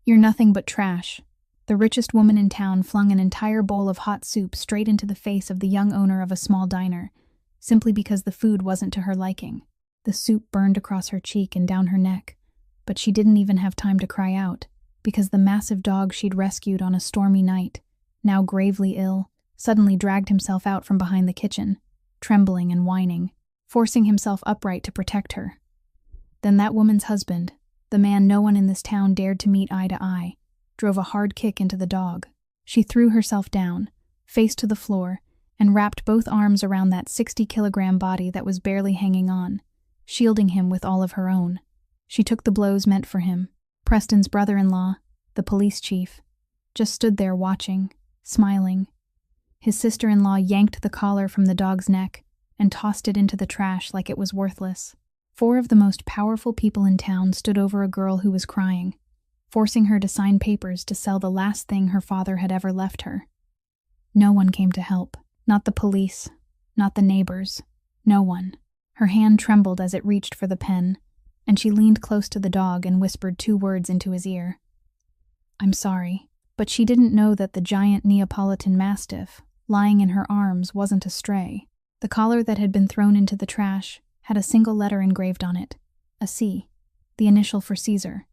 You're nothing but trash." The richest woman in town flung an entire bowl of hot soup straight into the face of the young owner of a small diner, simply because the food wasn't to her liking. The soup burned across her cheek and down her neck, but she didn't even have time to cry out, because the massive dog she'd rescued on a stormy night, now gravely ill, suddenly dragged himself out from behind the kitchen, trembling and whining, forcing himself upright to protect her. Then that woman's husband, the man no one in this town dared to meet eye to eye, drove a hard kick into the dog. She threw herself down, face to the floor, and wrapped both arms around that 60-kilogram body that was barely hanging on, shielding him with all of her own. She took the blows meant for him. Preston's brother-in-law, the police chief, just stood there watching, smiling. His sister-in-law yanked the collar from the dog's neck and tossed it into the trash like it was worthless. 4 of the most powerful people in town stood over a girl who was crying, forcing her to sign papers to sell the last thing her father had ever left her. No one came to help. Not the police, not the neighbors, no one. Her hand trembled as it reached for the pen, and she leaned close to the dog and whispered 2 words into his ear. "I'm sorry." But she didn't know that the giant Neapolitan Mastiff, lying in her arms, wasn't a stray. The collar that had been thrown into the trash had a single letter engraved on it, a C, the initial for Caesar.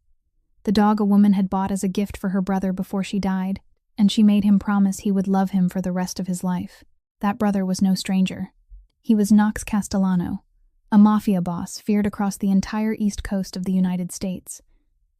The dog a woman had bought as a gift for her brother before she died, and she made him promise he would love him for the rest of his life. That brother was no stranger. He was Knox Castellano, a mafia boss feared across the entire east coast of the United States,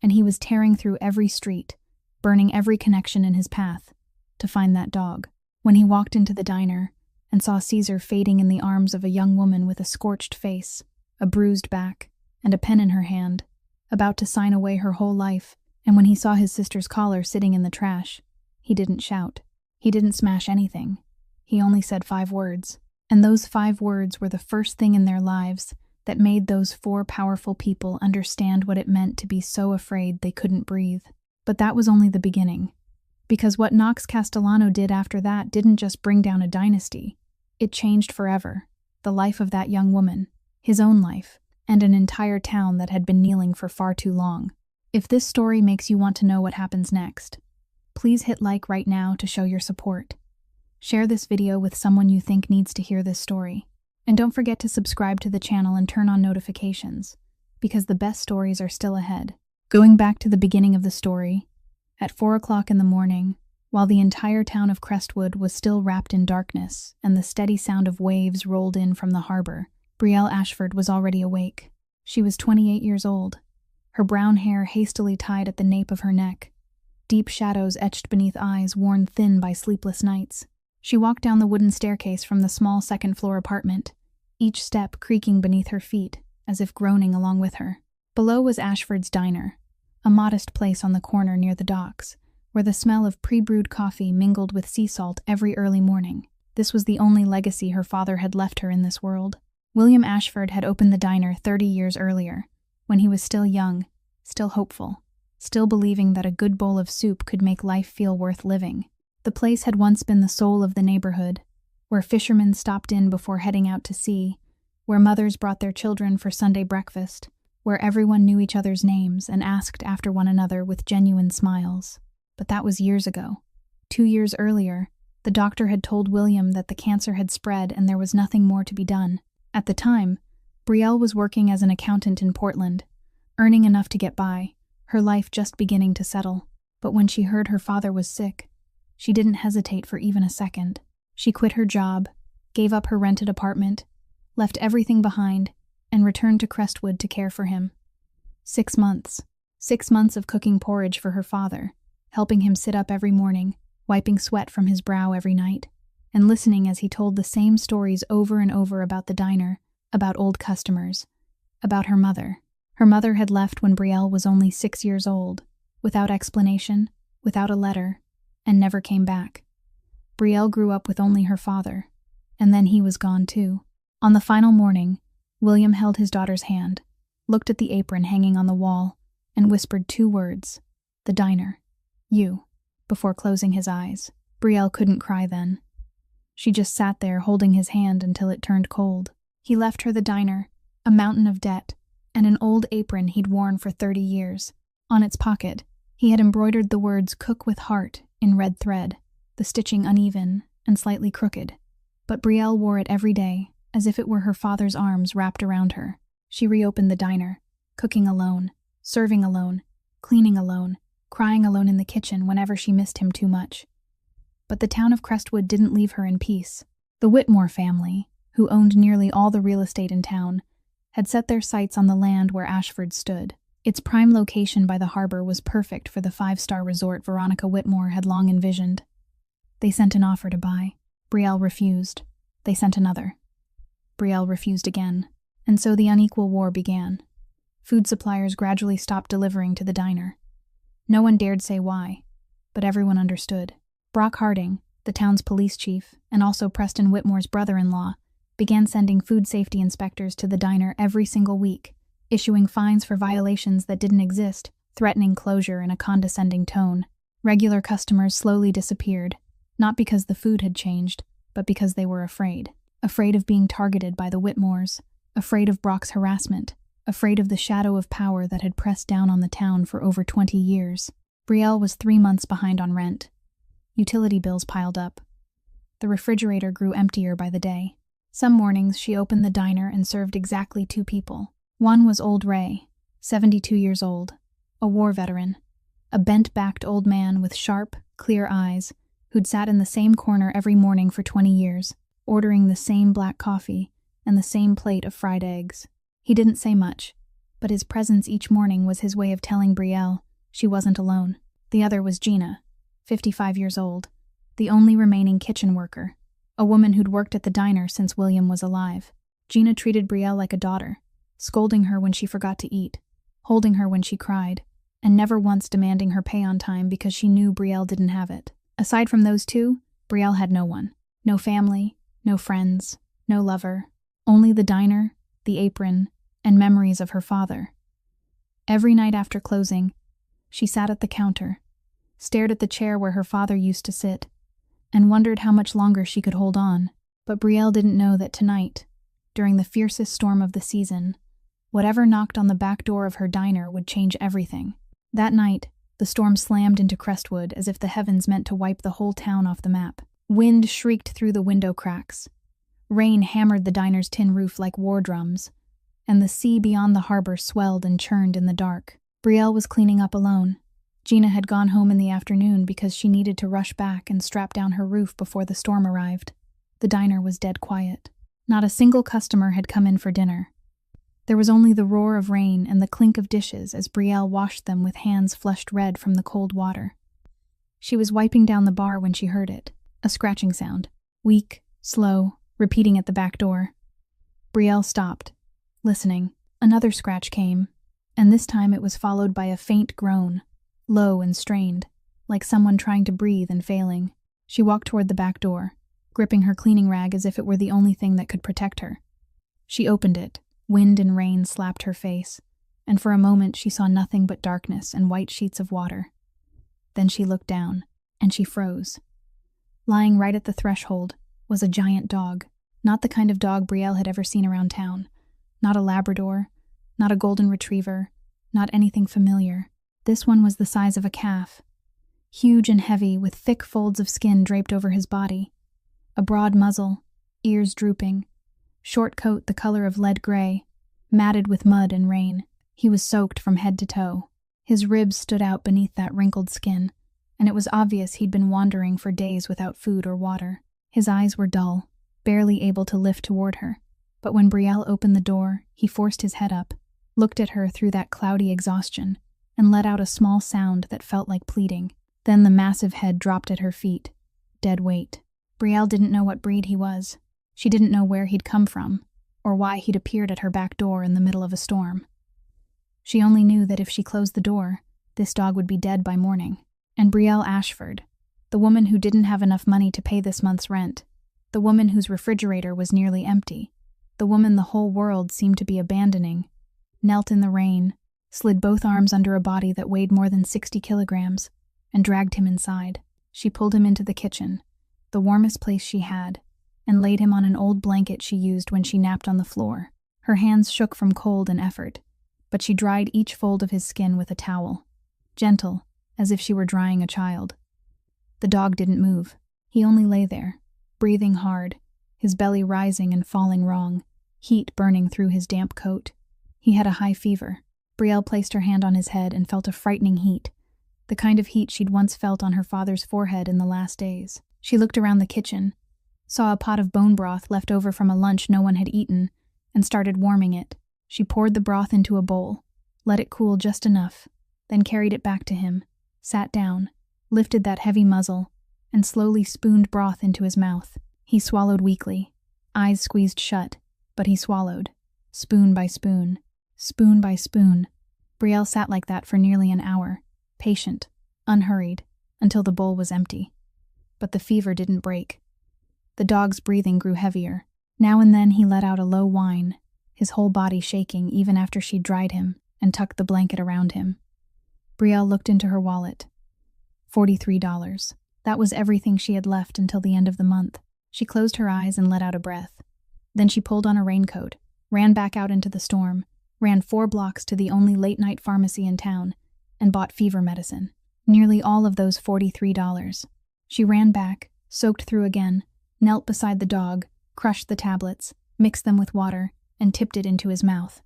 and he was tearing through every street, burning every connection in his path, to find that dog. When he walked into the diner and saw Caesar fading in the arms of a young woman with a scorched face, a bruised back, and a pen in her hand, about to sign away her whole life, and when he saw his sister's collar sitting in the trash, he didn't shout. He didn't smash anything. He only said 5 words, and those 5 words were the first thing in their lives that made those 4 powerful people understand what it meant to be so afraid they couldn't breathe. But that was only the beginning, because what Knox Castellano did after that didn't just bring down a dynasty. It changed forever, the life of that young woman, his own life, and an entire town that had been kneeling for far too long. If this story makes you want to know what happens next, please hit like right now to show your support. Share this video with someone you think needs to hear this story. And don't forget to subscribe to the channel and turn on notifications, because the best stories are still ahead. Going back to the beginning of the story, at 4 o'clock in the morning, while the entire town of Crestwood was still wrapped in darkness and the steady sound of waves rolled in from the harbor, Brielle Ashford was already awake. She was 28 years old, her brown hair hastily tied at the nape of her neck, deep shadows etched beneath eyes worn thin by sleepless nights. She walked down the wooden staircase from the small second-floor apartment, each step creaking beneath her feet, as if groaning along with her. Below was Ashford's Diner, a modest place on the corner near the docks, where the smell of pre-brewed coffee mingled with sea salt every early morning. This was the only legacy her father had left her in this world. William Ashford had opened the diner 30 years earlier, when he was still young, still hopeful, still believing that a good bowl of soup could make life feel worth living. The place had once been the soul of the neighborhood, where fishermen stopped in before heading out to sea, where mothers brought their children for Sunday breakfast, where everyone knew each other's names and asked after one another with genuine smiles. But that was years ago. 2 years earlier, the doctor had told William that the cancer had spread and there was nothing more to be done. At the time, Brielle was working as an accountant in Portland, earning enough to get by, her life just beginning to settle. But when she heard her father was sick, she didn't hesitate for even a second. She quit her job, gave up her rented apartment, left everything behind, and returned to Crestwood to care for him. 6 months. 6 months of cooking porridge for her father, helping him sit up every morning, wiping sweat from his brow every night, and listening as he told the same stories over and over about the diner, about old customers, about her mother. Her mother had left when Brielle was only 6 years old, without explanation, without a letter, and never came back. Brielle grew up with only her father, and then he was gone too. On the final morning, William held his daughter's hand, looked at the apron hanging on the wall, and whispered 2 words, "The diner, you," before closing his eyes. Brielle couldn't cry then. She just sat there holding his hand until it turned cold. He left her the diner, a mountain of debt, and an old apron he'd worn for 30 years. On its pocket, He had embroidered the words "Cook with Heart" in red thread, the stitching uneven and slightly crooked. But Brielle wore it every day, as if it were her father's arms wrapped around her. She reopened the diner, cooking alone, serving alone, cleaning alone, crying alone in the kitchen whenever she missed him too much. But the town of Crestwood didn't leave her in peace. The Whitmore family, who owned nearly all the real estate in town, had set their sights on the land where Ashford stood. Its prime location by the harbor was perfect for the 5-star resort Veronica Whitmore had long envisioned. They sent an offer to buy. Brielle refused. They sent another. Brielle refused again. And so the unequal war began. Food suppliers gradually stopped delivering to the diner. No one dared say why, but everyone understood. Brock Harding, the town's police chief, and also Preston Whitmore's brother-in-law, began sending food safety inspectors to the diner every single week, issuing fines for violations that didn't exist, threatening closure in a condescending tone. Regular customers slowly disappeared, not because the food had changed, but because they were afraid. Afraid of being targeted by the Whitmores, afraid of Brock's harassment, afraid of the shadow of power that had pressed down on the town for over 20 years. Brielle was 3 months behind on rent. Utility bills piled up. The refrigerator grew emptier by the day. Some mornings she opened the diner and served exactly 2 people. One was old Ray, 72 years old, a war veteran, a bent-backed old man with sharp, clear eyes who'd sat in the same corner every morning for 20 years, ordering the same black coffee and the same plate of fried eggs. He didn't say much, but his presence each morning was his way of telling Brielle she wasn't alone. The other was Gina, 55 years old, the only remaining kitchen worker, a woman who'd worked at the diner since William was alive. Gina treated Brielle like a daughter, scolding her when she forgot to eat, holding her when she cried, and never once demanding her pay on time because she knew Brielle didn't have it. Aside from those 2, Brielle had no one. No family, no friends, no lover, only the diner, the apron, and memories of her father. Every night after closing, she sat at the counter, stared at the chair where her father used to sit, and wondered how much longer she could hold on. But Brielle didn't know that tonight, during the fiercest storm of the season, whatever knocked on the back door of her diner would change everything. That night, the storm slammed into Crestwood as if the heavens meant to wipe the whole town off the map. Wind shrieked through the window cracks. Rain hammered the diner's tin roof like war drums, and the sea beyond the harbor swelled and churned in the dark. Brielle was cleaning up alone. Gina had gone home in the afternoon because she needed to rush back and strap down her roof before the storm arrived. The diner was dead quiet. Not a single customer had come in for dinner. There was only the roar of rain and the clink of dishes as Brielle washed them with hands flushed red from the cold water. She was wiping down the bar when she heard it, a scratching sound, weak, slow, repeating at the back door. Brielle stopped, listening. Another scratch came, and this time it was followed by a faint groan, low and strained, like someone trying to breathe and failing. She walked toward the back door, gripping her cleaning rag as if it were the only thing that could protect her. She opened it. Wind and rain slapped her face, and for a moment she saw nothing but darkness and white sheets of water. Then she looked down, and she froze. Lying right at the threshold was a giant dog, not the kind of dog Brielle had ever seen around town. Not a Labrador, not a golden retriever, not anything familiar. This one was the size of a calf, huge and heavy with thick folds of skin draped over his body, a broad muzzle, ears drooping, short coat the color of lead gray, matted with mud and rain. He was soaked from head to toe. His ribs stood out beneath that wrinkled skin, and it was obvious he'd been wandering for days without food or water. His eyes were dull, barely able to lift toward her. But when Brielle opened the door, he forced his head up, looked at her through that cloudy exhaustion, and let out a small sound that felt like pleading. Then the massive head dropped at her feet, dead weight. Brielle didn't know what breed he was. She didn't know where he'd come from, or why he'd appeared at her back door in the middle of a storm. She only knew that if she closed the door, this dog would be dead by morning. And Brielle Ashford, the woman who didn't have enough money to pay this month's rent, the woman whose refrigerator was nearly empty, the woman the whole world seemed to be abandoning, knelt in the rain, slid both arms under a body that weighed more than 60 kilograms, and dragged him inside. She pulled him into the kitchen, the warmest place she had, and laid him on an old blanket she used when she napped on the floor. Her hands shook from cold and effort, but she dried each fold of his skin with a towel. Gentle, as if she were drying a child. The dog didn't move. He only lay there, breathing hard, his belly rising and falling wrong, heat burning through his damp coat. He had a high fever. Brielle placed her hand on his head and felt a frightening heat, the kind of heat she'd once felt on her father's forehead in the last days. She looked around the kitchen, saw a pot of bone broth left over from a lunch no one had eaten, and started warming it. She poured the broth into a bowl, let it cool just enough, then carried it back to him, sat down, lifted that heavy muzzle, and slowly spooned broth into his mouth. He swallowed weakly, eyes squeezed shut, but he swallowed, spoon by spoon, spoon by spoon. Brielle sat like that for nearly an hour, patient, unhurried, until the bowl was empty. But the fever didn't break. The dog's breathing grew heavier. Now and then he let out a low whine, his whole body shaking even after she'd dried him and tucked the blanket around him. Brielle looked into her wallet. $43. That was everything she had left until the end of the month. She closed her eyes and let out a breath. Then she pulled on a raincoat, ran back out into the storm, ran 4 blocks to the only late-night pharmacy in town, and bought fever medicine. Nearly all of those $43. She ran back, soaked through again, knelt beside the dog, crushed the tablets, mixed them with water, and tipped it into his mouth.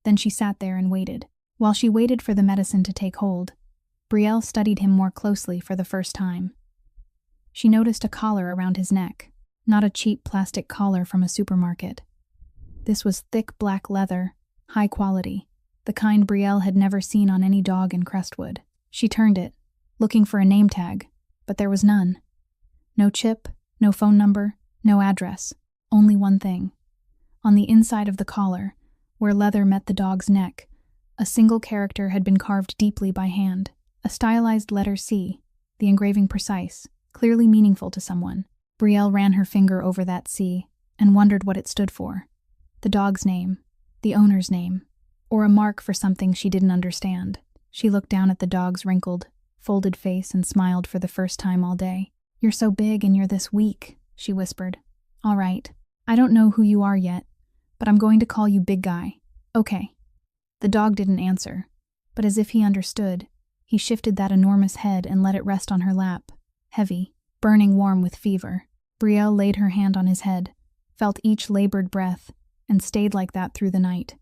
Then she sat there and waited. While she waited for the medicine to take hold, Brielle studied him more closely for the first time. She noticed a collar around his neck, not a cheap plastic collar from a supermarket. This was thick black leather, high quality, the kind Brielle had never seen on any dog in Crestwood. She turned it, looking for a name tag, but there was none. No chip, no phone number, no address, only one thing. On the inside of the collar, where leather met the dog's neck, a single character had been carved deeply by hand, a stylized letter C, the engraving precise, clearly meaningful to someone. Brielle ran her finger over that C and wondered what it stood for. The dog's name, the owner's name, or a mark for something she didn't understand. She looked down at the dog's wrinkled, folded face and smiled for the first time all day. "You're so big and you're this weak," she whispered. "All right, I don't know who you are yet, but I'm going to call you Big Guy. Okay." The dog didn't answer, but as if he understood, he shifted that enormous head and let it rest on her lap, heavy, burning warm with fever. Brielle laid her hand on his head, felt each labored breath, and stayed like that through the night.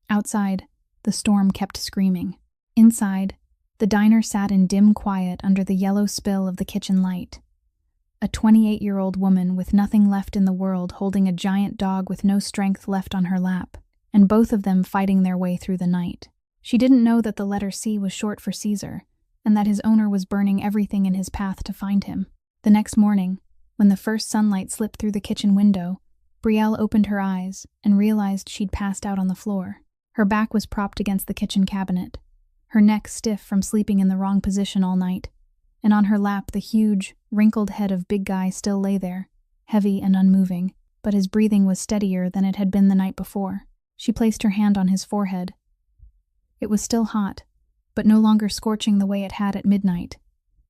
Outside, the storm kept screaming. Inside, the diner sat in dim quiet under the yellow spill of the kitchen light. A 28-year-old woman with nothing left in the world holding a giant dog with no strength left on her lap, and both of them fighting their way through the night. She didn't know that the letter C was short for Caesar, and that his owner was burning everything in his path to find him. The next morning, when the first sunlight slipped through the kitchen window, Brielle opened her eyes and realized she'd passed out on the floor. Her back was propped against the kitchen cabinet, her neck stiff from sleeping in the wrong position all night, and on her lap the huge, wrinkled head of Big Guy still lay there, heavy and unmoving, but his breathing was steadier than it had been the night before. She placed her hand on his forehead. It was still hot, but no longer scorching the way it had at midnight.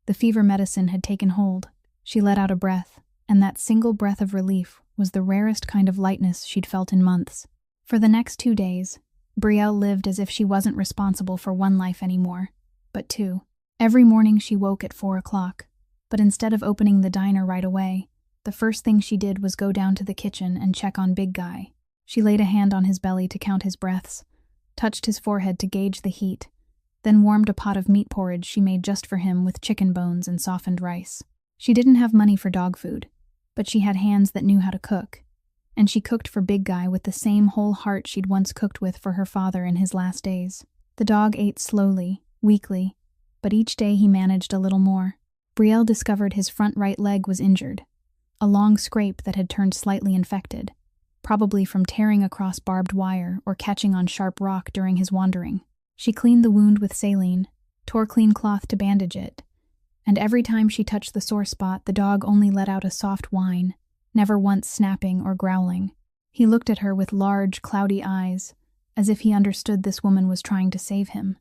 The fever medicine had taken hold. She let out a breath, and that single breath of relief was the rarest kind of lightness she'd felt in months. For the next 2 days, Brielle lived as if she wasn't responsible for one life anymore, but 2. Every morning she woke at 4 o'clock, but instead of opening the diner right away, the first thing she did was go down to the kitchen and check on Big Guy. She laid a hand on his belly to count his breaths, touched his forehead to gauge the heat, then warmed a pot of meat porridge she made just for him with chicken bones and softened rice. She didn't have money for dog food, but she had hands that knew how to cook, and she cooked for Big Guy with the same whole heart she'd once cooked with for her father in his last days. The dog ate slowly, weakly, but each day he managed a little more. Brielle discovered his front right leg was injured, a long scrape that had turned slightly infected, probably from tearing across barbed wire or catching on sharp rock during his wandering. She cleaned the wound with saline, tore clean cloth to bandage it, and every time she touched the sore spot, the dog only let out a soft whine, never once snapping or growling. He looked at her with large, cloudy eyes, as if he understood this woman was trying to save him.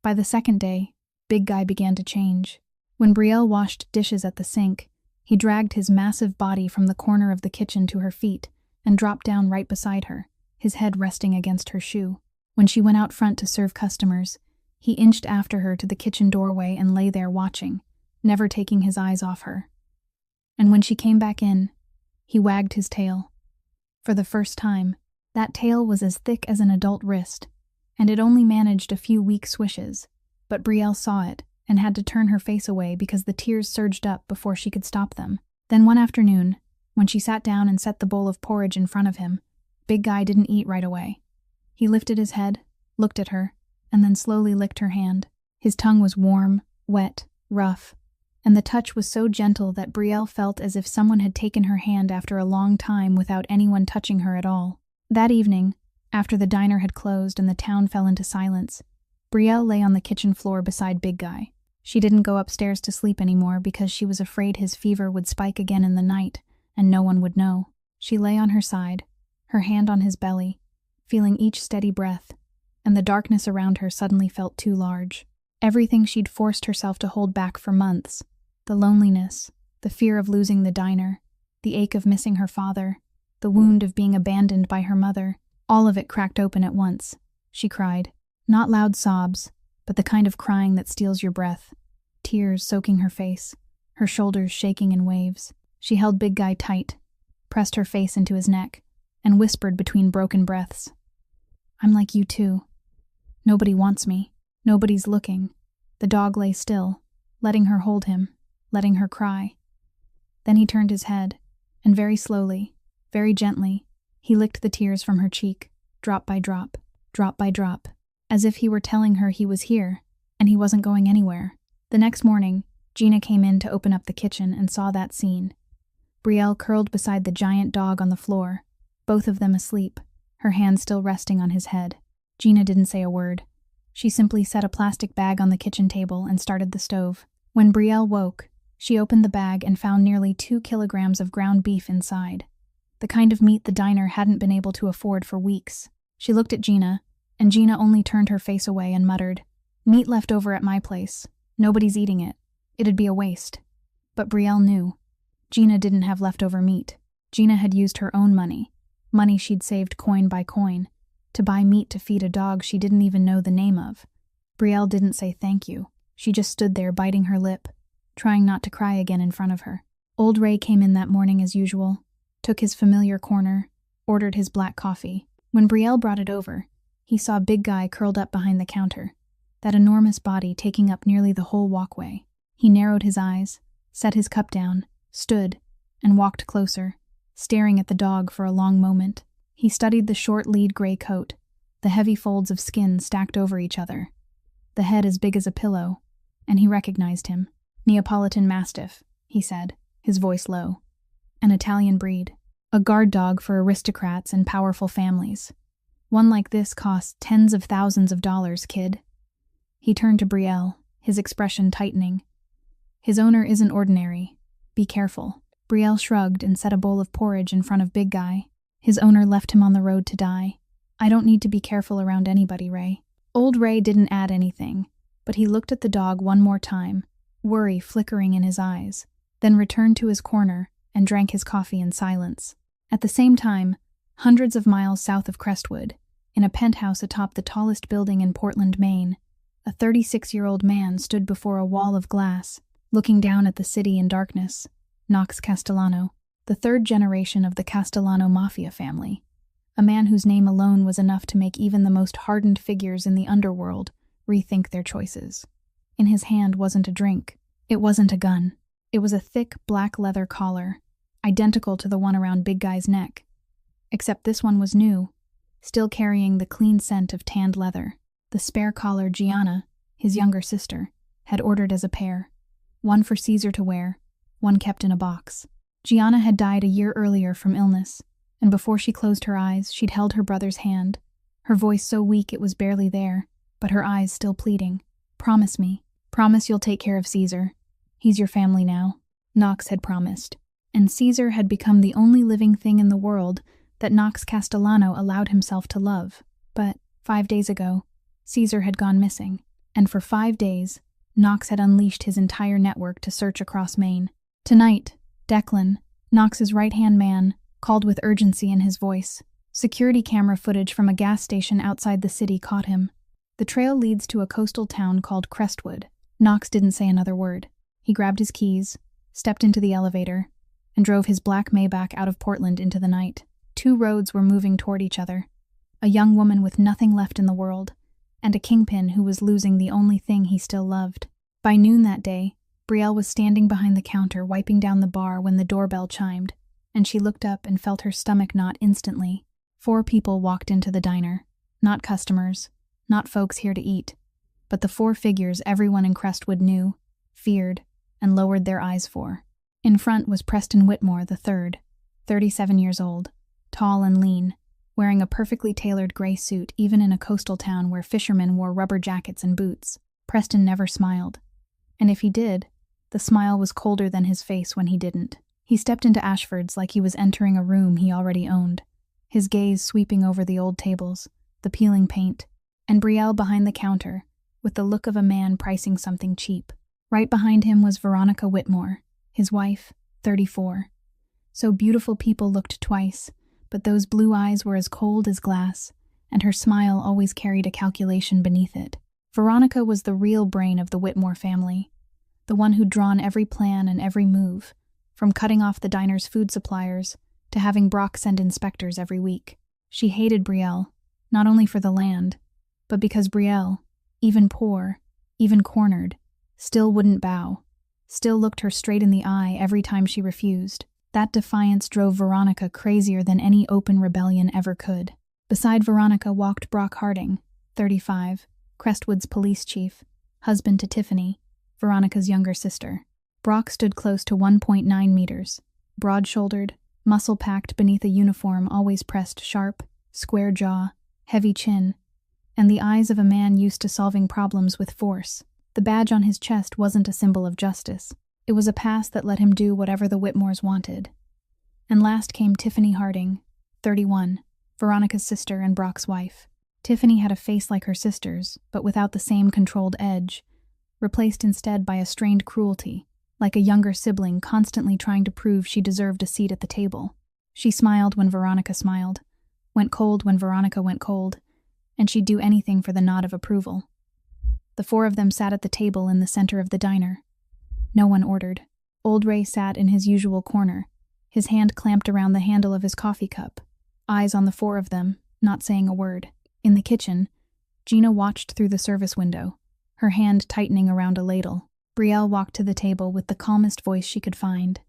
By the second day, Big Guy began to change. When Brielle washed dishes at the sink, he dragged his massive body from the corner of the kitchen to her feet and dropped down right beside her, his head resting against her shoe. When she went out front to serve customers, He inched after her to the kitchen doorway and lay there watching, never taking his eyes off her. And when she came back in, he wagged his tail. For the first time, that tail was as thick as an adult wrist, and it only managed a few weak swishes, but Brielle saw it and had to turn her face away because the tears surged up before she could stop them. Then one afternoon, when she sat down and set the bowl of porridge in front of him, Big Guy didn't eat right away. He lifted his head, looked at her, and then slowly licked her hand. His tongue was warm, wet, rough, and the touch was so gentle that Brielle felt as if someone had taken her hand after a long time without anyone touching her at all. That evening, after the diner had closed and the town fell into silence, Brielle lay on the kitchen floor beside Big Guy. She didn't go upstairs to sleep anymore because she was afraid his fever would spike again in the night and no one would know. She lay on her side, her hand on his belly, feeling each steady breath, and the darkness around her suddenly felt too large. Everything she'd forced herself to hold back for months, the loneliness, the fear of losing the diner, the ache of missing her father, the wound of being abandoned by her mother, all of it cracked open at once. She cried, not loud sobs, but the kind of crying that steals your breath, tears soaking her face, her shoulders shaking in waves. She held Big Guy tight, pressed her face into his neck, and whispered between broken breaths, "I'm like you too. Nobody wants me. Nobody's looking." The dog lay still, letting her hold him, letting her cry. Then he turned his head, and very slowly, very gently, he licked the tears from her cheek, drop by drop, as if he were telling her he was here, and he wasn't going anywhere. The next morning, Gina came in to open up the kitchen and saw that scene. Brielle curled beside the giant dog on the floor, both of them asleep, her hand still resting on his head. Gina didn't say a word. She simply set a plastic bag on the kitchen table and started the stove. When Brielle woke, she opened the bag and found nearly 2 kilograms of ground beef inside, the kind of meat the diner hadn't been able to afford for weeks. She looked at Gina, and Gina only turned her face away and muttered, "Meat left over at my place. Nobody's eating it. It'd be a waste." But Brielle knew. Gina didn't have leftover meat. Gina had used her own money she'd saved coin by coin, to buy meat to feed a dog she didn't even know the name of. Brielle didn't say thank you. She just stood there biting her lip, trying not to cry again in front of her. Old Ray came in that morning as usual, took his familiar corner, ordered his black coffee. When Brielle brought it over, he saw Big Guy curled up behind the counter, that enormous body taking up nearly the whole walkway. He narrowed his eyes, set his cup down, stood, and walked closer, staring at the dog for a long moment. He studied the short lead gray coat, the heavy folds of skin stacked over each other, the head as big as a pillow, and he recognized him. "Neapolitan Mastiff," he said, his voice low. "An Italian breed. A guard dog for aristocrats and powerful families. One like this costs tens of thousands of dollars, kid." He turned to Brielle, his expression tightening. "His owner isn't ordinary. Be careful." Brielle shrugged and set a bowl of porridge in front of Big Guy. "His owner left him on the road to die. I don't need to be careful around anybody, Ray." Old Ray didn't add anything, but he looked at the dog one more time, worry flickering in his eyes, then returned to his corner and drank his coffee in silence. At the same time, hundreds of miles south of Crestwood, in a penthouse atop the tallest building in Portland, Maine, a 36-year-old man stood before a wall of glass, looking down at the city in darkness. Knox Castellano, the third generation of the Castellano Mafia family, a man whose name alone was enough to make even the most hardened figures in the underworld rethink their choices. In his hand wasn't a drink. It wasn't a gun. It was a thick black leather collar, identical to the one around Big Guy's neck, except this one was new, still carrying the clean scent of tanned leather. The spare collar Gianna, his younger sister, had ordered as a pair, one for Caesar to wear, one kept in a box. Gianna had died a year earlier from illness, and before she closed her eyes, she'd held her brother's hand, her voice so weak it was barely there, but her eyes still pleading. "Promise me. Promise you'll take care of Caesar. He's your family now." Knox had promised, and Caesar had become the only living thing in the world that Knox Castellano allowed himself to love. But 5 days ago, Caesar had gone missing, and for 5 days, Knox had unleashed his entire network to search across Maine. Tonight, Declan, Knox's right-hand man, called with urgency in his voice. Security camera footage from a gas station outside the city caught him. The trail leads to a coastal town called Crestwood. Knox didn't say another word. He grabbed his keys, stepped into the elevator, and drove his black Maybach out of Portland into the night. Two roads were moving toward each other. A young woman with nothing left in the world, and a kingpin who was losing the only thing he still loved. By noon that day, Brielle was standing behind the counter wiping down the bar when the doorbell chimed, and she looked up and felt her stomach knot instantly. 4 people walked into the diner. Not customers, not folks here to eat, but the 4 figures everyone in Crestwood knew, feared, and lowered their eyes for. In front was Preston Whitmore III, 37 years old, tall and lean, wearing a perfectly tailored gray suit even in a coastal town where fishermen wore rubber jackets and boots. Preston never smiled, and if he did, the smile was colder than his face when he didn't. He stepped into Ashford's like he was entering a room he already owned, his gaze sweeping over the old tables, the peeling paint, and Brielle behind the counter, with the look of a man pricing something cheap. Right behind him was Veronica Whitmore, his wife, 34. So beautiful people looked twice, but those blue eyes were as cold as glass, and her smile always carried a calculation beneath it. Veronica was the real brain of the Whitmore family, the one who'd drawn every plan and every move, from cutting off the diner's food suppliers to having Brock send inspectors every week. She hated Brielle, not only for the land, but because Brielle, even poor, even cornered, still wouldn't bow, still looked her straight in the eye every time she refused. That defiance drove Veronica crazier than any open rebellion ever could. Beside Veronica walked Brock Harding, 35, Crestwood's police chief, husband to Tiffany, Veronica's younger sister. Brock stood close to 1.9 meters, broad-shouldered, muscle-packed beneath a uniform always pressed sharp, square jaw, heavy chin, and the eyes of a man used to solving problems with force. The badge on his chest wasn't a symbol of justice. It was a pass that let him do whatever the Whitmores wanted. And last came Tiffany Harding, 31, Veronica's sister and Brock's wife. Tiffany had a face like her sister's, but without the same controlled edge, replaced instead by a strained cruelty, like a younger sibling constantly trying to prove she deserved a seat at the table. She smiled when Veronica smiled, went cold when Veronica went cold, and she'd do anything for the nod of approval. The 4 of them sat at the table in the center of the diner. No one ordered. Old Ray sat in his usual corner, his hand clamped around the handle of his coffee cup, eyes on the 4 of them, not saying a word. In the kitchen, Gina watched through the service window, her hand tightening around a ladle. Brielle walked to the table with the calmest voice she could find.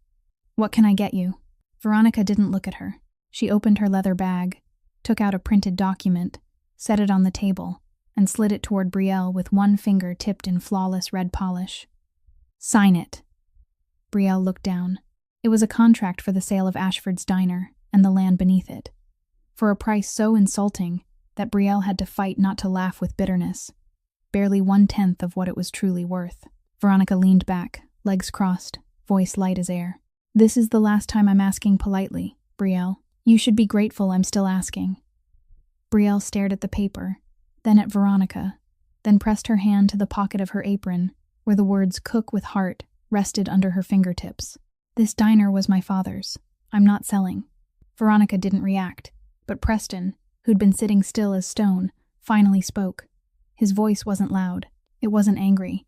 "What can I get you?" Veronica didn't look at her. She opened her leather bag, took out a printed document, set it on the table, and slid it toward Brielle with one finger tipped in flawless red polish. "Sign it." Brielle looked down. It was a contract for the sale of Ashford's diner and the land beneath it, for a price so insulting that Brielle had to fight not to laugh with bitterness, barely 1/10 of what it was truly worth. Veronica leaned back, legs crossed, voice light as air. "This is the last time I'm asking politely, Brielle. You should be grateful I'm still asking." Brielle stared at the paper, then at Veronica, then pressed her hand to the pocket of her apron, where the words "cook with heart" rested under her fingertips. "This diner was my father's. I'm not selling." Veronica didn't react, but Preston, who'd been sitting still as stone, finally spoke. His voice wasn't loud. It wasn't angry.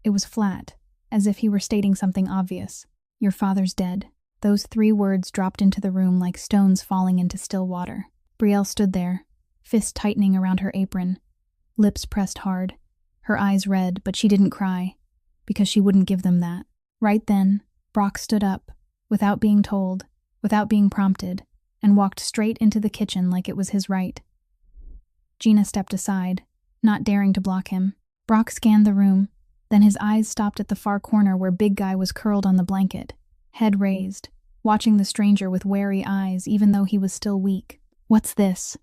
It was flat, as if he were stating something obvious. "Your father's dead." Those 3 words dropped into the room like stones falling into still water. Brielle stood there, fists tightening around her apron, lips pressed hard, her eyes red, but she didn't cry, because she wouldn't give them that. Right then, Brock stood up, without being told, without being prompted, and walked straight into the kitchen like it was his right. Gina stepped aside, not daring to block him. Brock scanned the room, then his eyes stopped at the far corner where Big Guy was curled on the blanket, head raised, watching the stranger with wary eyes even though he was still weak. "What's this?"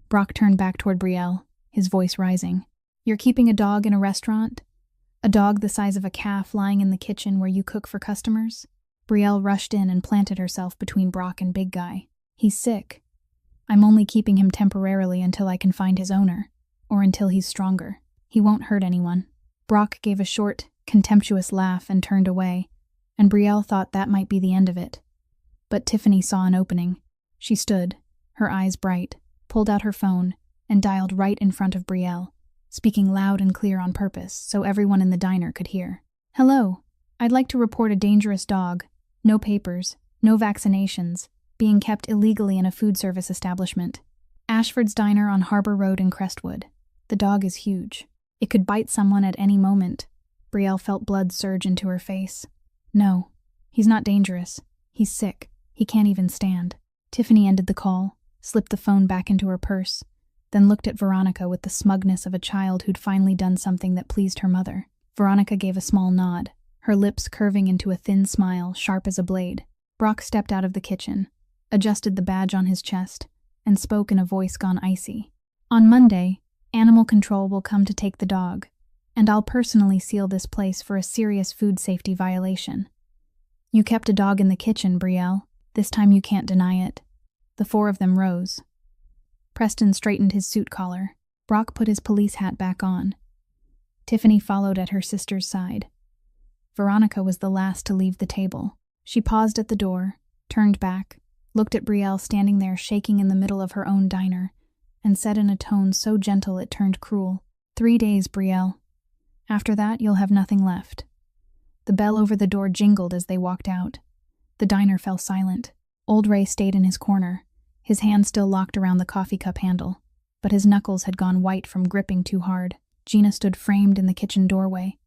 Brock turned back toward Brielle, his voice rising. "You're keeping a dog in a restaurant? A dog the size of a calf lying in the kitchen where you cook for customers?" Brielle rushed in and planted herself between Brock and Big Guy. "He's sick. I'm only keeping him temporarily until I can find his owner, or until he's stronger. He won't hurt anyone." Brock gave a short, contemptuous laugh and turned away, and Brielle thought that might be the end of it. But Tiffany saw an opening. She stood, her eyes bright, pulled out her phone, and dialed right in front of Brielle, speaking loud and clear on purpose so everyone in the diner could hear. "Hello, I'd like to report a dangerous dog. No papers, no vaccinations, being kept illegally in a food service establishment. Ashford's Diner on Harbor Road in Crestwood. The dog is huge. It could bite someone at any moment." Brielle felt blood surge into her face. "No, he's not dangerous. He's sick. He can't even stand." Tiffany ended the call, slipped the phone back into her purse, then looked at Veronica with the smugness of a child who'd finally done something that pleased her mother. Veronica gave a small nod, her lips curving into a thin smile, sharp as a blade. Brock stepped out of the kitchen, adjusted the badge on his chest, and spoke in a voice gone icy. "On Monday, Animal Control will come to take the dog, and I'll personally seal this place for a serious food safety violation. You kept a dog in the kitchen, Brielle. This time you can't deny it." The four of them rose. Preston straightened his suit collar. Brock put his police hat back on. Tiffany followed at her sister's side. Veronica was the last to leave the table. She paused at the door, turned back, looked at Brielle standing there shaking in the middle of her own diner, and said in a tone so gentle it turned cruel, 3 days, Brielle. After that, you'll have nothing left." The bell over the door jingled as they walked out. The diner fell silent. Old Ray stayed in his corner, his hand still locked around the coffee cup handle, but his knuckles had gone white from gripping too hard. Gina stood framed in the kitchen doorway,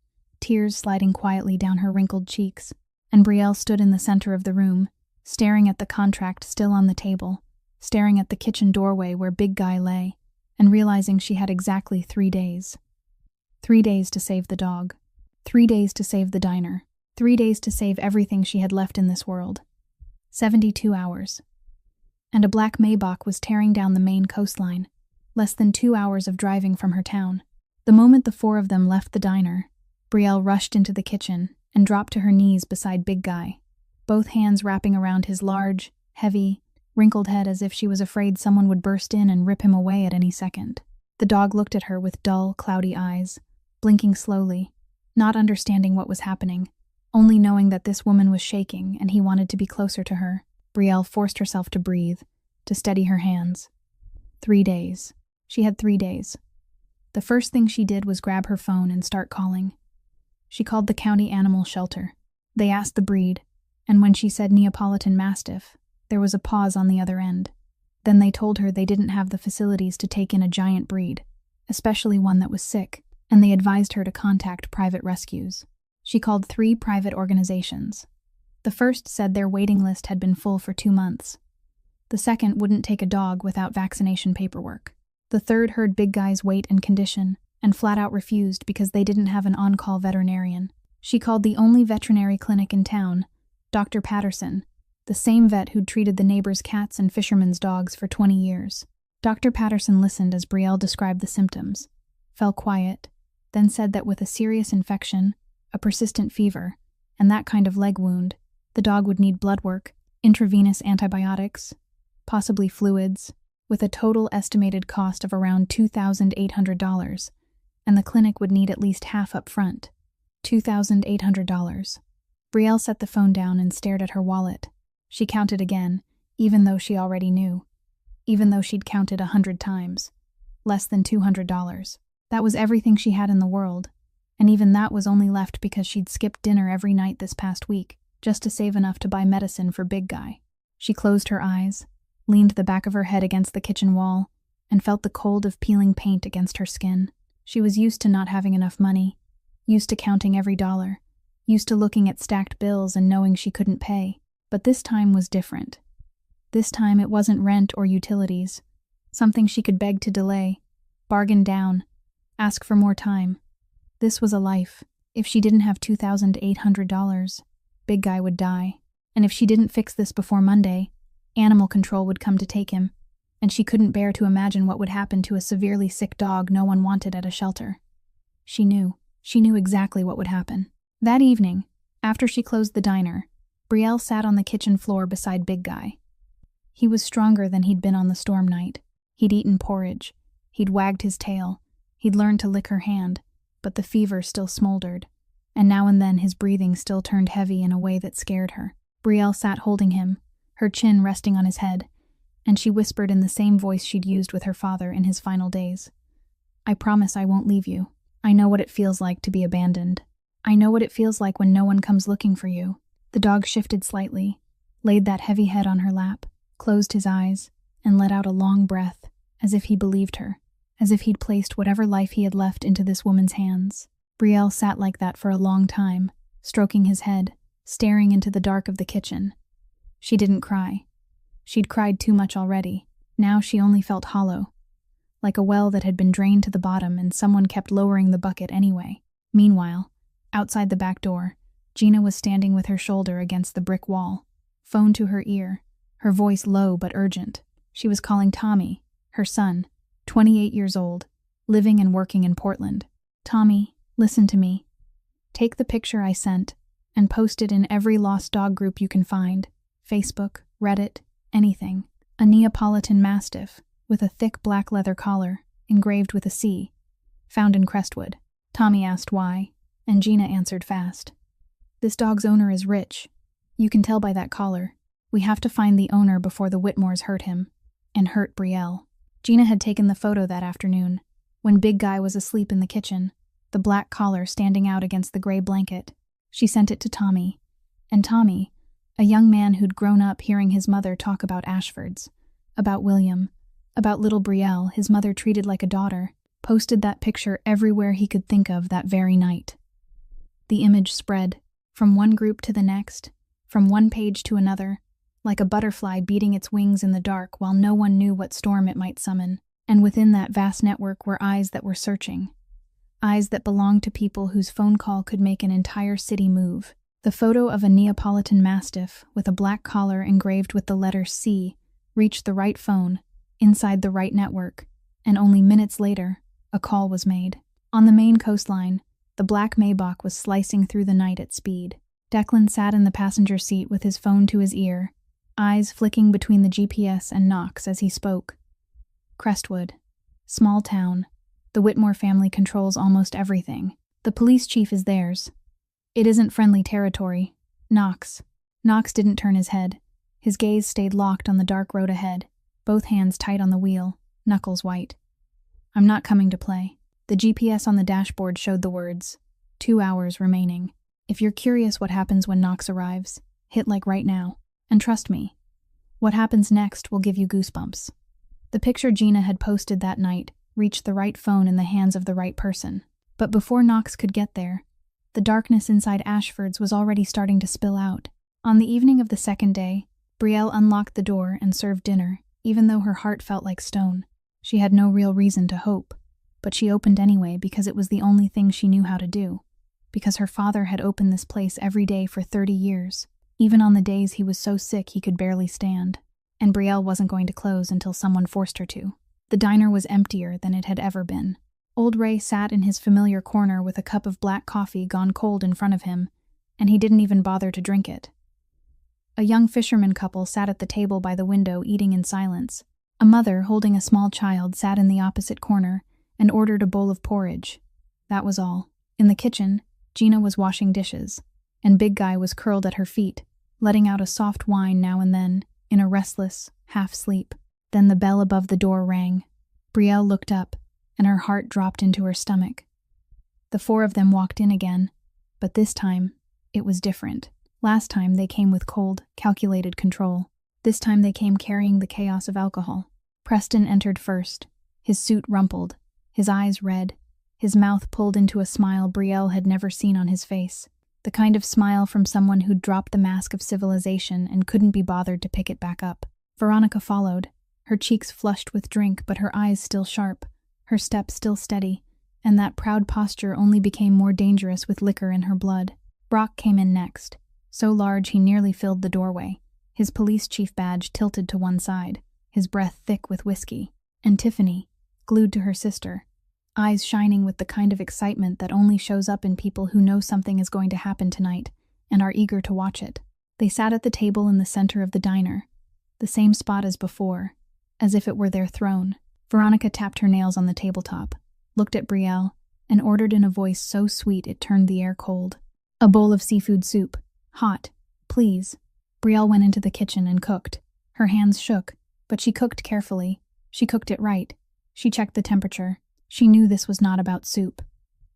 tears sliding quietly down her wrinkled cheeks, and Brielle stood in the center of the room, staring at the contract still on the table, staring at the kitchen doorway where Big Guy lay, and realizing she had exactly 3 days. 3 days to save the dog. 3 days to save the diner. 3 days to save everything she had left in this world. 72 hours. And a black Maybach was tearing down the Maine coastline, less than 2 hours of driving from her town. The moment the four of them left the diner, Brielle rushed into the kitchen and dropped to her knees beside Big Guy, both hands wrapping around his large, heavy, wrinkled head as if she was afraid someone would burst in and rip him away at any second. The dog looked at her with dull, cloudy eyes, blinking slowly, not understanding what was happening, only knowing that this woman was shaking and he wanted to be closer to her. Brielle forced herself to breathe, to steady her hands. 3 days. She had 3 days. The first thing she did was grab her phone and start calling. She called the county animal shelter. They asked the breed, and when she said Neapolitan Mastiff, there was a pause on the other end. Then they told her they didn't have the facilities to take in a giant breed, especially one that was sick, and they advised her to contact private rescues. She called 3 private organizations. The first said their waiting list had been full for 2 months. The second wouldn't take a dog without vaccination paperwork. The third heard Big Guy's weight and condition, and flat out refused because they didn't have an on-call veterinarian. She called the only veterinary clinic in town, Dr. Patterson, the same vet who'd treated the neighbors' cats and fishermen's dogs for 20 years. Dr. Patterson listened as Brielle described the symptoms, fell quiet, then said that with a serious infection, a persistent fever, and that kind of leg wound, the dog would need blood work, intravenous antibiotics, possibly fluids, with a total estimated cost of around $2,800, and the clinic would need at least half up front, $2,800. Brielle set the phone down and stared at her wallet. She counted again, even though she already knew, even though she'd counted 100 times. Less than $200. That was everything she had in the world, and even that was only left because she'd skipped dinner every night this past week, just to save enough to buy medicine for Big Guy. She closed her eyes, leaned the back of her head against the kitchen wall, and felt the cold of peeling paint against her skin. She was used to not having enough money, used to counting every dollar, used to looking at stacked bills and knowing she couldn't pay. But this time was different. This time it wasn't rent or utilities, something she could beg to delay, bargain down, ask for more time. This was a life. If she didn't have $2,800, Big Guy would die. And if she didn't fix this before Monday, Animal Control would come to take him, and she couldn't bear to imagine what would happen to a severely sick dog no one wanted at a shelter. She knew exactly what would happen. That evening, after she closed the diner, Brielle sat on the kitchen floor beside Big Guy. He was stronger than he'd been on the storm night. He'd eaten porridge. He'd wagged his tail. He'd learned to lick her hand, but the fever still smoldered, and now and then his breathing still turned heavy in a way that scared her. Brielle sat holding him, her chin resting on his head, and she whispered in the same voice she'd used with her father in his final days. I promise I won't leave you. I know what it feels like to be abandoned. I know what it feels like when no one comes looking for you." The dog shifted slightly, laid that heavy head on her lap, closed his eyes, and let out a long breath, as if he believed her, as if he'd placed whatever life he had left into this woman's hands. Brielle sat like that for a long time, stroking his head, staring into the dark of the kitchen. She didn't cry. She'd cried too much already. Now she only felt hollow, like a well that had been drained to the bottom and someone kept lowering the bucket anyway. Meanwhile, outside the back door, Gina was standing with her shoulder against the brick wall, phone to her ear, her voice low but urgent. She was calling Tommy, her son, 28 years old, living and working in Portland. "Tommy, listen to me. Take the picture I sent and post it in every lost dog group you can find. Facebook, Reddit, anything. A Neapolitan Mastiff with a thick black leather collar, engraved with a C, found in Crestwood." Tommy asked why, and Gina answered fast. "This dog's owner is rich. You can tell by that collar. We have to find the owner before the Whitmores hurt him, and hurt Brielle." Gina had taken the photo that afternoon, when Big Guy was asleep in the kitchen, the black collar standing out against the gray blanket. She sent it to Tommy, and Tommy, a young man who'd grown up hearing his mother talk about Ashfords, about William, about little Brielle, his mother treated like a daughter, posted that picture everywhere he could think of that very night. The image spread, from one group to the next, from one page to another, like a butterfly beating its wings in the dark while no one knew what storm it might summon. And within that vast network were eyes that were searching. Eyes that belonged to people whose phone call could make an entire city move. The photo of a Neapolitan Mastiff with a black collar engraved with the letter C reached the right phone, inside the right network, and only minutes later, a call was made. On the Maine coastline, the black Maybach was slicing through the night at speed. Declan sat in the passenger seat with his phone to his ear, eyes flicking between the GPS and Knox as he spoke. "Crestwood. Small town. The Whitmore family controls almost everything. The police chief is theirs. It isn't friendly territory. Knox." Knox didn't turn his head. His gaze stayed locked on the dark road ahead, both hands tight on the wheel, knuckles white. "I'm not coming to play." The GPS on the dashboard showed the words, 2 hours remaining. If you're curious what happens when Knox arrives, hit like right now. And trust me, what happens next will give you goosebumps. The picture Gina had posted that night reached the right phone in the hands of the right person. But before Knox could get there, the darkness inside Ashford's was already starting to spill out. On the evening of the second day, Brielle unlocked the door and served dinner, even though her heart felt like stone. She had no real reason to hope, but she opened anyway because it was the only thing she knew how to do, because her father had opened this place every day for 30 years, even on the days he was so sick he could barely stand. And Brielle wasn't going to close until someone forced her to. The diner was emptier than it had ever been. Old Ray sat in his familiar corner with a cup of black coffee gone cold in front of him, and he didn't even bother to drink it. A young fisherman couple sat at the table by the window eating in silence. A mother holding a small child sat in the opposite corner and ordered a bowl of porridge. That was all. In the kitchen, Gina was washing dishes, and Big Guy was curled at her feet, letting out a soft whine now and then, in a restless, half-sleep. Then the bell above the door rang. Brielle looked up, and her heart dropped into her stomach. The four of them walked in again, but this time, it was different. Last time they came with cold, calculated control. This time they came carrying the chaos of alcohol. Preston entered first, his suit rumpled, his eyes red, his mouth pulled into a smile Brielle had never seen on his face. The kind of smile from someone who'd dropped the mask of civilization and couldn't be bothered to pick it back up. Veronica followed, her cheeks flushed with drink but her eyes still sharp, her step still steady, and that proud posture only became more dangerous with liquor in her blood. Brock came in next, so large he nearly filled the doorway, his police chief badge tilted to one side, his breath thick with whiskey. And Tiffany, glued to her sister, eyes shining with the kind of excitement that only shows up in people who know something is going to happen tonight and are eager to watch it. They sat at the table in the center of the diner, the same spot as before, as if it were their throne. Veronica tapped her nails on the tabletop, looked at Brielle, and ordered in a voice so sweet it turned the air cold. "A bowl of seafood soup. Hot. Please." Brielle went into the kitchen and cooked. Her hands shook, but she cooked carefully. She cooked it right. She checked the temperature, She knew this was not about soup.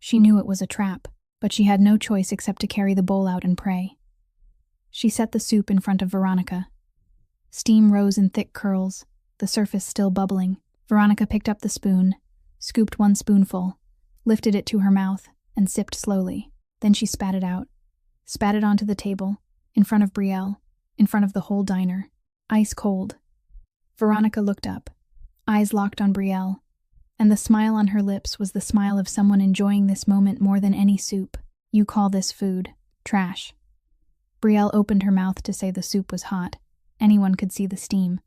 She knew it was a trap, but she had no choice except to carry the bowl out and pray. She set the soup in front of Veronica. Steam rose in thick curls, the surface still bubbling. Veronica picked up the spoon, scooped one spoonful, lifted it to her mouth, and sipped slowly. Then she spat it out. Spat it onto the table, in front of Brielle, in front of the whole diner. Ice cold. Veronica looked up, eyes locked on Brielle, and the smile on her lips was the smile of someone enjoying this moment more than any soup. You call this food. Trash. Brielle opened her mouth to say the soup was hot. Anyone could see the steam.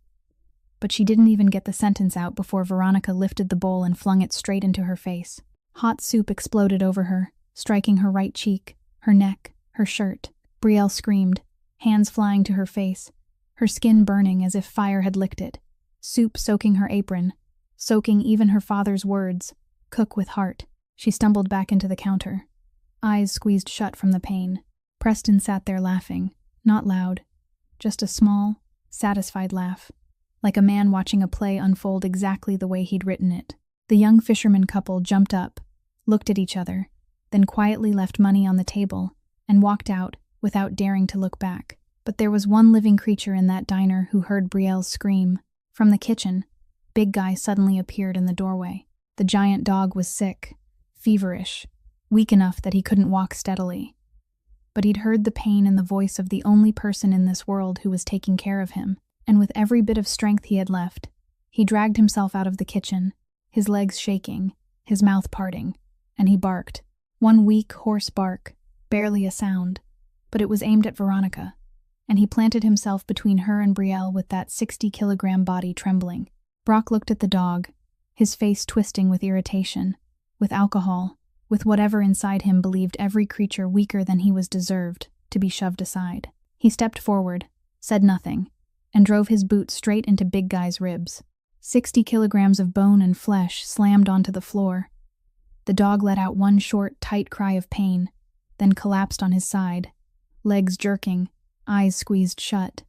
But she didn't even get the sentence out before Veronica lifted the bowl and flung it straight into her face. Hot soup exploded over her, striking her right cheek, her neck, her shirt. Brielle screamed, hands flying to her face, her skin burning as if fire had licked it. Soup soaking her apron, soaking even her father's words, "Cook with heart." She stumbled back into the counter, eyes squeezed shut from the pain. Preston sat there laughing, not loud, just a small, satisfied laugh, like a man watching a play unfold exactly the way he'd written it. The young fisherman couple jumped up, looked at each other, then quietly left money on the table and walked out without daring to look back. But there was one living creature in that diner who heard Brielle's scream. From the kitchen, Big Guy suddenly appeared in the doorway. The giant dog was sick, feverish, weak enough that he couldn't walk steadily. But he'd heard the pain in the voice of the only person in this world who was taking care of him, and with every bit of strength he had left, he dragged himself out of the kitchen, his legs shaking, his mouth parting, and he barked. One weak, hoarse bark, barely a sound, but it was aimed at Veronica, and he planted himself between her and Brielle with that 60-kilogram body trembling. Brock looked at the dog, his face twisting with irritation, with alcohol, with whatever inside him believed every creature weaker than he was deserved to be shoved aside. He stepped forward, said nothing, and drove his boot straight into Big Guy's ribs. 60 kilograms of bone and flesh slammed onto the floor. The dog let out one short, tight cry of pain, then collapsed on his side, legs jerking, eyes squeezed shut.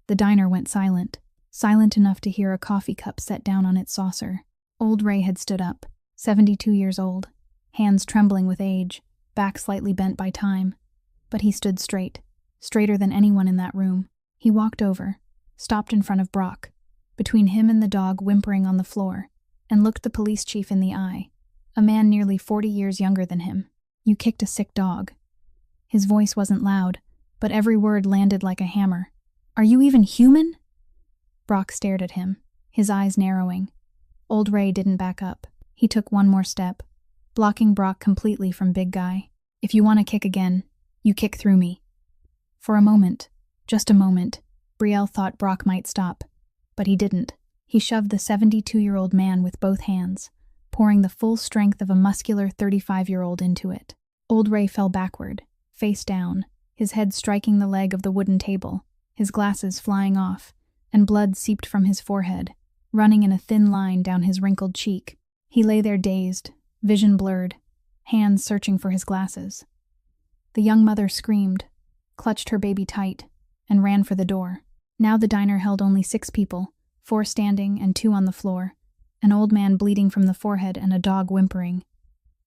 The diner went silent, silent enough to hear a coffee cup set down on its saucer. Old Ray had stood up, 72 years old, hands trembling with age, back slightly bent by time. But he stood straight, straighter than anyone in that room. He walked over, stopped in front of Brock, between him and the dog whimpering on the floor, and looked the police chief in the eye, a man nearly 40 years younger than him. "You kicked a sick dog." His voice wasn't loud, but every word landed like a hammer. "Are you even human?" Brock stared at him, his eyes narrowing. Old Ray didn't back up. He took one more step, blocking Brock completely from Big Guy. "If you want to kick again, you kick through me." For a moment, just a moment, Brielle thought Brock might stop, but he didn't. He shoved the 72-year-old man with both hands, pouring the full strength of a muscular 35-year-old into it. Old Ray fell backward, face down, his head striking the leg of the wooden table, his glasses flying off, and blood seeped from his forehead, running in a thin line down his wrinkled cheek. He lay there dazed, vision blurred, hands searching for his glasses. The young mother screamed, clutched her baby tight, and ran for the door. Now the diner held only 6 people, 4 standing and 2 on the floor, an old man bleeding from the forehead and a dog whimpering.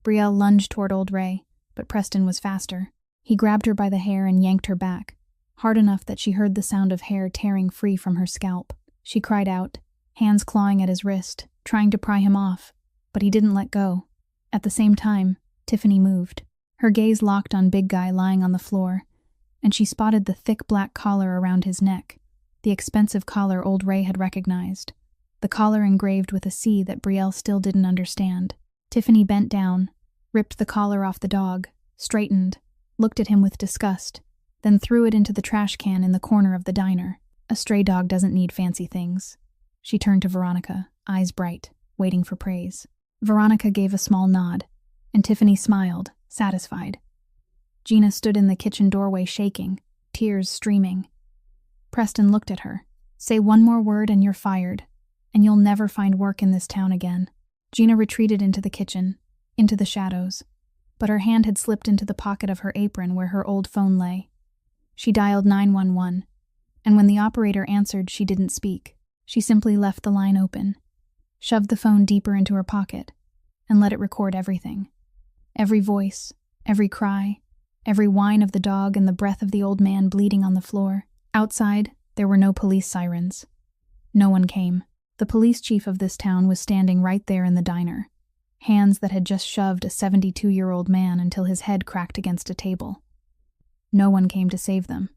Brielle lunged toward Old Ray, but Preston was faster. He grabbed her by the hair and yanked her back, hard enough that she heard the sound of hair tearing free from her scalp. She cried out, hands clawing at his wrist, trying to pry him off, but he didn't let go. At the same time, Tiffany moved. Her gaze locked on Big Guy lying on the floor, and she spotted the thick black collar around his neck, the expensive collar Old Ray had recognized, the collar engraved with a C that Brielle still didn't understand. Tiffany bent down, ripped the collar off the dog, straightened, looked at him with disgust, then threw it into the trash can in the corner of the diner. A stray dog doesn't need fancy things. She turned to Veronica, eyes bright, waiting for praise. Veronica gave a small nod, and Tiffany smiled, satisfied. Gina stood in the kitchen doorway shaking, tears streaming. Preston looked at her. "Say one more word and you're fired, and you'll never find work in this town again." Gina retreated into the kitchen, into the shadows, but her hand had slipped into the pocket of her apron where her old phone lay. She dialed 911, and when the operator answered, she didn't speak. She simply left the line open, shoved the phone deeper into her pocket, and let it record everything. Every voice, every cry, every whine of the dog and the breath of the old man bleeding on the floor. Outside, there were no police sirens. No one came. The police chief of this town was standing right there in the diner, hands that had just shoved a 72-year-old man until his head cracked against a table. No one came to save them.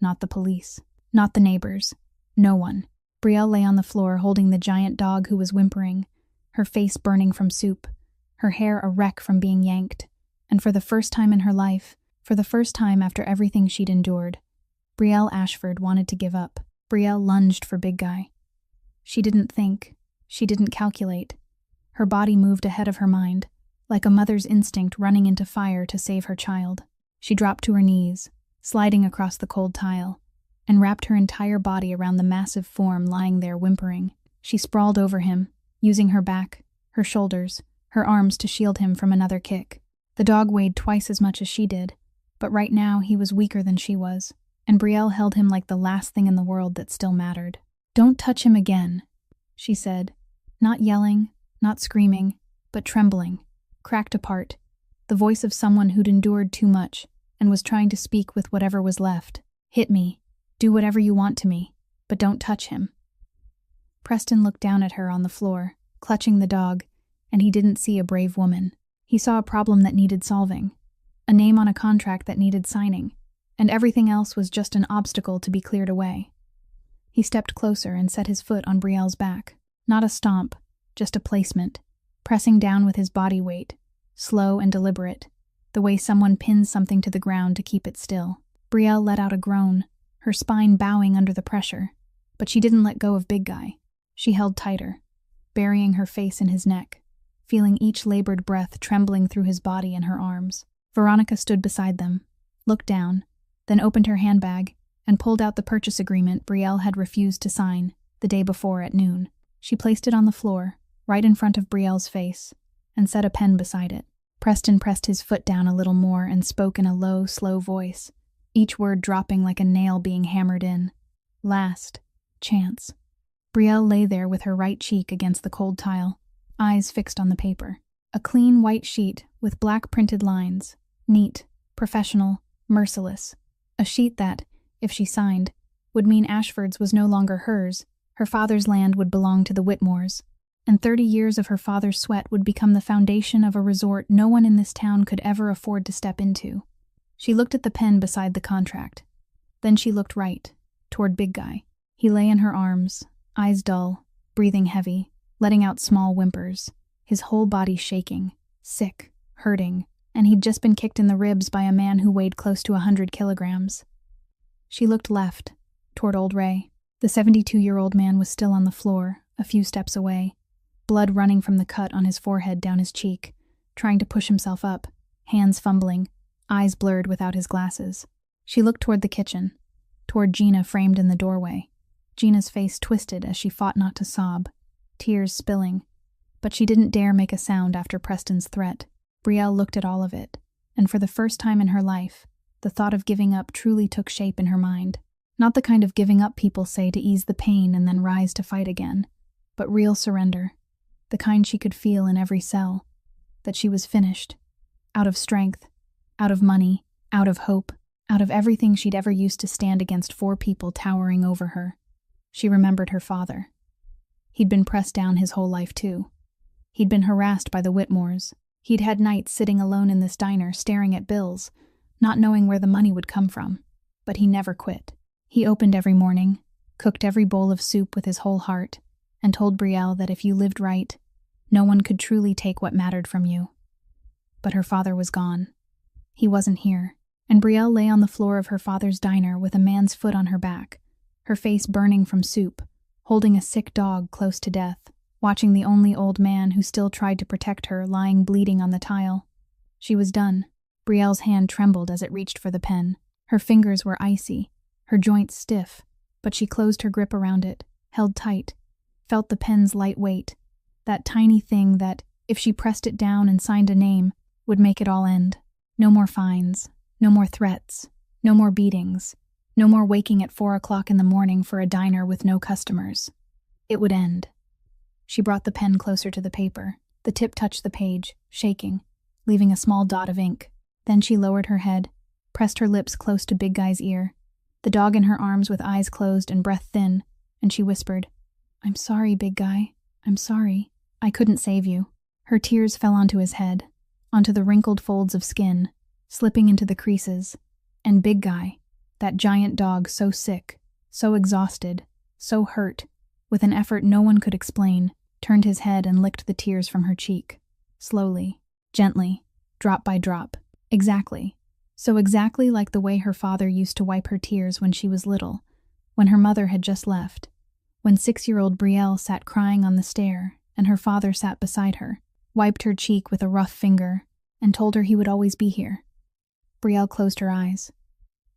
Not the police. Not the neighbors. No one. Brielle lay on the floor holding the giant dog who was whimpering, her face burning from soup, her hair a wreck from being yanked, and for the first time in her life, for the first time after everything she'd endured, Brielle Ashford wanted to give up. Brielle lunged for Big Guy. She didn't think. She didn't calculate. Her body moved ahead of her mind, like a mother's instinct running into fire to save her child. She dropped to her knees, sliding across the cold tile, and wrapped her entire body around the massive form lying there whimpering. She sprawled over him, using her back, her shoulders, her arms to shield him from another kick. The dog weighed twice as much as she did, but right now he was weaker than she was, and Brielle held him like the last thing in the world that still mattered. "Don't touch him again," she said, not yelling, not screaming, but trembling, cracked apart, the voice of someone who'd endured too much and was trying to speak with whatever was left. "Hit me. Do whatever you want to me, but don't touch him." Preston looked down at her on the floor, clutching the dog, and he didn't see a brave woman. He saw a problem that needed solving, a name on a contract that needed signing, and everything else was just an obstacle to be cleared away. He stepped closer and set his foot on Brielle's back. Not a stomp, just a placement, pressing down with his body weight, slow and deliberate, the way someone pins something to the ground to keep it still. Brielle let out a groan, her spine bowing under the pressure, but she didn't let go of Big Guy. She held tighter, burying her face in his neck, feeling each labored breath trembling through his body and her arms. Veronica stood beside them, looked down, then opened her handbag and pulled out the purchase agreement Brielle had refused to sign the day before at noon. She placed it on the floor, right in front of Brielle's face, and set a pen beside it. Preston pressed his foot down a little more and spoke in a low, slow voice, each word dropping like a nail being hammered in. "Last chance." Brielle lay there with her right cheek against the cold tile, eyes fixed on the paper. A clean white sheet with black printed lines, neat, professional, merciless. A sheet that, if she signed, would mean Ashford's was no longer hers. Her father's land would belong to the Whitmores, and 30 years of her father's sweat would become the foundation of a resort no one in this town could ever afford to step into. She looked at the pen beside the contract. Then she looked right, toward Big Guy. He lay in her arms, eyes dull, breathing heavy, letting out small whimpers, his whole body shaking, sick, hurting, and he'd just been kicked in the ribs by a man who weighed close to 100 kilograms. She looked left, toward Old Ray. The 72-year-old man was still on the floor, a few steps away, blood running from the cut on his forehead down his cheek, trying to push himself up, hands fumbling, eyes blurred without his glasses. She looked toward the kitchen, toward Gina framed in the doorway. Gina's face twisted as she fought not to sob, tears spilling, but she didn't dare make a sound after Preston's threat. Brielle looked at all of it, and for the first time in her life, the thought of giving up truly took shape in her mind. Not the kind of giving up people say to ease the pain and then rise to fight again, but real surrender, the kind she could feel in every cell, that she was finished, out of strength, out of money, out of hope, out of everything she'd ever used to stand against 4 people towering over her. She remembered her father. He'd been pressed down his whole life too. He'd been harassed by the Whitmores. He'd had nights sitting alone in this diner staring at bills, not knowing where the money would come from, but he never quit. He opened every morning, cooked every bowl of soup with his whole heart, and told Brielle that if you lived right, no one could truly take what mattered from you. But her father was gone. He wasn't here, and Brielle lay on the floor of her father's diner with a man's foot on her back, her face burning from soup, holding a sick dog close to death, watching the only old man who still tried to protect her lying bleeding on the tile. She was done. Brielle's hand trembled as it reached for the pen. Her fingers were icy, her joints stiff, but she closed her grip around it, held tight, felt the pen's light weight, that tiny thing that, if she pressed it down and signed a name, would make it all end. No more fines, no more threats, no more beatings, no more waking at 4 o'clock in the morning for a diner with no customers. It would end. She brought the pen closer to the paper. The The tip touched the page, shaking, leaving a small dot of ink. Then she lowered her head, pressed her lips close to Big Guy's ear, the dog in her arms with eyes closed and breath thin, and she whispered, "I'm sorry, Big Guy. I'm sorry. I couldn't save you." Her tears fell onto his head, onto the wrinkled folds of skin, slipping into the creases, and Big Guy, that giant dog so sick, so exhausted, so hurt, with an effort no one could explain, turned his head and licked the tears from her cheek. Slowly, gently, drop by drop. Exactly. So exactly like the way her father used to wipe her tears when she was little, when her mother had just left, when 6-year-old Brielle sat crying on the stair and her father sat beside her, wiped her cheek with a rough finger, and told her he would always be here. Brielle closed her eyes.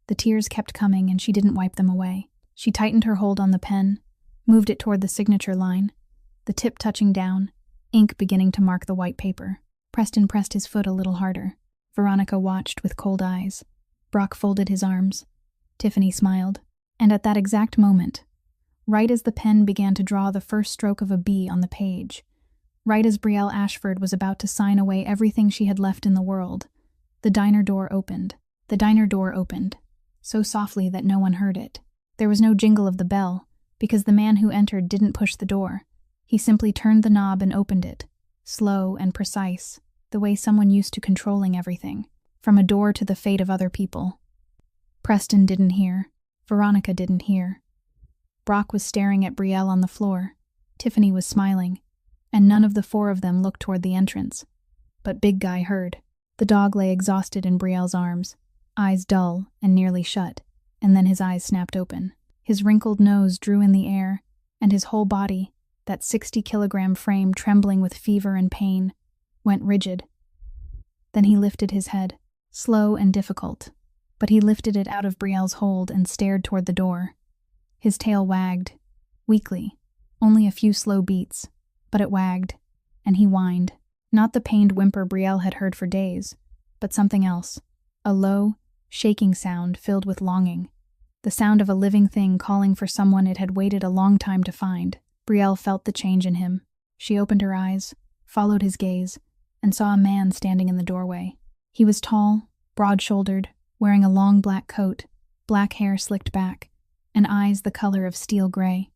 The tears kept coming and she didn't wipe them away. She tightened her hold on the pen, moved it toward the signature line, the tip touching down, ink beginning to mark the white paper. Preston pressed his foot a little harder. Veronica watched with cold eyes. Brock folded his arms. Tiffany smiled. And at that exact moment, right as the pen began to draw the first stroke of a B on the page, right as Brielle Ashford was about to sign away everything she had left in the world, the diner door opened. The diner door opened, so softly that no one heard it. There was no jingle of the bell, because the man who entered didn't push the door. He simply turned the knob and opened it, slow and precise, the way someone used to controlling everything, from a door to the fate of other people. Preston didn't hear. Veronica didn't hear. Brock was staring at Brielle on the floor. Tiffany was smiling, and none of the four of them looked toward the entrance. But Big Guy heard. The dog lay exhausted in Brielle's arms, eyes dull and nearly shut, and then his eyes snapped open. His wrinkled nose drew in the air, and his whole body, that 60-kilogram frame trembling with fever and pain, went rigid. Then he lifted his head, slow and difficult, but he lifted it out of Brielle's hold and stared toward the door. His tail wagged, weakly, only a few slow beats, but it wagged, and he whined. Not the pained whimper Brielle had heard for days, but something else, a low, shaking sound filled with longing, the sound of a living thing calling for someone it had waited a long time to find. Brielle felt the change in him. She opened her eyes, followed his gaze, and saw a man standing in the doorway. He was tall, broad-shouldered, wearing a long black coat, black hair slicked back, and eyes the color of steel gray.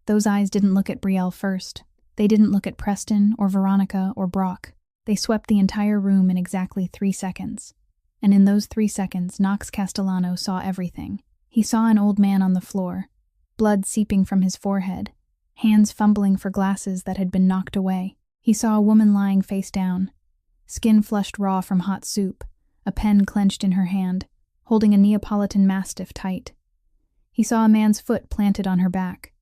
Those eyes didn't look at Brielle first. They didn't look at Preston or Veronica or Brock. They swept the entire room in exactly 3 seconds. And in those 3 seconds, Knox Castellano saw everything. He saw an old man on the floor, blood seeping from his forehead, hands fumbling for glasses that had been knocked away. He saw a woman lying face down, skin flushed raw from hot soup, a pen clenched in her hand, holding a Neapolitan Mastiff tight. He saw a man's foot planted on her back.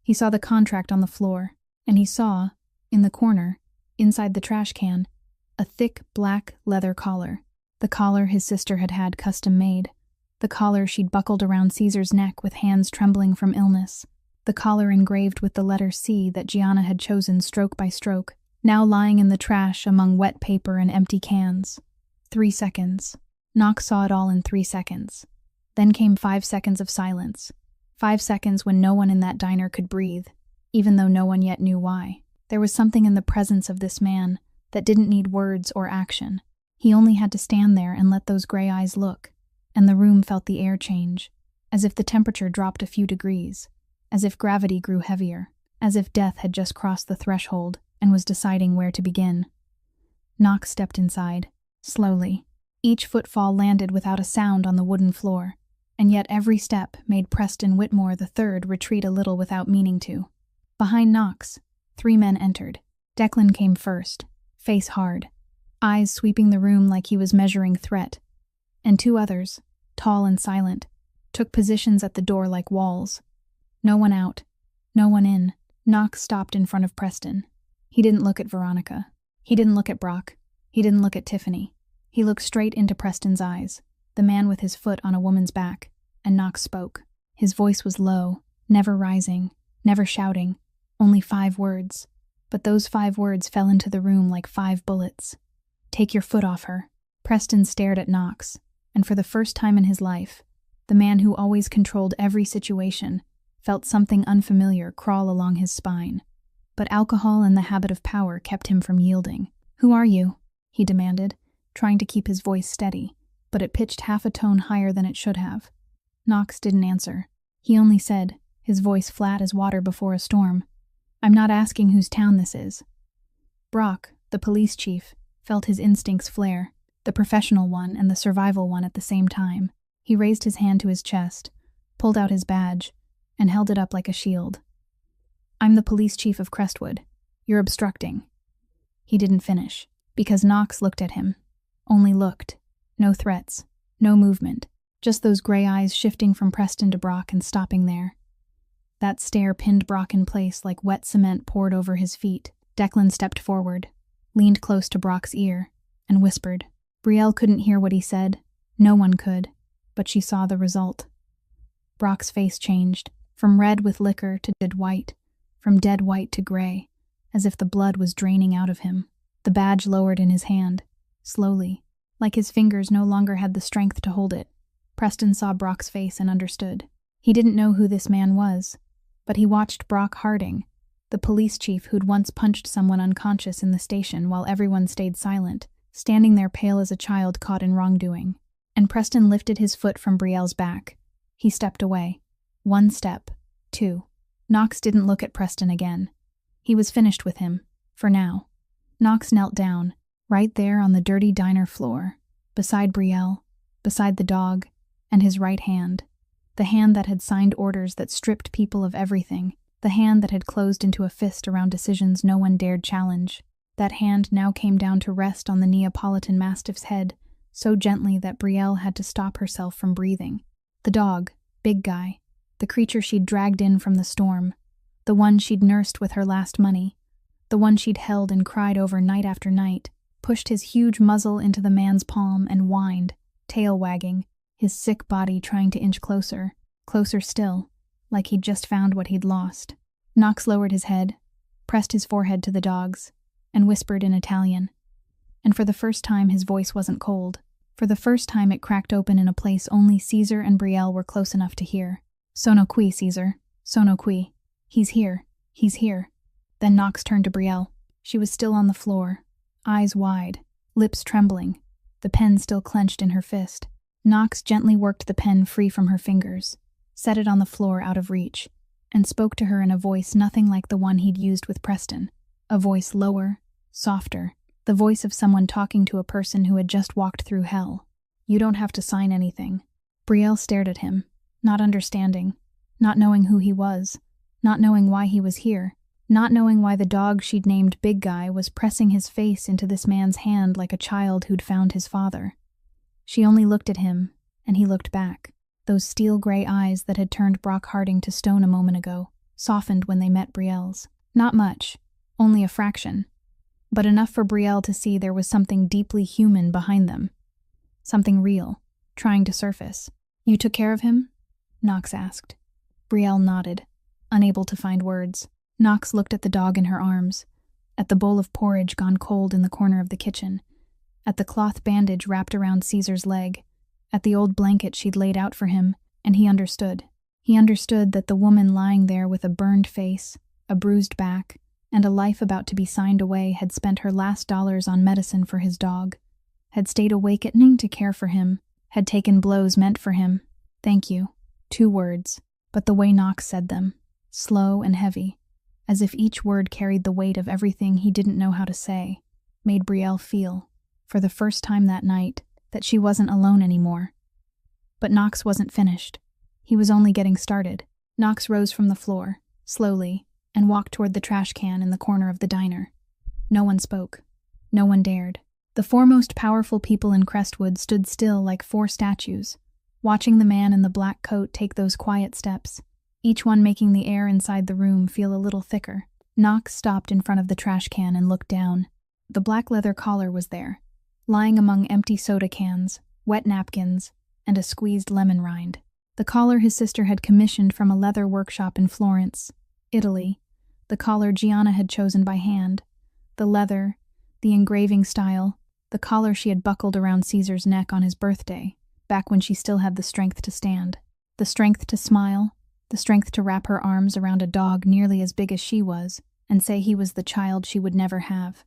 He saw the contract on the floor, and he saw, in the corner, inside the trash can, a thick black leather collar. The collar his sister had had custom made. The collar she'd buckled around Caesar's neck with hands trembling from illness. The collar engraved with the letter C that Gianna had chosen stroke by stroke, now lying in the trash among wet paper and empty cans. 3 seconds. Knox saw it all in 3 seconds. Then came 5 seconds of silence. 5 seconds when no one in that diner could breathe, even though no one yet knew why. There was something in the presence of this man that didn't need words or action. He only had to stand there and let those gray eyes look, and the room felt the air change, as if the temperature dropped a few degrees, as if gravity grew heavier, as if death had just crossed the threshold and was deciding where to begin. Knox stepped inside, slowly. Each footfall landed without a sound on the wooden floor, and yet every step made Preston Whitmore III retreat a little without meaning to. Behind Knox, 3 men entered. Declan came first, face hard, eyes sweeping the room like he was measuring threat, and 2 others, tall and silent, took positions at the door like walls. No one out, no one in. Knox stopped in front of Preston. He didn't look at Veronica. He didn't look at Brock. He didn't look at Tiffany. He looked straight into Preston's eyes, the man with his foot on a woman's back, and Knox spoke. His voice was low, never rising, never shouting, only 5 words. But those 5 words fell into the room like 5 bullets. "Take your foot off her." Preston stared at Knox, and for the first time in his life, the man who always controlled every situation felt something unfamiliar crawl along his spine. but alcohol and the habit of power kept him from yielding. "Who are you?" he demanded, trying to keep his voice steady, but it pitched half a tone higher than it should have. Knox didn't answer. He only said, his voice flat as water before a storm, "I'm not asking whose town this is." Brock, the police chief, felt his instincts flare, the professional one and the survival one at the same time. He raised his hand to his chest, pulled out his badge, and held it up like a shield. "I'm the police chief of Crestwood. You're obstructing." He didn't finish, because Knox looked at him. Only looked. No threats. No movement. Just those gray eyes shifting from Preston to Brock and stopping there. That stare pinned Brock in place like wet cement poured over his feet. Declan stepped forward, leaned close to Brock's ear, and whispered. Brielle couldn't hear what he said. No one could, but she saw the result. Brock's face changed, from red with liquor to dead white, from dead white to gray, as if the blood was draining out of him. The badge lowered in his hand, slowly, like his fingers no longer had the strength to hold it. Preston saw Brock's face and understood. He didn't know who this man was, but he watched Brock Harding, the police chief who'd once punched someone unconscious in the station while everyone stayed silent, standing there pale as a child caught in wrongdoing. And Preston lifted his foot from Brielle's back. He stepped away. 1 step. 2. Knox didn't look at Preston again. He was finished with him, for now. Knox knelt down, right there on the dirty diner floor, beside Brielle, beside the dog, and his right hand. The hand that had signed orders that stripped people of everything, the hand that had closed into a fist around decisions no one dared challenge. That hand now came down to rest on the Neapolitan Mastiff's head, so gently that Brielle had to stop herself from breathing. The dog, big guy, the creature she'd dragged in from the storm, the one she'd nursed with her last money, the one she'd held and cried over night after night, pushed his huge muzzle into the man's palm and whined, tail wagging, his sick body trying to inch closer, closer still, like he'd just found what he'd lost. Knox lowered his head, pressed his forehead to the dog's, and whispered in Italian. And for the first time his voice wasn't cold. For the first time it cracked open in a place only Caesar and Brielle were close enough to hear. "Sono qui, Caesar. Sono qui. He's here. He's here." Then Knox turned to Brielle. She was still on the floor, eyes wide, lips trembling, the pen still clenched in her fist. Knox gently worked the pen free from her fingers, set it on the floor out of reach, and spoke to her in a voice nothing like the one he'd used with Preston. A voice lower, softer, the voice of someone talking to a person who had just walked through hell. "You don't have to sign anything." Brielle stared at him, not understanding, not knowing who he was, not knowing why he was here, not knowing why the dog she'd named Big Guy was pressing his face into this man's hand like a child who'd found his father. She only looked at him, and he looked back. Those steel-gray eyes that had turned Brock Harding to stone a moment ago, softened when they met Brielle's. Not much, only a fraction, but enough for Brielle to see there was something deeply human behind them. Something real, trying to surface. "You took care of him?" Knox asked. Brielle nodded, unable to find words. Knox looked at the dog in her arms, at the bowl of porridge gone cold in the corner of the kitchen, at the cloth bandage wrapped around Caesar's leg, at the old blanket she'd laid out for him, and he understood. He understood that the woman lying there with a burned face, a bruised back, and a life about to be signed away had spent her last dollars on medicine for his dog, had stayed awake at night to care for him, had taken blows meant for him. "Thank you." 2 words, but the way Knox said them, slow and heavy, as if each word carried the weight of everything he didn't know how to say, made Brielle feel, for the first time that night, that she wasn't alone anymore. But Knox wasn't finished. He was only getting started. Knox rose from the floor, slowly, and walked toward the trash can in the corner of the diner. No one spoke. No one dared. The 4 most powerful people in Crestwood stood still like 4 statues, watching the man in the black coat take those quiet steps, each one making the air inside the room feel a little thicker. Knox stopped in front of the trash can and looked down. The black leather collar was there, lying among empty soda cans, wet napkins, and a squeezed lemon rind. The collar his sister had commissioned from a leather workshop in Florence, Italy. The collar Gianna had chosen by hand. The leather, the engraving style, the collar she had buckled around Caesar's neck on his birthday, back when she still had the strength to stand. The strength to smile, the strength to wrap her arms around a dog nearly as big as she was, and say he was the child she would never have.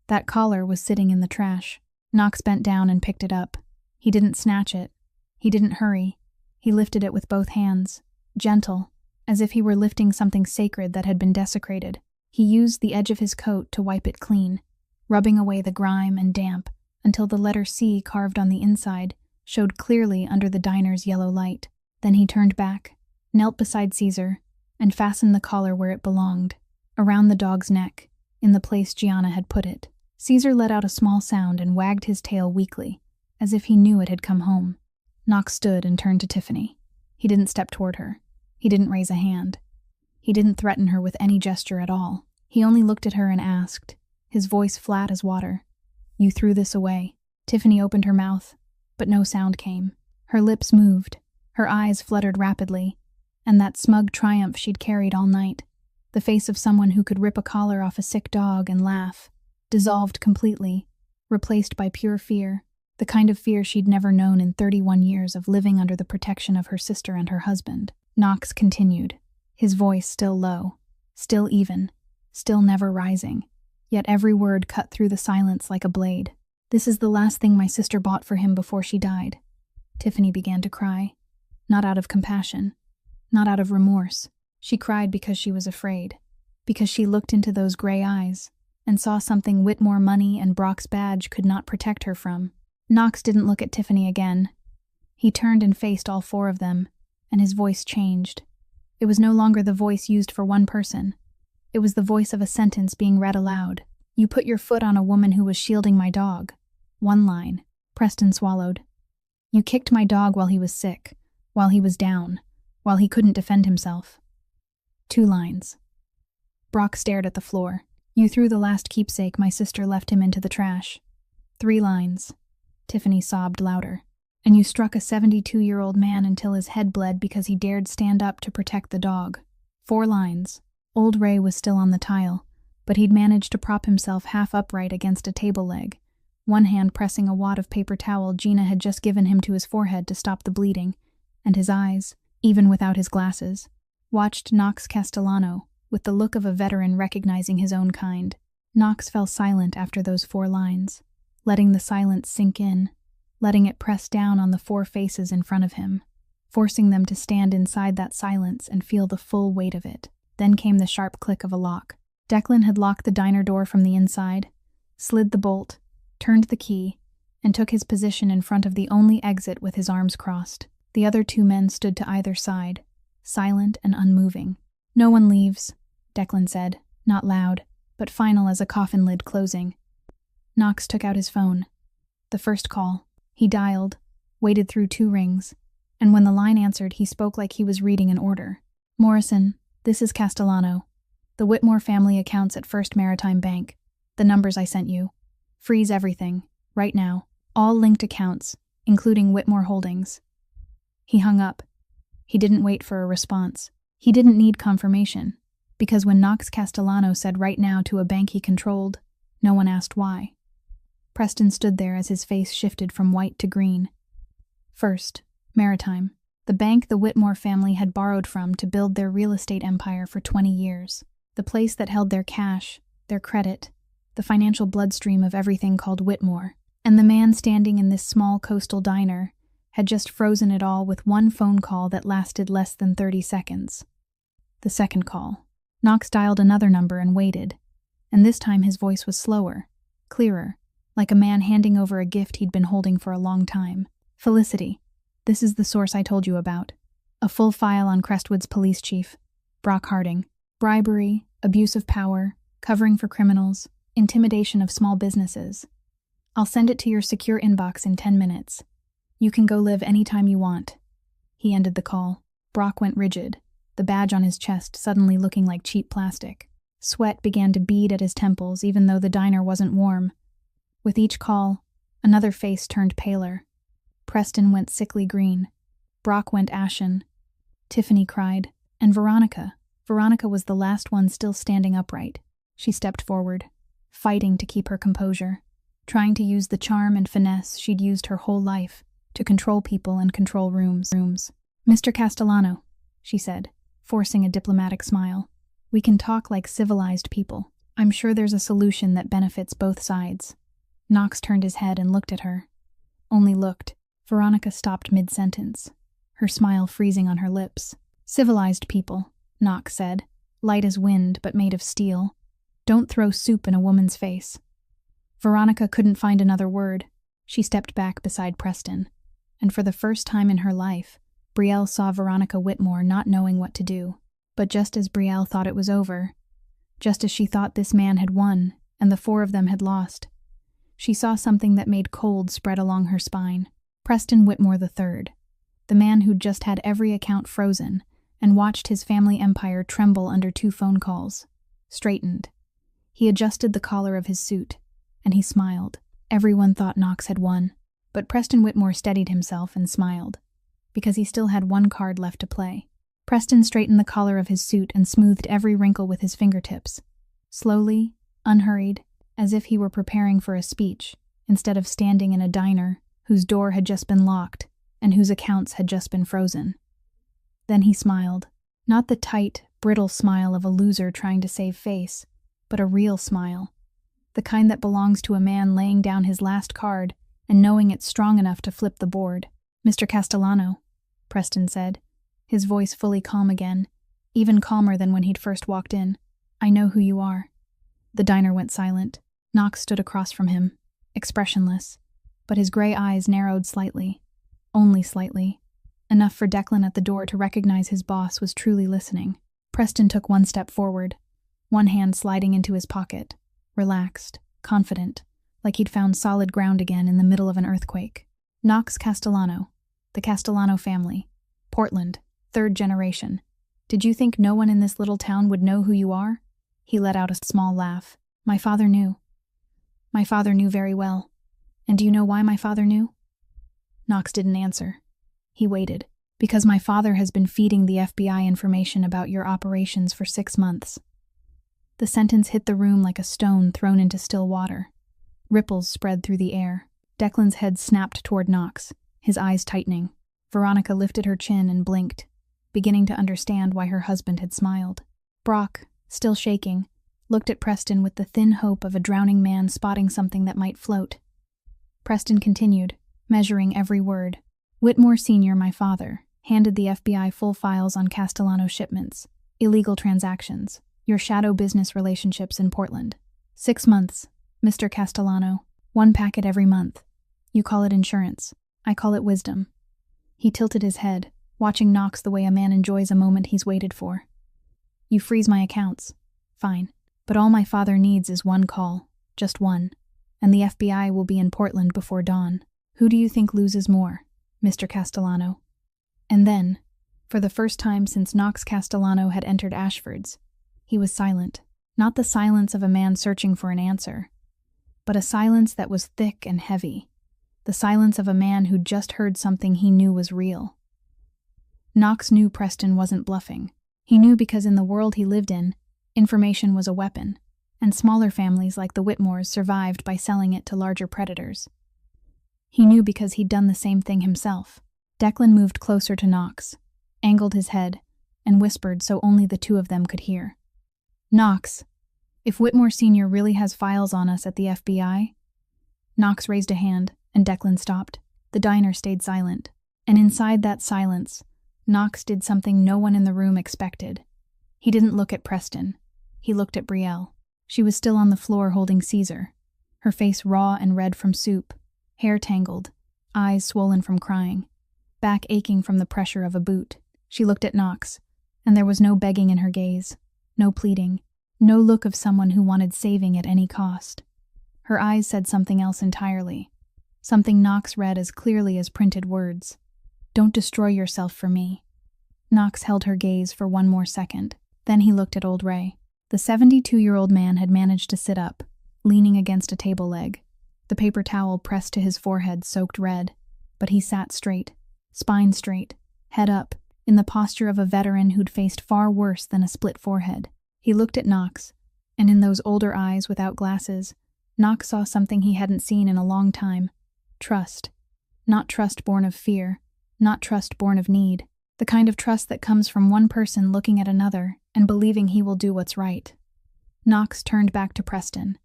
That collar was sitting in the trash. Knox bent down and picked it up. He didn't snatch it. He didn't hurry. He lifted it with both hands, gentle, as if he were lifting something sacred that had been desecrated. He used the edge of his coat to wipe it clean, rubbing away the grime and damp until the letter C carved on the inside showed clearly under the diner's yellow light. Then he turned back, knelt beside Caesar, and fastened the collar where it belonged, around the dog's neck, in the place Gianna had put it. Caesar let out a small sound and wagged his tail weakly, as if he knew it had come home. Knox stood and turned to Tiffany. He didn't step toward her. He didn't raise a hand. He didn't threaten her with any gesture at all. He only looked at her and asked, his voice flat as water, "You threw this away." Tiffany opened her mouth, but no sound came. Her lips moved, her eyes fluttered rapidly, and that smug triumph she'd carried all night, the face of someone who could rip a collar off a sick dog and laugh, dissolved completely, replaced by pure fear, the kind of fear she'd never known in 31 years of living under the protection of her sister and her husband. Knox continued, his voice still low, still even, still never rising, yet every word cut through the silence like a blade. "This is the last thing my sister bought for him before she died." Tiffany began to cry, not out of compassion, not out of remorse. She cried because she was afraid, because she looked into those gray eyes and saw something Whitmore money and Brock's badge could not protect her from. Knox didn't look at Tiffany again. He turned and faced all four of them, and his voice changed. It was no longer the voice used for one person. It was the voice of a sentence being read aloud. "You put your foot on a woman who was shielding my dog." One line. Preston swallowed. "You kicked my dog while he was sick, while he was down, while he couldn't defend himself." 2 lines. Brock stared at the floor. "You threw the last keepsake my sister left him into the trash." 3 lines. Tiffany sobbed louder. "And you struck a 72-year-old man until his head bled because he dared stand up to protect the dog." 4 lines. Old Ray was still on the tile, but he'd managed to prop himself half upright against a table leg, one hand pressing a wad of paper towel Gina had just given him to his forehead to stop the bleeding, and his eyes, even without his glasses, watched Knox Castellano with the look of a veteran recognizing his own kind. Knox fell silent after those 4 lines, letting the silence sink in, letting it press down on the 4 faces in front of him, forcing them to stand inside that silence and feel the full weight of it. Then came the sharp click of a lock. Declan had locked the diner door from the inside, slid the bolt, turned the key, and took his position in front of the only exit with his arms crossed. The other 2 men stood to either side, silent and unmoving. "No one leaves," Declan said, not loud, but final as a coffin lid closing. Knox took out his phone. The first call. He dialed, waited through 2 rings, and when the line answered, he spoke like he was reading an order. "Morrison, this is Castellano. The Whitmore family accounts at First Maritime Bank. The numbers I sent you. Freeze everything, right now. All linked accounts, including Whitmore Holdings." He hung up. He didn't wait for a response. He didn't need confirmation, because when Knox Castellano said right now to a bank he controlled, no one asked why. Preston stood there as his face shifted from white to green. First Maritime, the bank the Whitmore family had borrowed from to build their real estate empire for 20 years. The place that held their cash, their credit, the financial bloodstream of everything called Whitmore. And the man standing in this small coastal diner had just frozen it all with one phone call that lasted less than 30 seconds. The second call. Knox dialed another number and waited, and this time his voice was slower, clearer, like a man handing over a gift he'd been holding for a long time. "Felicity, this is the source I told you about. A full file on Crestwood's police chief, Brock Harding. Bribery, abuse of power, covering for criminals, intimidation of small businesses. I'll send it to your secure inbox in 10 minutes. You can go live anytime you want." He ended the call. Brock went rigid, the badge on his chest suddenly looking like cheap plastic. Sweat began to bead at his temples even though the diner wasn't warm. With each call, another face turned paler. Preston went sickly green. Brock went ashen. Tiffany cried. And Veronica. Veronica was the last one still standing upright. She stepped forward, fighting to keep her composure, trying to use the charm and finesse she'd used her whole life to control people and control rooms. "Mr. Castellano," she said, forcing a diplomatic smile. We can talk like civilized people. I'm sure there's a solution that benefits both sides." Knox turned his head and looked at her. Only looked. Veronica stopped mid-sentence, her smile freezing on her lips. "Civilized people," Knox said, light as wind but made of steel. "Don't throw soup in a woman's face." Veronica couldn't find another word. She stepped back beside Preston, and for the first time in her life, Brielle saw Veronica Whitmore not knowing what to do. But just as Brielle thought it was over, just as she thought this man had won and the four of them had lost, she saw something that made cold spread along her spine. Preston Whitmore III, the man who'd just had every account frozen and watched his family empire tremble under 2 phone calls, straightened. He adjusted the collar of his suit, and he smiled. Everyone thought Knox had won, but Preston Whitmore steadied himself and smiled, because he still had one card left to play. Preston straightened the collar of his suit and smoothed every wrinkle with his fingertips, slowly, unhurried, as if he were preparing for a speech, instead of standing in a diner whose door had just been locked and whose accounts had just been frozen. Then he smiled, not the tight, brittle smile of a loser trying to save face, but a real smile, the kind that belongs to a man laying down his last card and knowing it's strong enough to flip the board. "Mr. Castellano," Preston said, his voice fully calm again, even calmer than when he'd first walked in. "I know who you are." The diner went silent. Knox stood across from him, expressionless, but his gray eyes narrowed slightly, only slightly, enough for Declan at the door to recognize his boss was truly listening. Preston took one step forward, one hand sliding into his pocket, relaxed, confident, like he'd found solid ground again in the middle of an earthquake. "Knox Castellano, the Castellano family, Portland, 3rd generation. Did you think no one in this little town would know who you are?" He let out a small laugh. "My father knew. My father knew very well. And do you know why my father knew?" Knox didn't answer. He waited. "Because my father has been feeding the FBI information about your operations for 6 months." The sentence hit the room like a stone thrown into still water. Ripples spread through the air. Declan's head snapped toward Knox, his eyes tightening. Veronica lifted her chin and blinked, beginning to understand why her husband had smiled. Brock, still shaking, looked at Preston with the thin hope of a drowning man spotting something that might float. Preston continued, measuring every word. "Whitmore Sr., my father, handed the FBI full files on Castellano shipments, illegal transactions, your shadow business relationships in Portland. 6 months, Mr. Castellano, 1 packet every month. You call it insurance. I call it wisdom." He tilted his head, watching Knox the way a man enjoys a moment he's waited for. "You freeze my accounts. Fine. But all my father needs is 1 call, just 1, and the FBI will be in Portland before dawn. Who do you think loses more, Mr. Castellano?" And then, for the first time since Knox Castellano had entered Ashford's, he was silent. Not the silence of a man searching for an answer, but a silence that was thick and heavy. The silence of a man who'd just heard something he knew was real. Knox knew Preston wasn't bluffing. He knew because in the world he lived in, information was a weapon, and smaller families like the Whitmores survived by selling it to larger predators. He knew because he'd done the same thing himself. Declan moved closer to Knox, angled his head, and whispered so only the 2 of them could hear. "Knox, if Whitmore Sr. really has files on us at the FBI..." Knox raised a hand, and Declan stopped. The diner stayed silent, and inside that silence, Knox did something no one in the room expected. He didn't look at Preston. He looked at Brielle. She was still on the floor holding Caesar, her face raw and red from soup, hair tangled, eyes swollen from crying, back aching from the pressure of a boot. She looked at Knox, and there was no begging in her gaze, no pleading, no look of someone who wanted saving at any cost. Her eyes said something else entirely, something Knox read as clearly as printed words. "Don't destroy yourself for me." Knox held her gaze for 1 more second. Then he looked at old Ray. The 72-year-old man had managed to sit up, leaning against a table leg, the paper towel pressed to his forehead soaked red, but he sat straight, spine straight, head up, in the posture of a veteran who'd faced far worse than a split forehead. He looked at Knox, and in those older eyes without glasses, Knox saw something he hadn't seen in a long time. Trust. Not trust born of fear, not trust born of need, The kind of trust that comes from one person looking at another and believing he will do what's right. Knox turned back to Preston,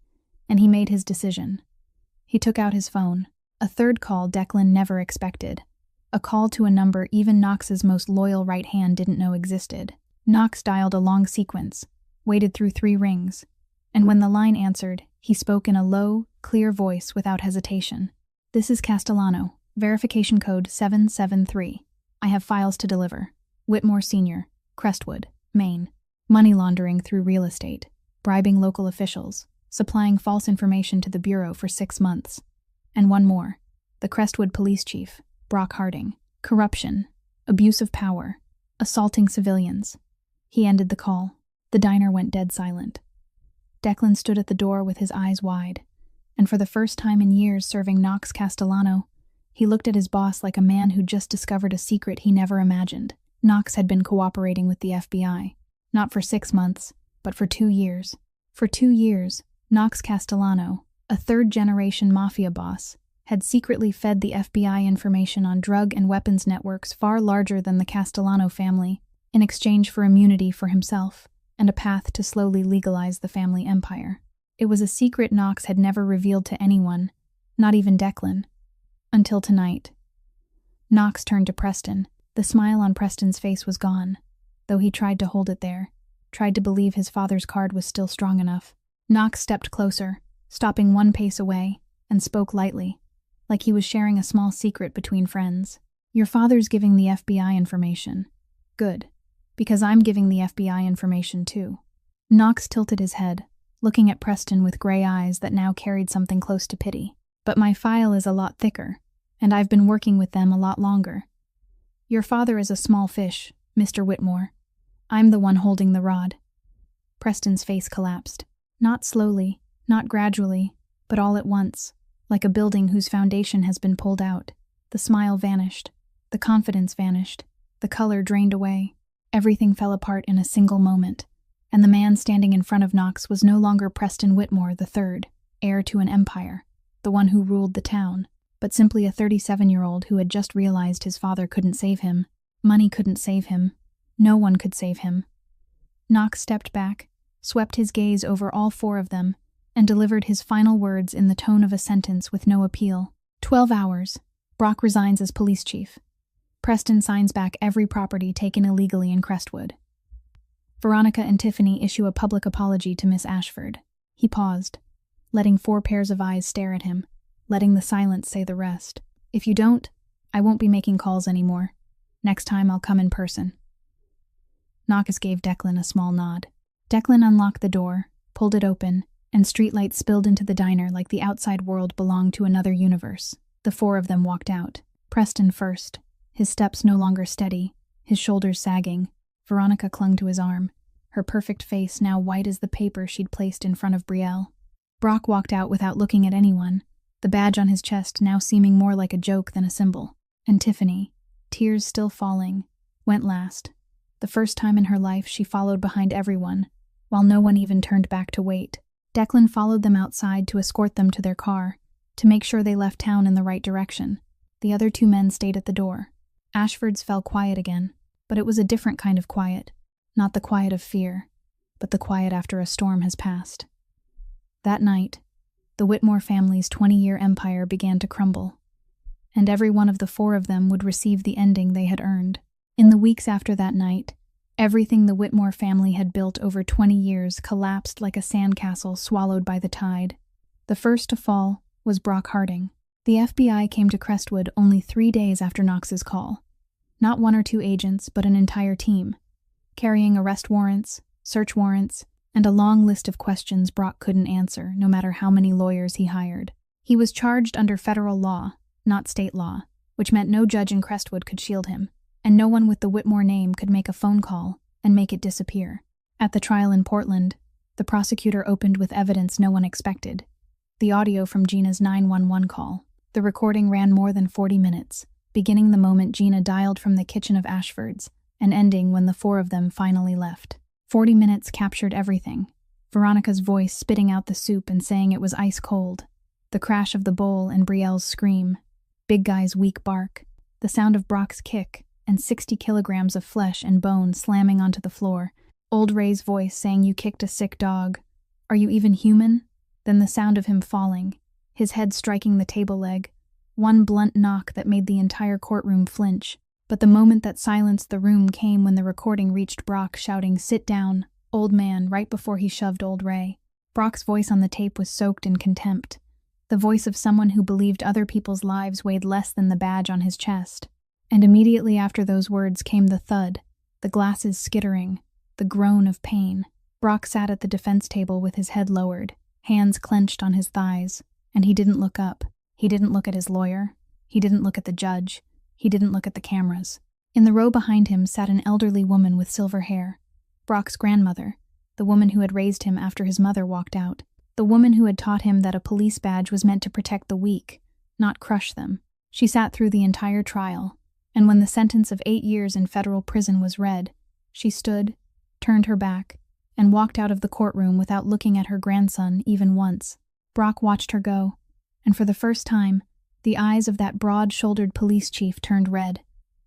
and he made his decision. He took out his phone, a third call Declan never expected, a call to a number even Knox's most loyal right hand didn't know existed. Knox dialed a long sequence, waited through 3 rings, and when the line answered, he spoke in a low, clear voice without hesitation. "This is Castellano, verification code 773. I have files to deliver. Whitmore Sr., Crestwood, Maine. Money laundering through real estate, bribing local officials, supplying false information to the Bureau for 6 months. And one more. The Crestwood police chief, Brock Harding. Corruption, abuse of power, assaulting civilians." He ended the call. The diner went dead silent. Declan stood at the door with his eyes wide, and for the first time in years serving Knox Castellano, he looked at his boss like a man who just discovered a secret he never imagined. Knox had been cooperating with the FBI, not for 6 months, but for 2 years. For 2 years, Knox Castellano, a third-generation Mafia boss, had secretly fed the FBI information on drug and weapons networks far larger than the Castellano family, in exchange for immunity for himself and a path to slowly legalize the family empire. It was a secret Knox had never revealed to anyone, not even Declan, until tonight. Knox turned to Preston. The smile on Preston's face was gone, though he tried to hold it there, tried to believe his father's card was still strong enough. Knox stepped closer, stopping 1 pace away, and spoke lightly, like he was sharing a small secret between friends. "Your father's giving the FBI information. Good, because I'm giving the FBI information too." Knox tilted his head, looking at Preston with gray eyes that now carried something close to pity. "But my file is a lot thicker, and I've been working with them a lot longer. Your father is a small fish, Mr. Whitmore. I'm the one holding the rod." Preston's face collapsed. Not slowly, not gradually, but all at once, like a building whose foundation has been pulled out. The smile vanished, the confidence vanished, the color drained away. Everything fell apart in a single moment, and the man standing in front of Knox was no longer Preston Whitmore III, heir to an empire, the one who ruled the town, but simply a 37-year-old who had just realized his father couldn't save him. Money couldn't save him. No one could save him. Knox stepped back, swept his gaze over all 4 of them, and delivered his final words in the tone of a sentence with no appeal. 12 hours. Brock resigns as police chief. Preston signs back every property taken illegally in Crestwood. Veronica and Tiffany issue a public apology to Miss Ashford. He paused, letting 4 pairs of eyes stare at him, letting the silence say the rest. "If you don't, I won't be making calls anymore. Next time I'll come in person." Knox gave Declan a small nod. Declan unlocked the door, pulled it open, and streetlight spilled into the diner like the outside world belonged to another universe. The 4 of them walked out. Preston first, his steps no longer steady, his shoulders sagging. Veronica clung to his arm, her perfect face now white as the paper she'd placed in front of Brielle. Brock walked out without looking at anyone, the badge on his chest now seeming more like a joke than a symbol. And Tiffany, tears still falling, went last. The first time in her life she followed behind everyone, while no one even turned back to wait. Declan followed them outside to escort them to their car, to make sure they left town in the right direction. The other 2 men stayed at the door. Ashford's fell quiet again, but it was a different kind of quiet. Not the quiet of fear, but the quiet after a storm has passed. That night, the Whitmore family's 20-year empire began to crumble, and every one of the 4 of them would receive the ending they had earned. In the weeks after that night, everything the Whitmore family had built over 20 years collapsed like a sandcastle swallowed by the tide. The first to fall was Brock Harding. The FBI came to Crestwood only 3 days after Knox's call. Not 1 or 2 agents, but an entire team, carrying arrest warrants, search warrants, and a long list of questions Brock couldn't answer, no matter how many lawyers he hired. He was charged under federal law, not state law, which meant no judge in Crestwood could shield him, and no one with the Whitmore name could make a phone call and make it disappear. At the trial in Portland, the prosecutor opened with evidence no one expected: the audio from Gina's 911 call. The recording ran more than 40 minutes, beginning the moment Gina dialed from the kitchen of Ashford's and ending when the 4 of them finally left. 40 minutes captured everything. Veronica's voice spitting out the soup and saying it was ice cold, the crash of the bowl and Brielle's scream, Big Guy's weak bark, the sound of Brock's kick, and 60 kilograms of flesh and bone slamming onto the floor. Old Ray's voice saying, "You kicked a sick dog. Are you even human?" Then the sound of him falling, his head striking the table leg. One blunt knock that made the entire courtroom flinch. But the moment that silenced the room came when the recording reached Brock shouting, "Sit down, old man," right before he shoved Old Ray. Brock's voice on the tape was soaked in contempt. The voice of someone who believed other people's lives weighed less than the badge on his chest. And immediately after those words came the thud, the glasses skittering, the groan of pain. Brock sat at the defense table with his head lowered, hands clenched on his thighs, and he didn't look up. He didn't look at his lawyer. He didn't look at the judge. He didn't look at the cameras. In the row behind him sat an elderly woman with silver hair. Brock's grandmother, the woman who had raised him after his mother walked out. The woman who had taught him that a police badge was meant to protect the weak, not crush them. She sat through the entire trial, and when the sentence of 8 years in federal prison was read, she stood, turned her back, and walked out of the courtroom without looking at her grandson even once. Brock watched her go, and for the first time, the eyes of that broad-shouldered police chief turned red.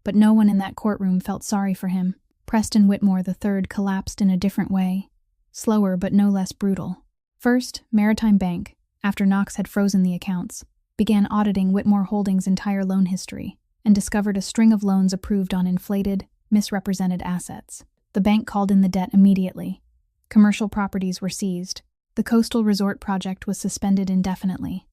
But no one in that courtroom felt sorry for him. Preston Whitmore III collapsed in a different way, slower but no less brutal. First, Maritime Bank, after Knox had frozen the accounts, began auditing Whitmore Holdings' entire loan history and discovered a string of loans approved on inflated, misrepresented assets. The bank called in the debt immediately. Commercial properties were seized. The coastal resort project was suspended indefinitely.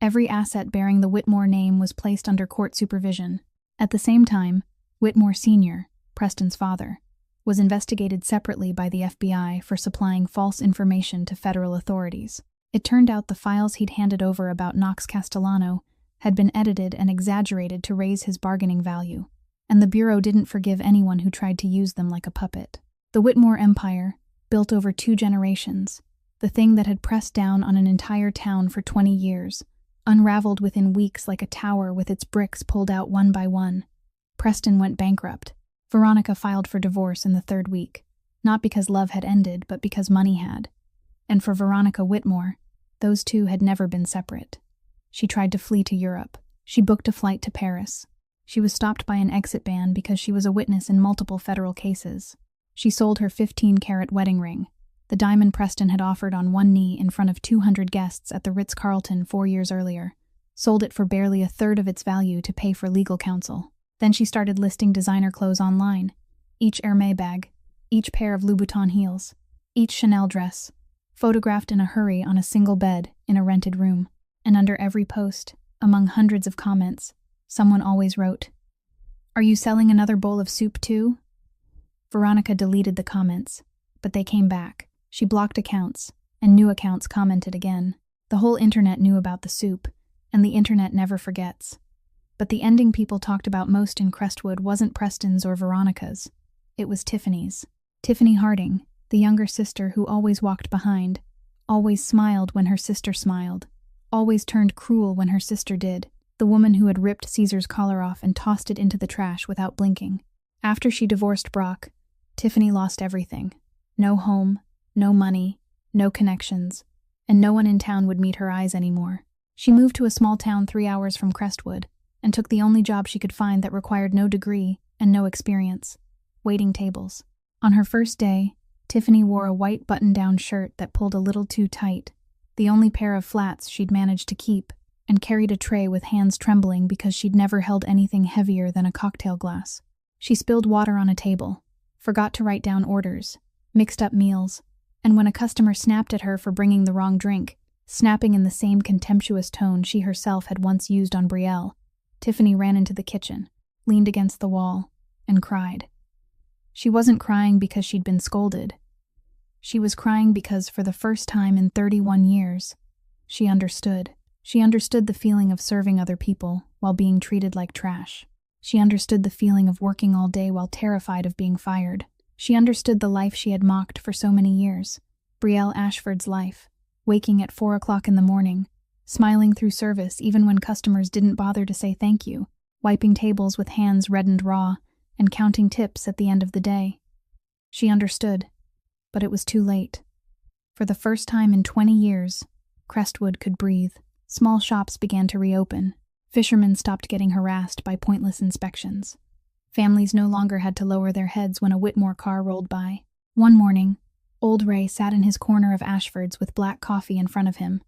Every asset bearing the Whitmore name was placed under court supervision. At the same time, Whitmore Sr., Preston's father, was investigated separately by the FBI for supplying false information to federal authorities. It turned out the files he'd handed over about Knox Castellano had been edited and exaggerated to raise his bargaining value, and the Bureau didn't forgive anyone who tried to use them like a puppet. The Whitmore empire, built over 2 generations, the thing that had pressed down on an entire town for 20 years, unraveled within weeks like a tower with its bricks pulled out one by one. Preston went bankrupt. Veronica filed for divorce in the 3rd week, not because love had ended, but because money had. And for Veronica Whitmore, those two had never been separate. She tried to flee to Europe. She booked a flight to Paris. She was stopped by an exit ban because she was a witness in multiple federal cases. She sold her 15-carat wedding ring, the diamond Preston had offered on one knee in front of 200 guests at the Ritz-Carlton 4 years earlier, sold it for barely a third of its value to pay for legal counsel. Then she started listing designer clothes online, each Hermès bag, each pair of Louboutin heels, each Chanel dress, photographed in a hurry on a single bed in a rented room. And under every post, among hundreds of comments, someone always wrote, "Are you selling another bowl of soup too?" Veronica deleted the comments, but they came back. She blocked accounts, and new accounts commented again. The whole internet knew about the soup, and the internet never forgets. But the ending people talked about most in Crestwood wasn't Preston's or Veronica's. It was Tiffany's. Tiffany Harding, the younger sister who always walked behind, always smiled when her sister smiled, always turned cruel when her sister did, the woman who had ripped Caesar's collar off and tossed it into the trash without blinking. After she divorced Brock, Tiffany lost everything. No home, no money, no connections, and no one in town would meet her eyes anymore. She moved to a small town 3 hours from Crestwood, and took the only job she could find that required no degree and no experience: waiting tables. On her first day, Tiffany wore a white button-down shirt that pulled a little too tight, the only pair of flats she'd managed to keep, and carried a tray with hands trembling because she'd never held anything heavier than a cocktail glass. She spilled water on a table, forgot to write down orders, mixed up meals, and when a customer snapped at her for bringing the wrong drink, snapping in the same contemptuous tone she herself had once used on Brielle, Tiffany ran into the kitchen, leaned against the wall, and cried. She wasn't crying because she'd been scolded. She was crying because, for the first time in 31 years, she understood. She understood the feeling of serving other people while being treated like trash. She understood the feeling of working all day while terrified of being fired. She understood the life she had mocked for so many years, Brielle Ashford's life, waking at 4 o'clock in the morning, smiling through service even when customers didn't bother to say thank you, wiping tables with hands reddened raw, and counting tips at the end of the day. She understood, but it was too late. For the first time in 20 years, Crestwood could breathe. Small shops began to reopen. Fishermen stopped getting harassed by pointless inspections. Families no longer had to lower their heads when a Whitmore car rolled by. One morning, old Ray sat in his corner of Ashford's with black coffee in front of him,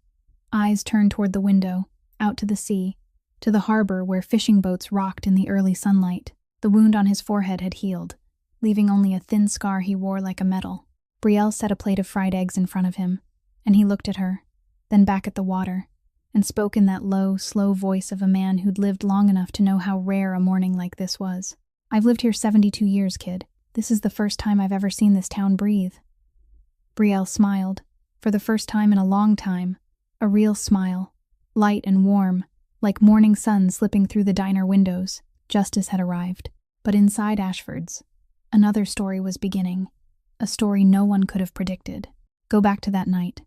eyes turned toward the window, out to the sea, to the harbor where fishing boats rocked in the early sunlight. The wound on his forehead had healed, leaving only a thin scar he wore like a medal. Brielle set a plate of fried eggs in front of him, and he looked at her, then back at the water, and spoke in that low, slow voice of a man who'd lived long enough to know how rare a morning like this was. "I've lived here 72 years, kid. This is the first time I've ever seen this town breathe." Brielle smiled, for the first time in a long time, a real smile, light and warm, like morning sun slipping through the diner windows. Justice had arrived, but inside Ashford's, another story was beginning, a story no one could have predicted. Go back to that night.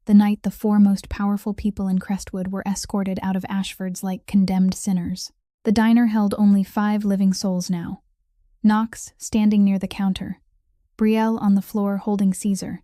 The night the four most powerful people in Crestwood were escorted out of Ashford's like condemned sinners. The diner held only 5 living souls now. Knox standing near the counter, Brielle on the floor holding Caesar,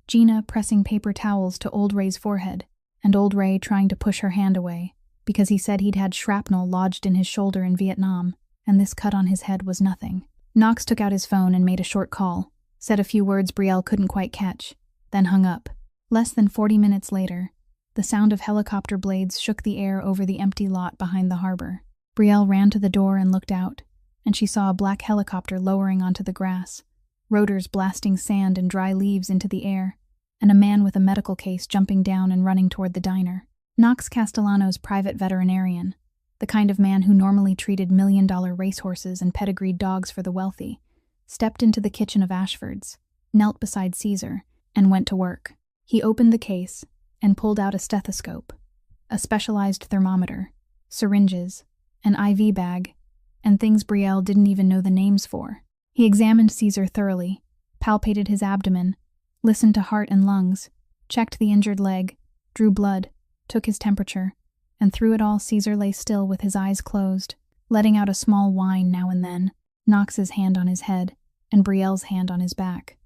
Gina pressing paper towels to old Ray's forehead, and old Ray trying to push her hand away, because he said he'd had shrapnel lodged in his shoulder in Vietnam, and this cut on his head was nothing. Knox took out his phone and made a short call, said a few words Brielle couldn't quite catch, then hung up. Less than 40 minutes later, the sound of helicopter blades shook the air over the empty lot behind the harbor. Brielle ran to the door and looked out, and she saw a black helicopter lowering onto the grass, rotors blasting sand and dry leaves into the air, and a man with a medical case jumping down and running toward the diner. Knox Castellano's private veterinarian, the kind of man who normally treated million-dollar racehorses and pedigreed dogs for the wealthy, stepped into the kitchen of Ashford's, knelt beside Caesar, and went to work. He opened the case and pulled out a stethoscope, a specialized thermometer, syringes, an IV bag, and things Brielle didn't even know the names for. He examined Caesar thoroughly, palpated his abdomen, listened to heart and lungs, checked the injured leg, drew blood, took his temperature, and through it all Caesar lay still with his eyes closed, letting out a small whine now and then, Knox's hand on his head and Brielle's hand on his back.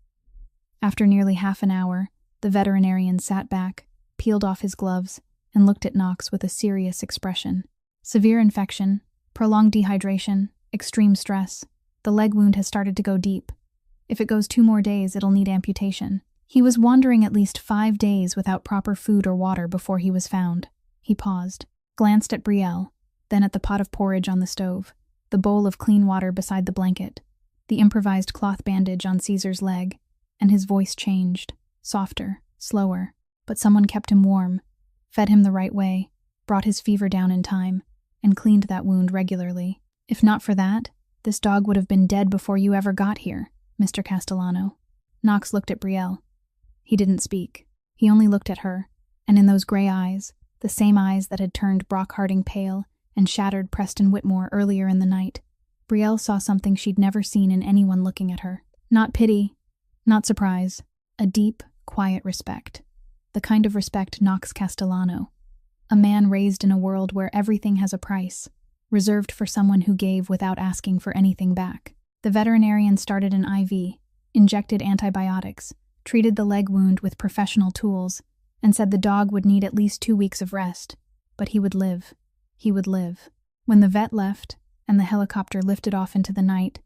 After nearly half an hour, the veterinarian sat back, peeled off his gloves, and looked at Knox with a serious expression. Severe infection, prolonged dehydration, extreme stress. The leg wound has started to go deep. If it goes 2 more days, it'll need amputation. He was wandering at least 5 days without proper food or water before he was found. He paused, glanced at Brielle, then at the pot of porridge on the stove, the bowl of clean water beside the blanket, the improvised cloth bandage on Caesar's leg, and his voice changed, softer, slower, but someone kept him warm, fed him the right way, brought his fever down in time, and cleaned that wound regularly. If not for that, this dog would have been dead before you ever got here, Mr. Castellano. Knox looked at Brielle. He didn't speak. He only looked at her, and in those gray eyes, the same eyes that had turned Brock Harding pale and shattered Preston Whitmore earlier in the night, Brielle saw something she'd never seen in anyone looking at her. Not pity, not surprise, a deep, quiet respect. The kind of respect Knox Castellano, a man raised in a world where everything has a price, reserved for someone who gave without asking for anything back. The veterinarian started an IV, injected antibiotics, treated the leg wound with professional tools, and said the dog would need at least 2 weeks of rest, but he would live. He would live. When the vet left, and the helicopter lifted off into the night,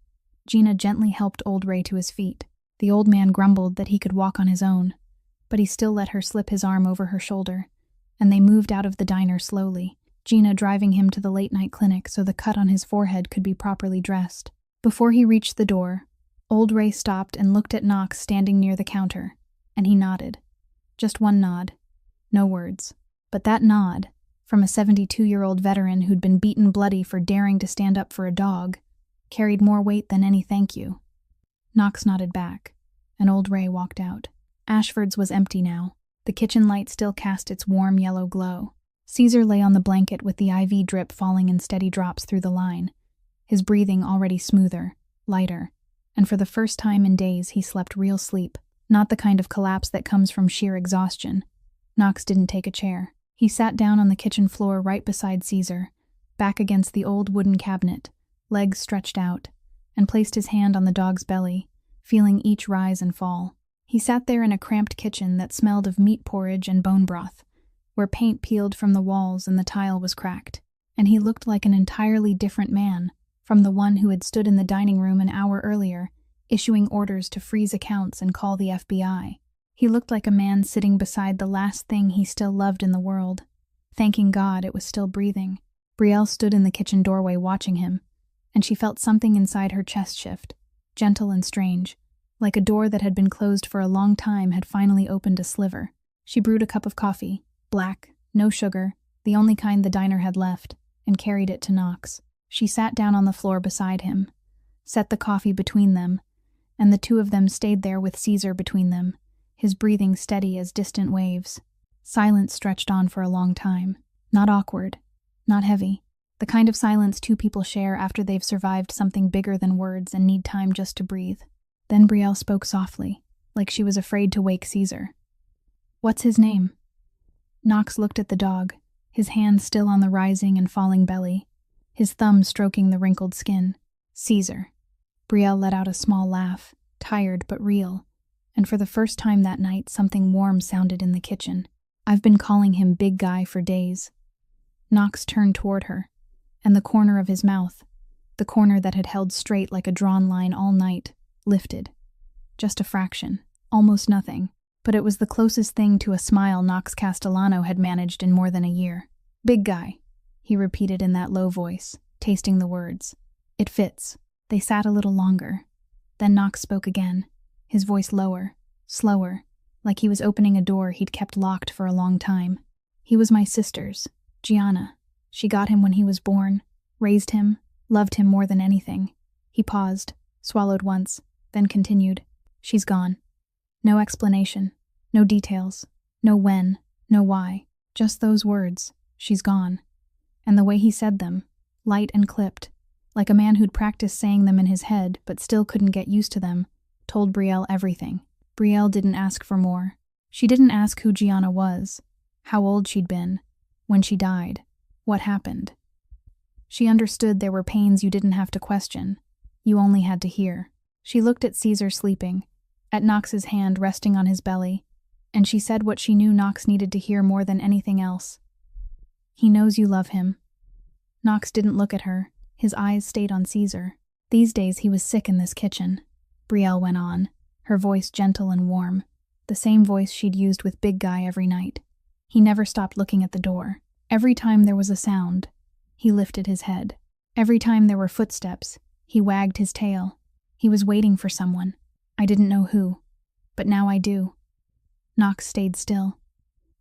Gina gently helped old Ray to his feet. The old man grumbled that he could walk on his own, but he still let her slip his arm over her shoulder, and they moved out of the diner slowly, Gina driving him to the late-night clinic so the cut on his forehead could be properly dressed. Before he reached the door, old Ray stopped and looked at Knox standing near the counter, and he nodded. Just one nod. No words. But that nod, from a 72-year-old veteran who'd been beaten bloody for daring to stand up for a dog, carried more weight than any thank you. Knox nodded back, and old Ray walked out. Ashford's was empty now. The kitchen light still cast its warm yellow glow. Caesar lay on the blanket with the IV drip falling in steady drops through the line, his breathing already smoother, lighter, and for the first time in days he slept real sleep, not the kind of collapse that comes from sheer exhaustion. Knox didn't take a chair. He sat down on the kitchen floor right beside Caesar, back against the old wooden cabinet, legs stretched out, and placed his hand on the dog's belly, feeling each rise and fall. He sat there in a cramped kitchen that smelled of meat porridge and bone broth, where paint peeled from the walls and the tile was cracked, and he looked like an entirely different man from the one who had stood in the dining room an hour earlier, issuing orders to freeze accounts and call the FBI. He looked like a man sitting beside the last thing he still loved in the world, thanking God it was still breathing. Brielle stood in the kitchen doorway watching him, and she felt something inside her chest shift, gentle and strange, like a door that had been closed for a long time had finally opened a sliver. She brewed a cup of coffee, black, no sugar, the only kind the diner had left, and carried it to Knox. She sat down on the floor beside him, set the coffee between them, and the two of them stayed there with Caesar between them, his breathing steady as distant waves. Silence stretched on for a long time. Not awkward, not heavy. The kind of silence two people share after they've survived something bigger than words and need time just to breathe. Then Brielle spoke softly, like she was afraid to wake Caesar. "What's his name?" Knox looked at the dog, his hand still on the rising and falling belly, his thumb stroking the wrinkled skin. "Caesar." Brielle let out a small laugh, tired but real, and for the first time that night something warm sounded in the kitchen. "I've been calling him Big Guy for days." Knox turned toward her, and the corner of his mouth, the corner that had held straight like a drawn line all night, lifted. Just a fraction, almost nothing, but it was the closest thing to a smile Knox Castellano had managed in more than a year. "Big Guy," he repeated in that low voice, tasting the words. "It fits." They sat a little longer. Then Knox spoke again, his voice lower, slower, like he was opening a door he'd kept locked for a long time. "He was my sister's, Gianna. She got him when he was born, raised him, loved him more than anything." He paused, swallowed once, then continued. "She's gone. No explanation, no details, no when, no why, just those words, 'She's gone.'" And the way he said them, light and clipped, like a man who'd practiced saying them in his head but still couldn't get used to them, told Brielle everything. Brielle didn't ask for more. She didn't ask who Gianna was, how old she'd been, when she died, what happened. She understood there were pains you didn't have to question, you only had to hear. She looked at Caesar sleeping, at Knox's hand resting on his belly, and she said what she knew Knox needed to hear more than anything else. "He knows you love him." Knox didn't look at her. His eyes stayed on Caesar. "These days he was sick in this kitchen," Brielle went on, her voice gentle and warm, the same voice she'd used with Big Guy every night. "He never stopped looking at the door. Every time there was a sound, he lifted his head. Every time there were footsteps, he wagged his tail. He was waiting for someone. I didn't know who, but now I do." Knox stayed still.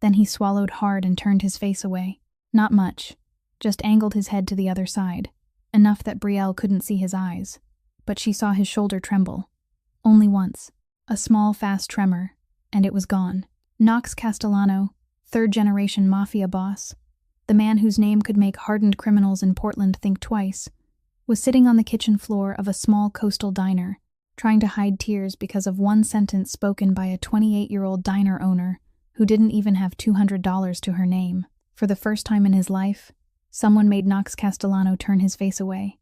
Then he swallowed hard and turned his face away. Not much, just angled his head to the other side, enough that Brielle couldn't see his eyes, but she saw his shoulder tremble. Only once, a small, fast tremor, and it was gone. Knox Castellano, third-generation Mafia boss, the man whose name could make hardened criminals in Portland think twice, was sitting on the kitchen floor of a small coastal diner, trying to hide tears because of one sentence spoken by a 28-year-old diner owner who didn't even have $200 to her name. For the first time in his life, someone made Knox Castellano turn his face away.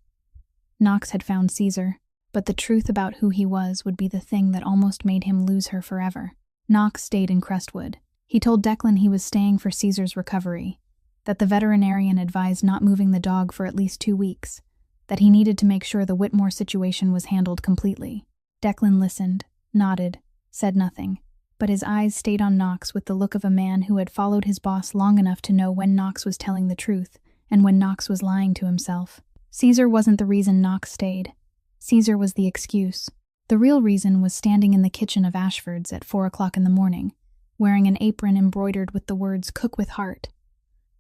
Knox had found Caesar, but the truth about who he was would be the thing that almost made him lose her forever. Knox stayed in Crestwood. He told Declan he was staying for Caesar's recovery, that the veterinarian advised not moving the dog for at least 2 weeks, that he needed to make sure the Whitmore situation was handled completely. Declan listened, nodded, said nothing, but his eyes stayed on Knox with the look of a man who had followed his boss long enough to know when Knox was telling the truth and when Knox was lying to himself. Caesar wasn't the reason Knox stayed. Caesar was the excuse. The real reason was standing in the kitchen of Ashford's at 4 o'clock in the morning, wearing an apron embroidered with the words "Cook with Heart,"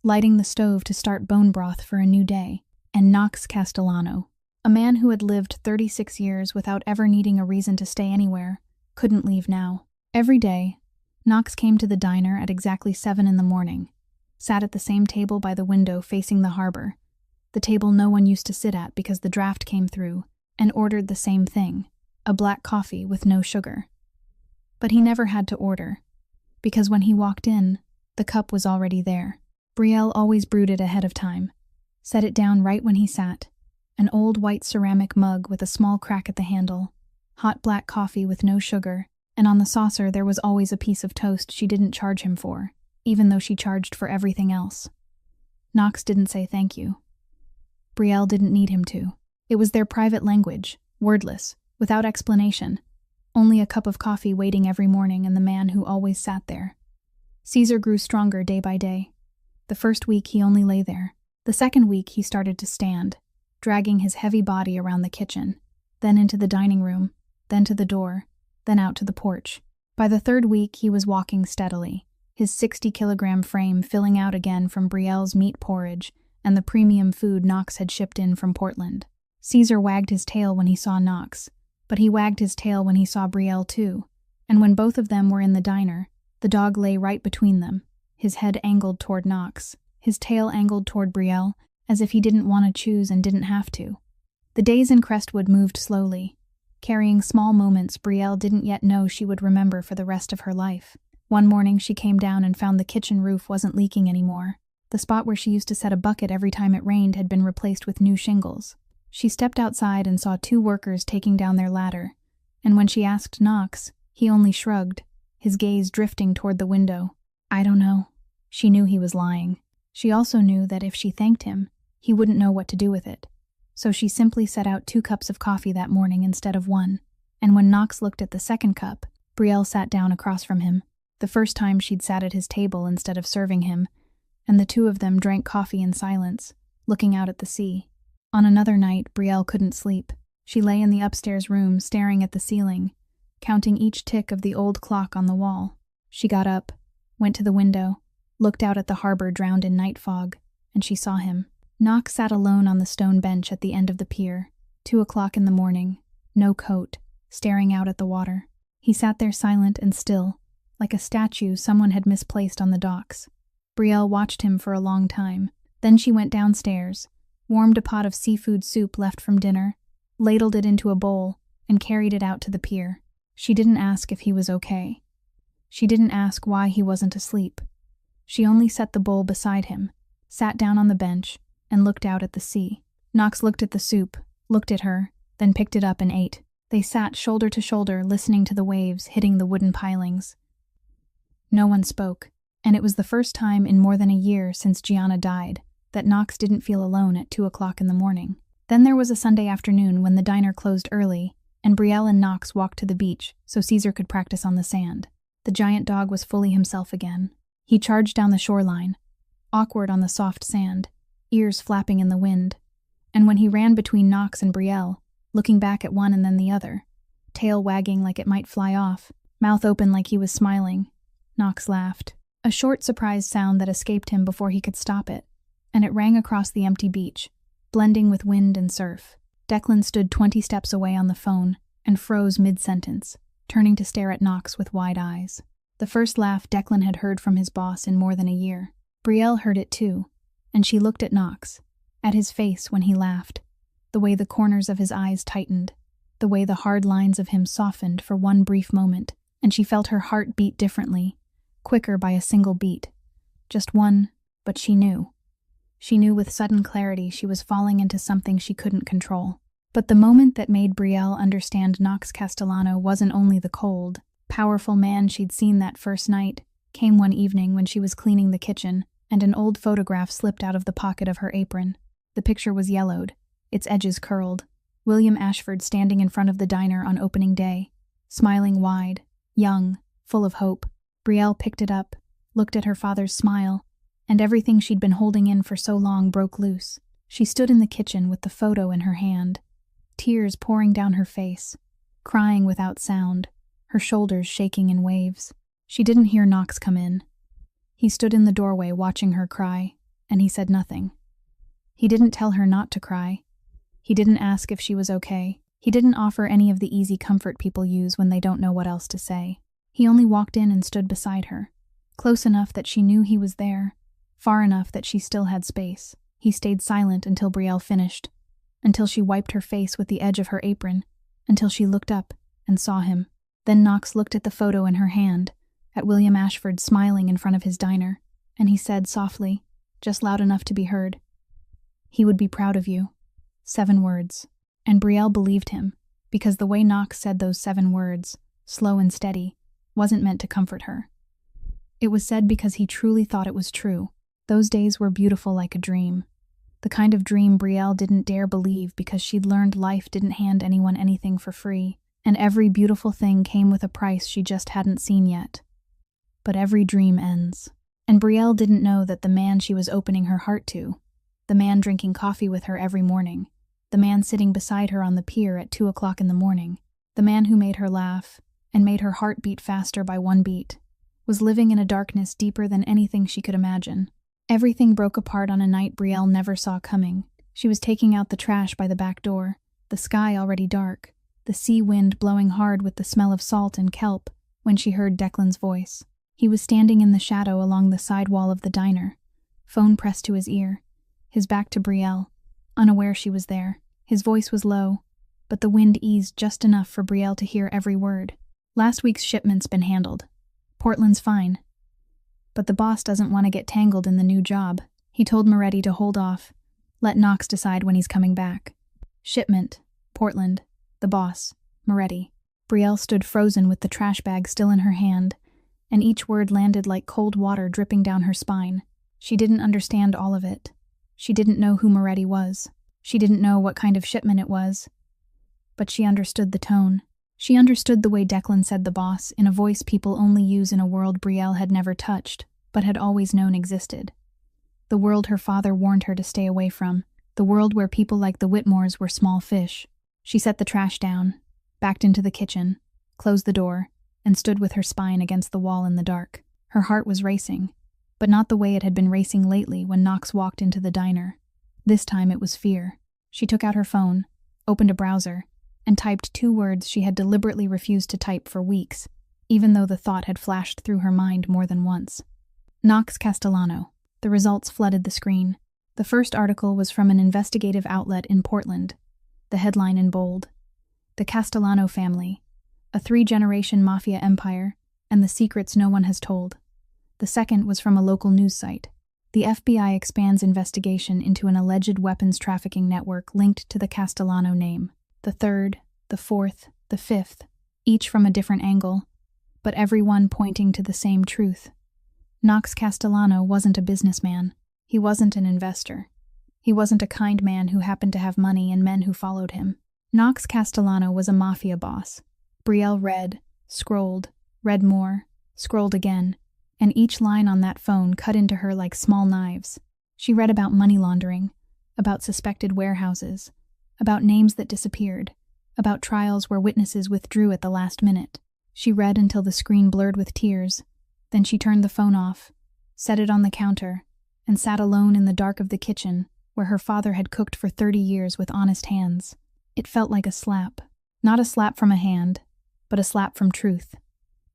lighting the stove to start bone broth for a new day. And Knox Castellano, a man who had lived 36 years without ever needing a reason to stay anywhere, couldn't leave now. Every day, Knox came to the diner at exactly 7 in the morning, sat at the same table by the window facing the harbor, the table no one used to sit at because the draft came through, and ordered the same thing, a black coffee with no sugar. But he never had to order, because when he walked in, the cup was already there. Brielle always brewed it ahead of time, set it down right when he sat, an old white ceramic mug with a small crack at the handle, hot black coffee with no sugar, and on the saucer there was always a piece of toast she didn't charge him for, even though she charged for everything else. Knox didn't say thank you. Brielle didn't need him to. It was their private language, wordless, without explanation. Only a cup of coffee waiting every morning and the man who always sat there. Caesar grew stronger day by day. The first week he only lay there. The second week he started to stand, dragging his heavy body around the kitchen, then into the dining room, then to the door, then out to the porch. By the third week he was walking steadily, his 60-kilogram frame filling out again from Brielle's meat porridge and the premium food Knox had shipped in from Portland. Caesar wagged his tail when he saw Knox, but he wagged his tail when he saw Brielle too, and when both of them were in the diner, the dog lay right between them, his head angled toward Knox, his tail angled toward Brielle, as if he didn't want to choose and didn't have to. The days in Crestwood moved slowly, carrying small moments Brielle didn't yet know she would remember for the rest of her life. One morning she came down and found the kitchen roof wasn't leaking anymore. The spot where she used to set a bucket every time it rained had been replaced with new shingles. She stepped outside and saw 2 workers taking down their ladder, and when she asked Knox, he only shrugged, his gaze drifting toward the window. I don't know. She knew he was lying. She also knew that if she thanked him, he wouldn't know what to do with it. So she simply set out 2 cups of coffee that morning instead of 1, and when Knox looked at the second cup, Brielle sat down across from him. The first time she'd sat at his table instead of serving him, and the 2 of them drank coffee in silence, looking out at the sea. On another night, Brielle couldn't sleep. She lay in the upstairs room staring at the ceiling, counting each tick of the old clock on the wall. She got up, went to the window, looked out at the harbor drowned in night fog, and she saw him. Knox sat alone on the stone bench at the end of the pier, 2 o'clock in the morning, no coat, staring out at the water. He sat there silent and still, like a statue someone had misplaced on the docks. Brielle watched him for a long time. Then she went downstairs, warmed a pot of seafood soup left from dinner, ladled it into a bowl, and carried it out to the pier. She didn't ask if he was okay. She didn't ask why he wasn't asleep. She only set the bowl beside him, sat down on the bench, and looked out at the sea. Knox looked at the soup, looked at her, then picked it up and ate. They sat shoulder to shoulder listening to the waves hitting the wooden pilings. No one spoke, and it was the first time in more than a year since Gianna died that Knox didn't feel alone at 2 o'clock in the morning. Then there was a Sunday afternoon when the diner closed early, and Brielle and Knox walked to the beach so Caesar could practice on the sand. The giant dog was fully himself again. He charged down the shoreline, awkward on the soft sand, ears flapping in the wind, and when he ran between Knox and Brielle, looking back at one and then the other, tail wagging like it might fly off, mouth open like he was smiling, Knox laughed, a short surprised sound that escaped him before he could stop it, and it rang across the empty beach, blending with wind and surf. Declan stood 20 steps away on the phone and froze mid-sentence, turning to stare at Knox with wide eyes. The first laugh Declan had heard from his boss in more than a year. Brielle heard it too, and she looked at Knox, at his face when he laughed, the way the corners of his eyes tightened, the way the hard lines of him softened for one brief moment, and she felt her heart beat differently, quicker by a single beat. Just one, but she knew. She knew with sudden clarity she was falling into something she couldn't control. But the moment that made Brielle understand Knox Castellano wasn't only the cold, powerful man she'd seen that first night, came one evening when she was cleaning the kitchen, and an old photograph slipped out of the pocket of her apron. The picture was yellowed, its edges curled. William Ashford standing in front of the diner on opening day, smiling wide, young, full of hope. Brielle picked it up, looked at her father's smile, and everything she'd been holding in for so long broke loose. She stood in the kitchen with the photo in her hand, tears pouring down her face, crying without sound, her shoulders shaking in waves. She didn't hear Knox come in. He stood in the doorway watching her cry, and he said nothing. He didn't tell her not to cry. He didn't ask if she was okay. He didn't offer any of the easy comfort people use when they don't know what else to say. He only walked in and stood beside her, close enough that she knew he was there, far enough that she still had space. He stayed silent until Brielle finished, until she wiped her face with the edge of her apron, until she looked up and saw him. Then Knox looked at the photo in her hand, at William Ashford smiling in front of his diner, and he said softly, just loud enough to be heard, "He would be proud of you." 7 words. And Brielle believed him, because the way Knox said those 7 words, slow and steady, wasn't meant to comfort her. It was said because he truly thought it was true. Those days were beautiful like a dream. The kind of dream Brielle didn't dare believe because she'd learned life didn't hand anyone anything for free, and every beautiful thing came with a price she just hadn't seen yet. But every dream ends. And Brielle didn't know that the man she was opening her heart to, the man drinking coffee with her every morning, the man sitting beside her on the pier at 2 o'clock in the morning, the man who made her laugh and made her heart beat faster by one beat, was living in a darkness deeper than anything she could imagine. Everything broke apart on a night Brielle never saw coming. She was taking out the trash by the back door, the sky already dark, the sea wind blowing hard with the smell of salt and kelp, when she heard Declan's voice. He was standing in the shadow along the side wall of the diner, phone pressed to his ear, his back to Brielle, unaware she was there. His voice was low, but the wind eased just enough for Brielle to hear every word. "Last week's shipment's been handled. Portland's fine. But the boss doesn't want to get tangled in the new job. He told Moretti to hold off. Let Knox decide when he's coming back." Shipment, Portland, the boss, Moretti. Brielle stood frozen with the trash bag still in her hand, and each word landed like cold water dripping down her spine. She didn't understand all of it. She didn't know who Moretti was. She didn't know what kind of shipment it was. But she understood the tone. She understood the way Declan said the boss, in a voice people only use in a world Brielle had never touched, but had always known existed. The world her father warned her to stay away from, the world where people like the Whitmores were small fish. She set the trash down, backed into the kitchen, closed the door, and stood with her spine against the wall in the dark. Her heart was racing, but not the way it had been racing lately when Knox walked into the diner. This time it was fear. She took out her phone, opened a browser, and typed 2 words she had deliberately refused to type for weeks, even though the thought had flashed through her mind more than once. Knox Castellano. The results flooded the screen. The first article was from an investigative outlet in Portland. The headline in bold: "The Castellano Family, a 3-generation mafia empire, and the secrets no one has told." The second was from a local news site. "The FBI expands investigation into an alleged weapons trafficking network linked to the Castellano name." The third, the fourth, the fifth, each from a different angle, but everyone pointing to the same truth. Knox Castellano wasn't a businessman. He wasn't an investor. He wasn't a kind man who happened to have money and men who followed him. Knox Castellano was a mafia boss. Brielle read, scrolled, read more, scrolled again, and each line on that phone cut into her like small knives. She read about money laundering, about suspected warehouses, about names that disappeared, about trials where witnesses withdrew at the last minute. She read until the screen blurred with tears. Then she turned the phone off, set it on the counter, and sat alone in the dark of the kitchen, where her father had cooked for 30 years with honest hands. It felt like a slap. Not a slap from a hand, but a slap from truth.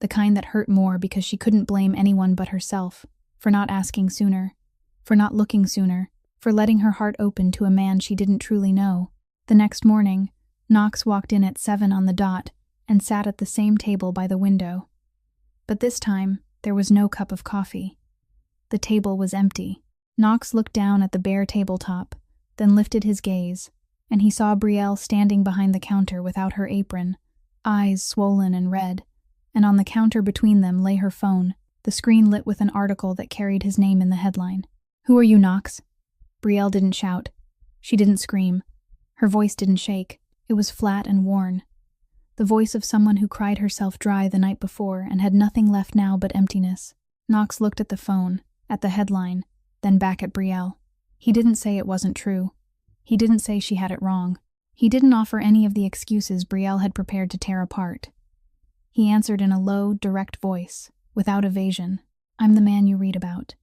The kind that hurt more because she couldn't blame anyone but herself, for not asking sooner, for not looking sooner, for letting her heart open to a man she didn't truly know. The next morning, Knox walked in at 7 on the dot and sat at the same table by the window. But this time, there was no cup of coffee. The table was empty. Knox looked down at the bare tabletop, then lifted his gaze, and he saw Brielle standing behind the counter without her apron, eyes swollen and red, and on the counter between them lay her phone, the screen lit with an article that carried his name in the headline. "Who are you, Knox?" Brielle didn't shout. She didn't scream. Her voice didn't shake. It was flat and worn. The voice of someone who cried herself dry the night before and had nothing left now but emptiness. Knox looked at the phone, at the headline, then back at Brielle. He didn't say it wasn't true. He didn't say she had it wrong. He didn't offer any of the excuses Brielle had prepared to tear apart. He answered in a low, direct voice, without evasion. "I'm the man you read about."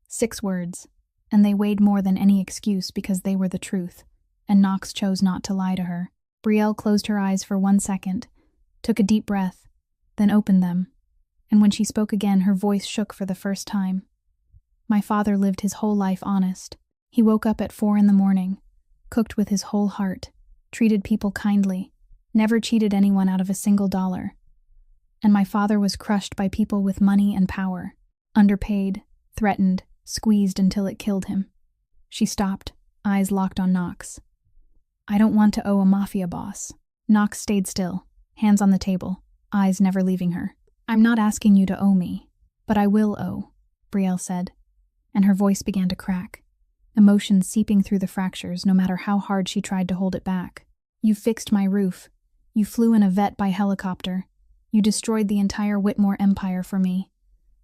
6 words, and they weighed more than any excuse because they were the truth, and Knox chose not to lie to her. Brielle closed her eyes for 1 second, took a deep breath, then opened them, and when she spoke again, her voice shook for the first time. "My father lived his whole life honest. He woke up at 4 in the morning, cooked with his whole heart, treated people kindly, never cheated anyone out of a single dollar. And my father was crushed by people with money and power, underpaid, threatened, squeezed until it killed him." She stopped, eyes locked on Knox. "I don't want to owe a mafia boss." Knox stayed still, hands on the table, eyes never leaving her. "I'm not asking you to owe me, but I will owe," Brielle said, and her voice began to crack. emotions seeping through the fractures no matter how hard she tried to hold it back. You fixed my roof. You flew in a vet by helicopter. You destroyed the entire Whitmore empire for me.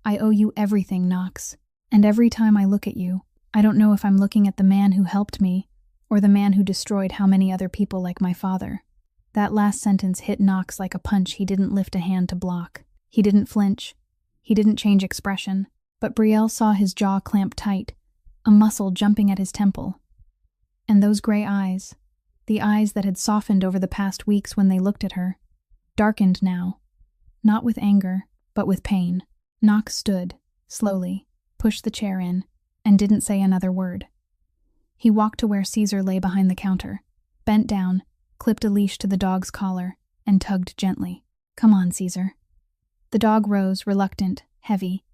I owe you everything, Knox. And every time I look at you, I don't know if I'm looking at the man who helped me or the man who destroyed how many other people like my father. That last sentence hit Knox like a punch he didn't lift a hand to block. He didn't flinch. He didn't change expression. But Brielle saw his jaw clamp tight, a muscle jumping at his temple. And those gray eyes, the eyes that had softened over the past weeks when they looked at her, darkened now, not with anger, but with pain. Knox stood, slowly, pushed the chair in, and didn't say another word. He walked to where Caesar lay behind the counter, bent down, clipped a leash to the dog's collar, and tugged gently. "Come on, Caesar." The dog rose, reluctant, heavy,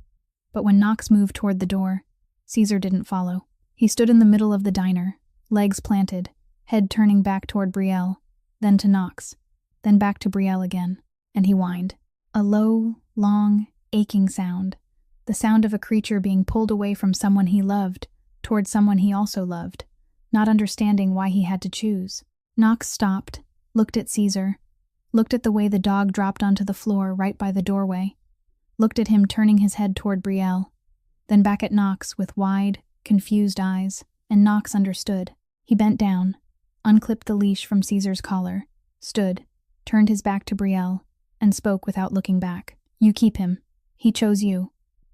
but when Knox moved toward the door, Caesar didn't follow. He stood in the middle of the diner, legs planted, head turning back toward Brielle, then to Knox, then back to Brielle again, and he whined. A low, long, aching sound, the sound of a creature being pulled away from someone he loved toward someone he also loved, not understanding why he had to choose. Knox stopped, looked at Caesar, looked at the way the dog dropped onto the floor right by the doorway, looked at him turning his head toward Brielle, then back at Knox with wide, confused eyes, and Knox understood. He bent down, unclipped the leash from Caesar's collar, stood, turned his back to Brielle, and spoke without looking back. "You keep him. He chose you."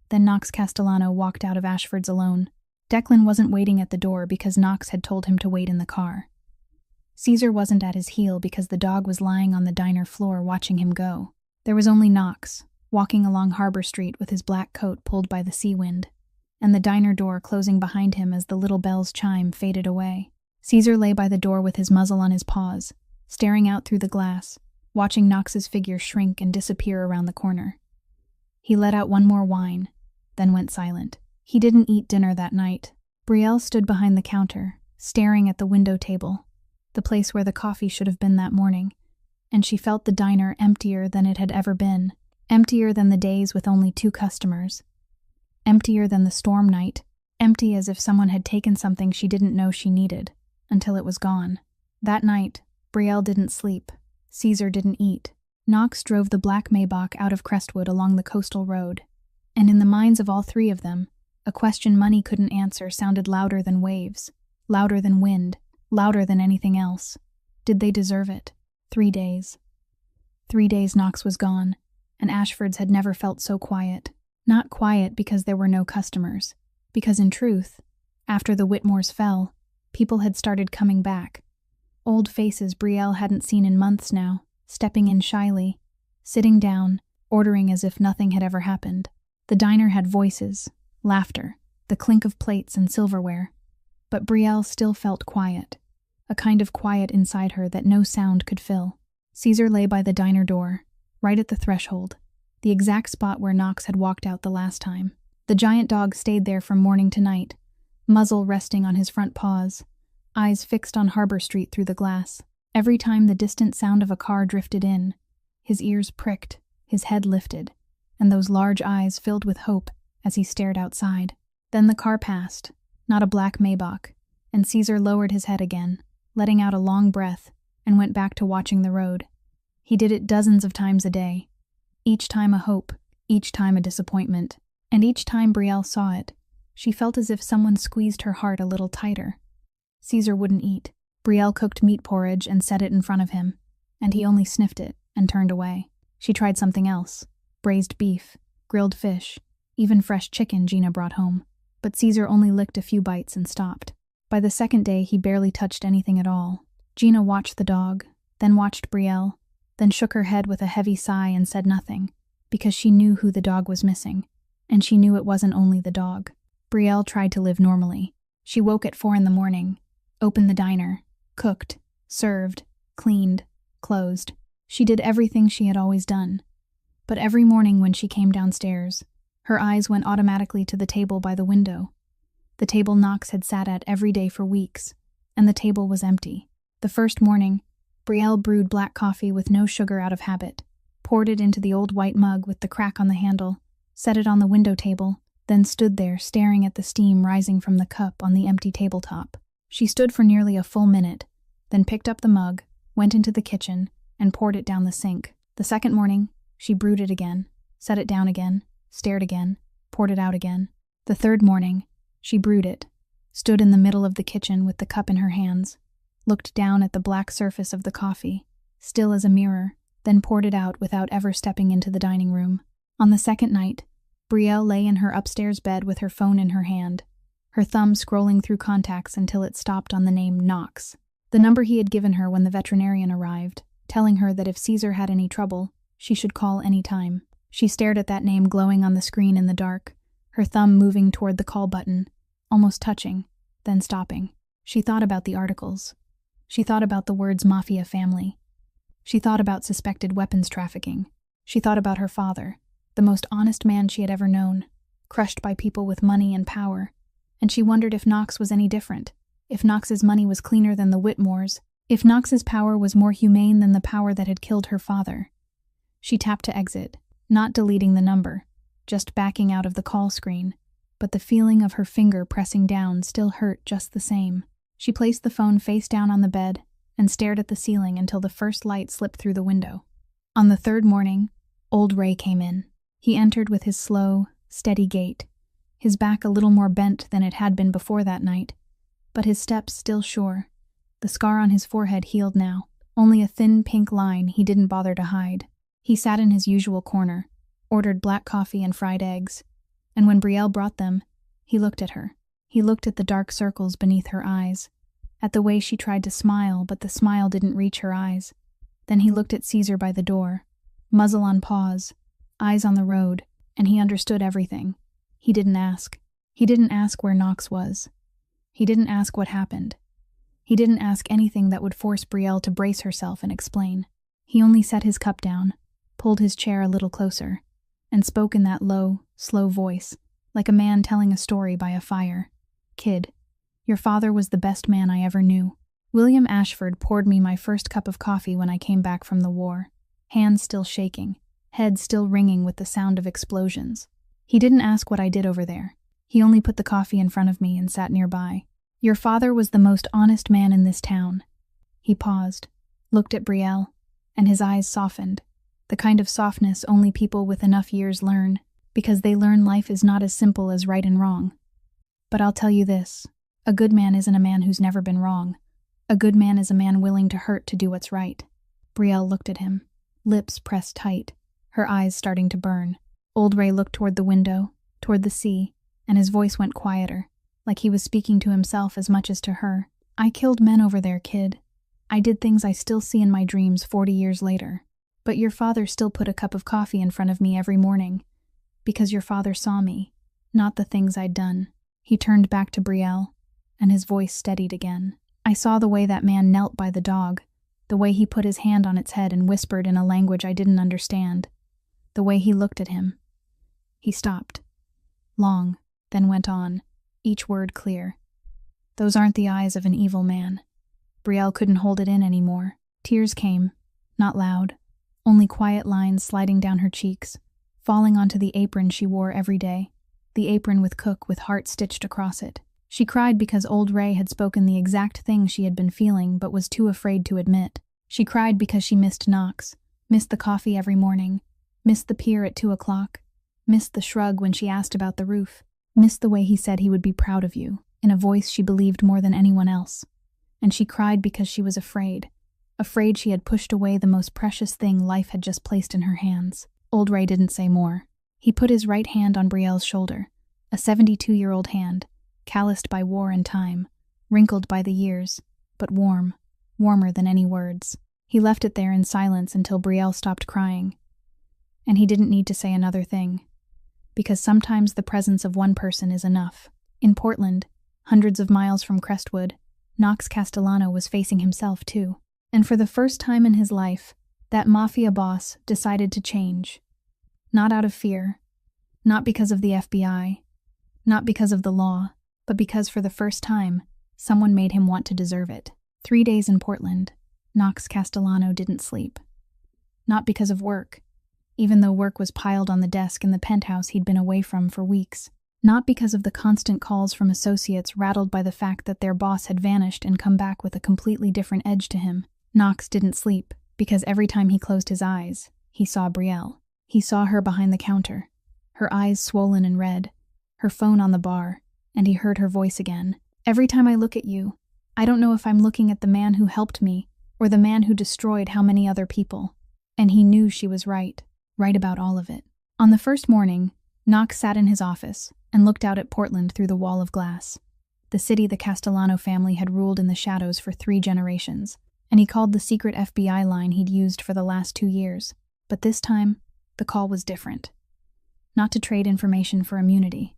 Then Knox Castellano walked out of Ashford's alone. Declan wasn't waiting at the door because Knox had told him to wait in the car. Caesar wasn't at his heel because the dog was lying on the diner floor watching him go. There was only Knox, walking along Harbor Street with his black coat pulled by the sea wind, and the diner door closing behind him as the little bell's chime faded away. Caesar lay by the door with his muzzle on his paws, staring out through the glass, watching Knox's figure shrink and disappear around the corner. He let out one more whine, then went silent. He didn't eat dinner that night. Brielle stood behind the counter, staring at the window table, the place where the coffee should have been that morning, and she felt the diner emptier than it had ever been, emptier than the days with only 2 customers, emptier than the storm night, empty as if someone had taken something she didn't know she needed, until it was gone. That night, Brielle didn't sleep. Caesar didn't eat. Knox drove the black Maybach out of Crestwood along the coastal road, and in the minds of all 3 of them, a question money couldn't answer sounded louder than waves, louder than wind, louder than anything else. Did they deserve it? 3 days. 3 days Knox was gone, and Ashford's had never felt so quiet. Not quiet because there were no customers, because in truth, after the Whitmores fell, people had started coming back. Old faces Brielle hadn't seen in months now, stepping in shyly, sitting down, ordering as if nothing had ever happened. The diner had voices, laughter, the clink of plates and silverware. But Brielle still felt quiet, a kind of quiet inside her that no sound could fill. Caesar lay by the diner door, right at the threshold, the exact spot where Knox had walked out the last time. The giant dog stayed there from morning to night, muzzle resting on his front paws, eyes fixed on Harbor Street through the glass. Every time the distant sound of a car drifted in, his ears pricked, his head lifted, and those large eyes filled with hope as he stared outside. Then the car passed, not a black Maybach, and Caesar lowered his head again, letting out a long breath, and went back to watching the road. He did it dozens of times a day, each time a hope, each time a disappointment, and each time Brielle saw it, she felt as if someone squeezed her heart a little tighter. Caesar wouldn't eat. Brielle cooked meat porridge and set it in front of him, and he only sniffed it and turned away. She tried something else, braised beef, grilled fish, even fresh chicken Gina brought home, but Caesar only licked a few bites and stopped. By the second day, he barely touched anything at all. Gina watched the dog, then watched Brielle, then shook her head with a heavy sigh and said nothing, because she knew who the dog was missing, and she knew it wasn't only the dog. Brielle tried to live normally. She woke at 4 a.m, opened the diner, cooked, served, cleaned, closed. She did everything she had always done. But every morning when she came downstairs, her eyes went automatically to the table by the window. The table Knox had sat at every day for weeks, and the table was empty. The first morning, Brielle brewed black coffee with no sugar out of habit, poured it into the old white mug with the crack on the handle, set it on the window table, then stood there staring at the steam rising from the cup on the empty tabletop. She stood for nearly a full minute, then picked up the mug, went into the kitchen, and poured it down the sink. The second morning, she brewed it again, set it down again, stared again, poured it out again. The third morning, she brewed it, stood in the middle of the kitchen with the cup in her hands, looked down at the black surface of the coffee, still as a mirror, then poured it out without ever stepping into the dining room. On the second night, Brielle lay in her upstairs bed with her phone in her hand, her thumb scrolling through contacts until it stopped on the name Knox, the number he had given her when the veterinarian arrived, telling her that if Caesar had any trouble, she should call any time. She stared at that name glowing on the screen in the dark, her thumb moving toward the call button, almost touching, then stopping. She thought about the articles. She thought about the words Mafia family. She thought about suspected weapons trafficking. She thought about her father, the most honest man she had ever known, crushed by people with money and power. And she wondered if Knox was any different, if Knox's money was cleaner than the Whitmore's, if Knox's power was more humane than the power that had killed her father. She tapped to exit, not deleting the number, just backing out of the call screen, but the feeling of her finger pressing down still hurt just the same. She placed the phone face down on the bed and stared at the ceiling until the first light slipped through the window. On the third morning, old Ray came in. He entered with his slow, steady gait, his back a little more bent than it had been before that night, but his steps still sure. The scar on his forehead healed now, only a thin pink line he didn't bother to hide. He sat in his usual corner, ordered black coffee and fried eggs, and when Brielle brought them, he looked at her. He looked at the dark circles beneath her eyes, at the way she tried to smile, but the smile didn't reach her eyes. Then he looked at Caesar by the door, muzzle on pause, eyes on the road, and he understood everything. He didn't ask. He didn't ask where Knox was. He didn't ask what happened. He didn't ask anything that would force Brielle to brace herself and explain. He only set his cup down, pulled his chair a little closer, and spoke in that low, slow voice, like a man telling a story by a fire. "Kid, your father was the best man I ever knew. William Ashford poured me my first cup of coffee when I came back from the war, hands still shaking, head still ringing with the sound of explosions. He didn't ask what I did over there. He only put the coffee in front of me and sat nearby. Your father was the most honest man in this town." He paused, looked at Brielle, and his eyes softened, the kind of softness only people with enough years learn, because they learn life is not as simple as right and wrong. "But I'll tell you this, a good man isn't a man who's never been wrong. A good man is a man willing to hurt to do what's right." Brielle looked at him, lips pressed tight, her eyes starting to burn. Old Ray looked toward the window, toward the sea, and his voice went quieter, like he was speaking to himself as much as to her. "I killed men over there, kid. I did things I still see in my dreams 40 years later. But your father still put a cup of coffee in front of me every morning, because your father saw me, not the things I'd done." He turned back to Brielle, and his voice steadied again. "I saw the way that man knelt by the dog, the way he put his hand on its head and whispered in a language I didn't understand, the way he looked at him." He stopped, long, then went on, each word clear. "Those aren't the eyes of an evil man." Brielle couldn't hold it in anymore. Tears came, not loud, only quiet lines sliding down her cheeks, falling onto the apron she wore every day, the apron with Cook with heart stitched across it. She cried because old Ray had spoken the exact thing she had been feeling but was too afraid to admit. She cried because she missed Knox, missed the coffee every morning, missed the pier at 2 o'clock, missed the shrug when she asked about the roof, missed the way he said he would be proud of you, in a voice she believed more than anyone else. And she cried because she was afraid she had pushed away the most precious thing life had just placed in her hands. Old Ray didn't say more. He put his right hand on Brielle's shoulder, a 72-year-old hand, calloused by war and time, wrinkled by the years, but warm, warmer than any words. He left it there in silence until Brielle stopped crying. And he didn't need to say another thing, because sometimes the presence of one person is enough. In Portland, hundreds of miles from Crestwood, Knox Castellano was facing himself too. And for the first time in his life, that Mafia boss decided to change. Not out of fear, not because of the FBI, not because of the law, but because for the first time, someone made him want to deserve it. 3 days in Portland, Knox Castellano didn't sleep. Not because of work, even though work was piled on the desk in the penthouse he'd been away from for weeks. Not because of the constant calls from associates rattled by the fact that their boss had vanished and come back with a completely different edge to him. Knox didn't sleep, because every time he closed his eyes, he saw Brielle. He saw her behind the counter, her eyes swollen and red, her phone on the bar, and he heard her voice again. "Every time I look at you, I don't know if I'm looking at the man who helped me or the man who destroyed how many other people." And he knew she was right about all of it. On the first morning, Knox sat in his office and looked out at Portland through the wall of glass, the city the Castellano family had ruled in the shadows for 3 generations, and he called the secret FBI line he'd used for the last 2 years. But this time, the call was different. Not to trade information for immunity,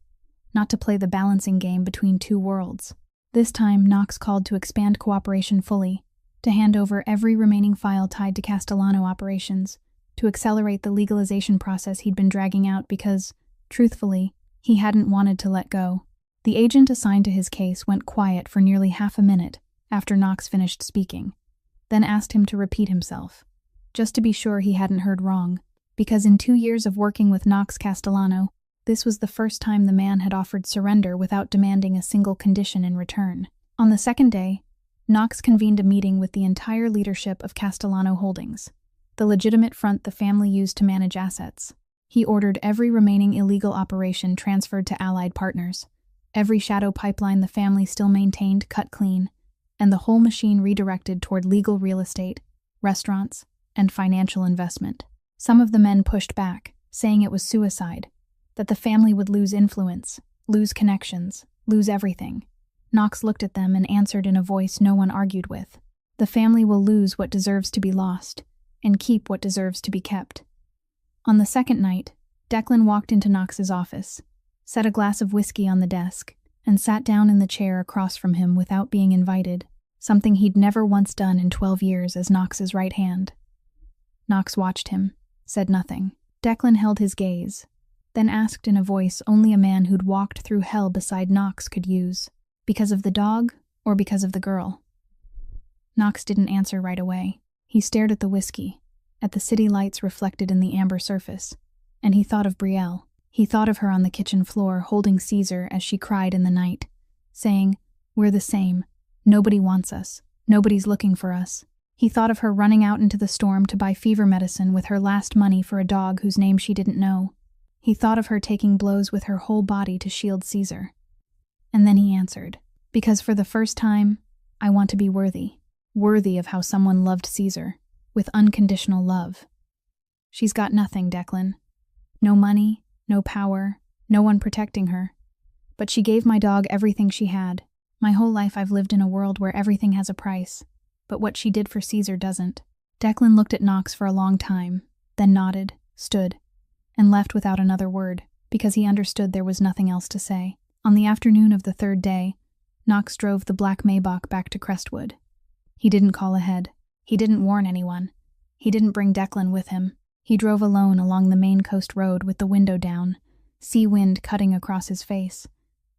not to play the balancing game between 2 worlds. This time, Knox called to expand cooperation fully, to hand over every remaining file tied to Castellano operations, to accelerate the legalization process he'd been dragging out because, truthfully, he hadn't wanted to let go. The agent assigned to his case went quiet for nearly half a minute after Knox finished speaking, then asked him to repeat himself, just to be sure he hadn't heard wrong, because in 2 years of working with Knox Castellano, this was the first time the man had offered surrender without demanding a single condition in return. On the second day, Knox convened a meeting with the entire leadership of Castellano Holdings, the legitimate front the family used to manage assets. He ordered every remaining illegal operation transferred to allied partners, every shadow pipeline the family still maintained cut clean, and the whole machine redirected toward legal real estate, restaurants, and financial investment. Some of the men pushed back, saying it was suicide, that the family would lose influence, lose connections, lose everything. Knox looked at them and answered in a voice no one argued with. "The family will lose what deserves to be lost, and keep what deserves to be kept." On the second night, Declan walked into Knox's office, set a glass of whiskey on the desk, and sat down in the chair across from him without being invited, something he'd never once done in 12 years as Knox's right hand. Knox watched him, said nothing. Declan held his gaze, then asked in a voice only a man who'd walked through hell beside Knox could use, "Because of the dog, or because of the girl?" Knox didn't answer right away. He stared at the whiskey, at the city lights reflected in the amber surface, and he thought of Brielle. He thought of her on the kitchen floor holding Caesar as she cried in the night, saying, "We're the same. Nobody wants us. Nobody's looking for us." He thought of her running out into the storm to buy fever medicine with her last money for a dog whose name she didn't know. He thought of her taking blows with her whole body to shield Caesar. And then he answered, "Because for the first time, I want to be worthy of how someone loved Caesar, with unconditional love." "She's got nothing, Declan. No money, no power, no one protecting her. But she gave my dog everything she had. My whole life I've lived in a world where everything has a price, but what she did for Caesar doesn't." Declan looked at Knox for a long time, then nodded, stood, and left without another word, because he understood there was nothing else to say. On the afternoon of the third day, Knox drove the black Maybach back to Crestwood. He didn't call ahead. He didn't warn anyone. He didn't bring Declan with him. He drove alone along the Main Coast Road with the window down, sea wind cutting across his face,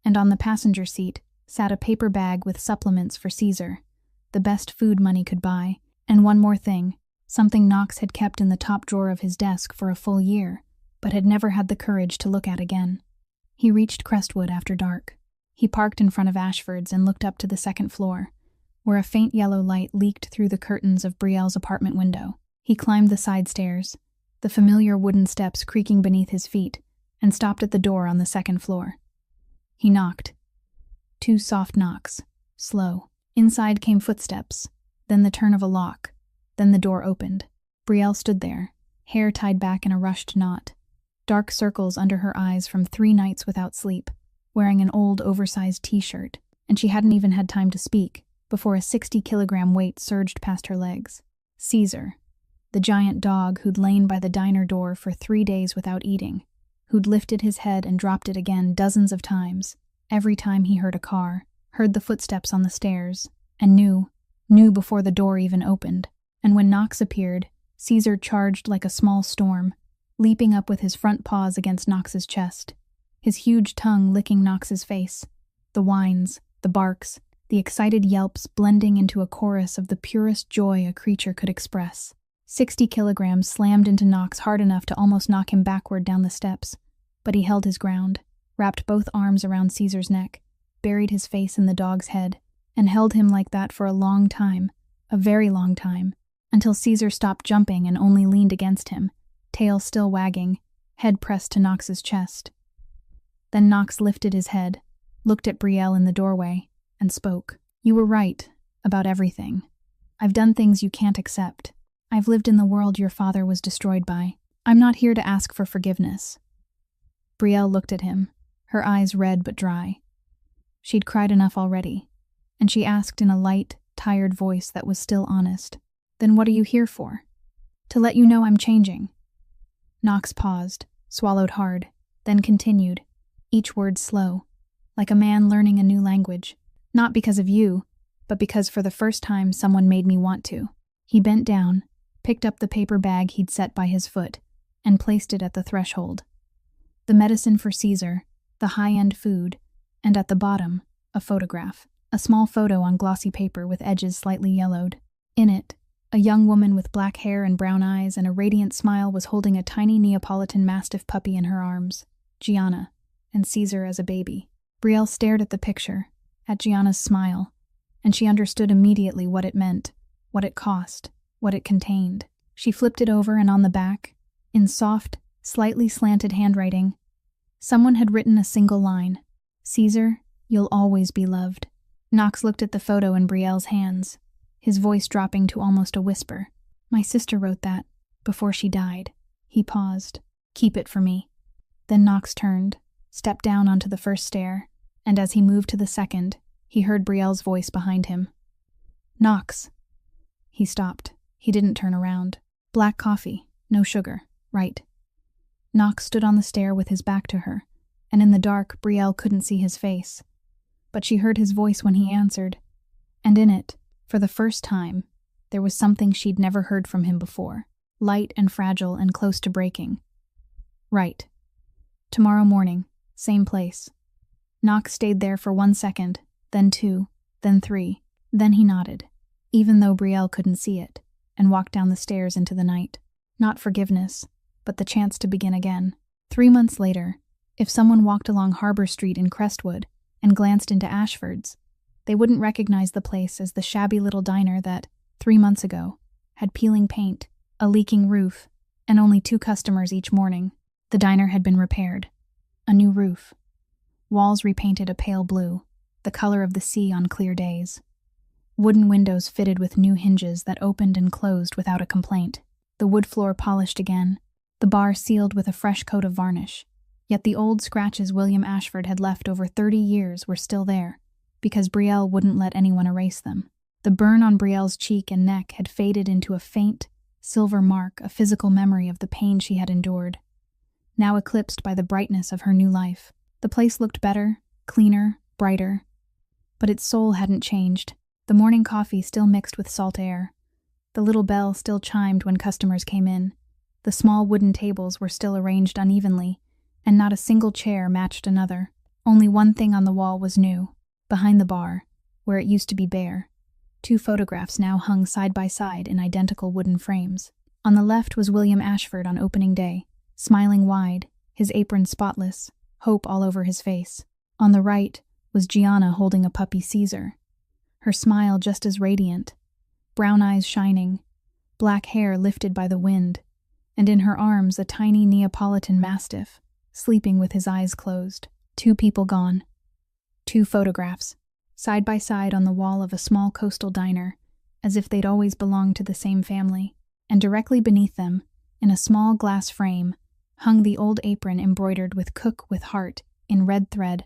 and on the passenger seat sat a paper bag with supplements for Caesar, the best food money could buy, and one more thing, something Knox had kept in the top drawer of his desk for a full year, but had never had the courage to look at again. He reached Crestwood after dark. He parked in front of Ashford's and looked up to the second floor, where a faint yellow light leaked through the curtains of Brielle's apartment window. He climbed the side stairs, the familiar wooden steps creaking beneath his feet, and stopped at the door on the second floor. He knocked. 2 soft knocks, slow. Inside came footsteps, then the turn of a lock, then the door opened. Brielle stood there, hair tied back in a rushed knot, dark circles under her eyes from 3 nights without sleep, wearing an old oversized t-shirt, and she hadn't even had time to speak before a 60-kilogram weight surged past her legs. Caesar, the giant dog who'd lain by the diner door for 3 days without eating, who'd lifted his head and dropped it again dozens of times, every time he heard a car, heard the footsteps on the stairs, and knew before the door even opened. And when Knox appeared, Caesar charged like a small storm, leaping up with his front paws against Knox's chest, his huge tongue licking Knox's face, the whines, the barks, the excited yelps blending into a chorus of the purest joy a creature could express. 60 kilograms slammed into Knox hard enough to almost knock him backward down the steps, but he held his ground, wrapped both arms around Caesar's neck, buried his face in the dog's head, and held him like that for a long time, a very long time, until Caesar stopped jumping and only leaned against him, tail still wagging, head pressed to Knox's chest. Then Knox lifted his head, looked at Brielle in the doorway, and spoke. "You were right about everything. I've done things you can't accept. I've lived in the world your father was destroyed by. I'm not here to ask for forgiveness." Brielle looked at him, her eyes red but dry. She'd cried enough already, and she asked in a light, tired voice that was still honest, "Then what are you here for?" "To let you know I'm changing." Knox paused, swallowed hard, then continued, each word slow, like a man learning a new language. "Not because of you, but because for the first time someone made me want to." He bent down, picked up the paper bag he'd set by his foot, and placed it at the threshold. The medicine for Caesar, the high-end food, and at the bottom, a photograph. A small photo on glossy paper with edges slightly yellowed. In it, a young woman with black hair and brown eyes and a radiant smile was holding a tiny Neapolitan Mastiff puppy in her arms, Gianna, and Caesar as a baby. Brielle stared at the picture, at Gianna's smile, and she understood immediately what it meant, what it cost, what it contained. She flipped it over, and on the back, in soft, slightly slanted handwriting, someone had written a single line, "Caesar, you'll always be loved." Knox looked at the photo in Brielle's hands, his voice dropping to almost a whisper. "My sister wrote that, before she died." He paused. "Keep it for me." Then Knox turned, stepped down onto the first stair, and as he moved to the second, he heard Brielle's voice behind him. "Knox." He stopped. He didn't turn around. "Black coffee, no sugar, right?" Knox stood on the stair with his back to her, and in the dark, Brielle couldn't see his face. But she heard his voice when he answered, and in it, for the first time, there was something she'd never heard from him before, light and fragile and close to breaking. "Right. Tomorrow morning, same place." Knox stayed there for 1 second, then 2, then 3, then he nodded, even though Brielle couldn't see it, and walked down the stairs into the night. Not forgiveness, but the chance to begin again. 3 months later, if someone walked along Harbor Street in Crestwood and glanced into Ashford's, they wouldn't recognize the place as the shabby little diner that, 3 months ago, had peeling paint, a leaking roof, and only 2 customers each morning. The diner had been repaired. A new roof. Walls repainted a pale blue, the color of the sea on clear days. Wooden windows fitted with new hinges that opened and closed without a complaint. The wood floor polished again, the bar sealed with a fresh coat of varnish. Yet the old scratches William Ashford had left over 30 years were still there, because Brielle wouldn't let anyone erase them. The burn on Brielle's cheek and neck had faded into a faint, silver mark, a physical memory of the pain she had endured, now eclipsed by the brightness of her new life. The place looked better, cleaner, brighter, but its soul hadn't changed. The morning coffee still mixed with salt air. The little bell still chimed when customers came in. The small wooden tables were still arranged unevenly, and not a single chair matched another. Only one thing on the wall was new. Behind the bar, where it used to be bare, 2 photographs now hung side by side in identical wooden frames. On the left was William Ashford on opening day, smiling wide, his apron spotless, hope all over his face. On the right was Gianna holding a puppy Caesar, her smile just as radiant, brown eyes shining, black hair lifted by the wind, and in her arms a tiny Neapolitan Mastiff, sleeping with his eyes closed. 2 people gone. 2 photographs, side by side on the wall of a small coastal diner, as if they'd always belonged to the same family. And directly beneath them, in a small glass frame, hung the old apron embroidered with "Cook with Heart" in red thread,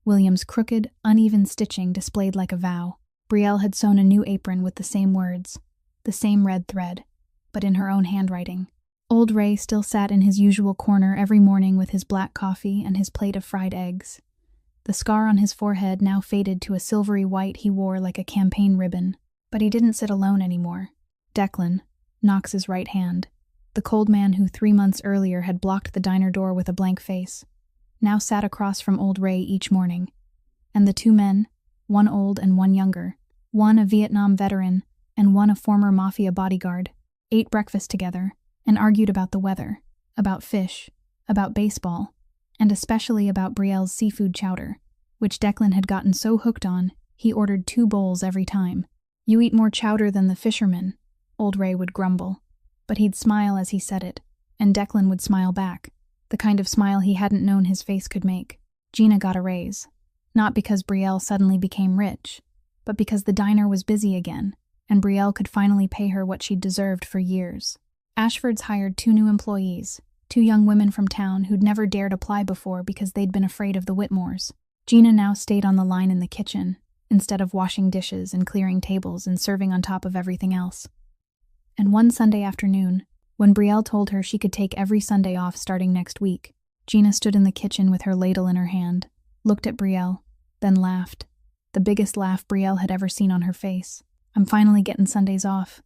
William's crooked, uneven stitching displayed like a vow. Brielle had sewn a new apron with the same words, the same red thread, but in her own handwriting. Old Ray still sat in his usual corner every morning with his black coffee and his plate of fried eggs. The scar on his forehead now faded to a silvery white he wore like a campaign ribbon. But he didn't sit alone anymore. Declan, Knox's right hand, the cold man who 3 months earlier had blocked the diner door with a blank face, now sat across from old Ray each morning. And the 2 men, one old and one younger, one a Vietnam veteran and one a former Mafia bodyguard, ate breakfast together and argued about the weather, about fish, about baseball, and especially about Brielle's seafood chowder, which Declan had gotten so hooked on, he ordered 2 bowls every time. "You eat more chowder than the fishermen," old Ray would grumble, but he'd smile as he said it, and Declan would smile back, the kind of smile he hadn't known his face could make. Gina got a raise, not because Brielle suddenly became rich, but because the diner was busy again, and Brielle could finally pay her what she'd deserved for years. Ashford's hired 2 new employees, 2 young women from town who'd never dared apply before because they'd been afraid of the Whitmores. Gina now stayed on the line in the kitchen, instead of washing dishes and clearing tables and serving on top of everything else. And one Sunday afternoon, when Brielle told her she could take every Sunday off starting next week, Gina stood in the kitchen with her ladle in her hand, looked at Brielle, then laughed. The biggest laugh Brielle had ever seen on her face. "I'm finally getting Sundays off.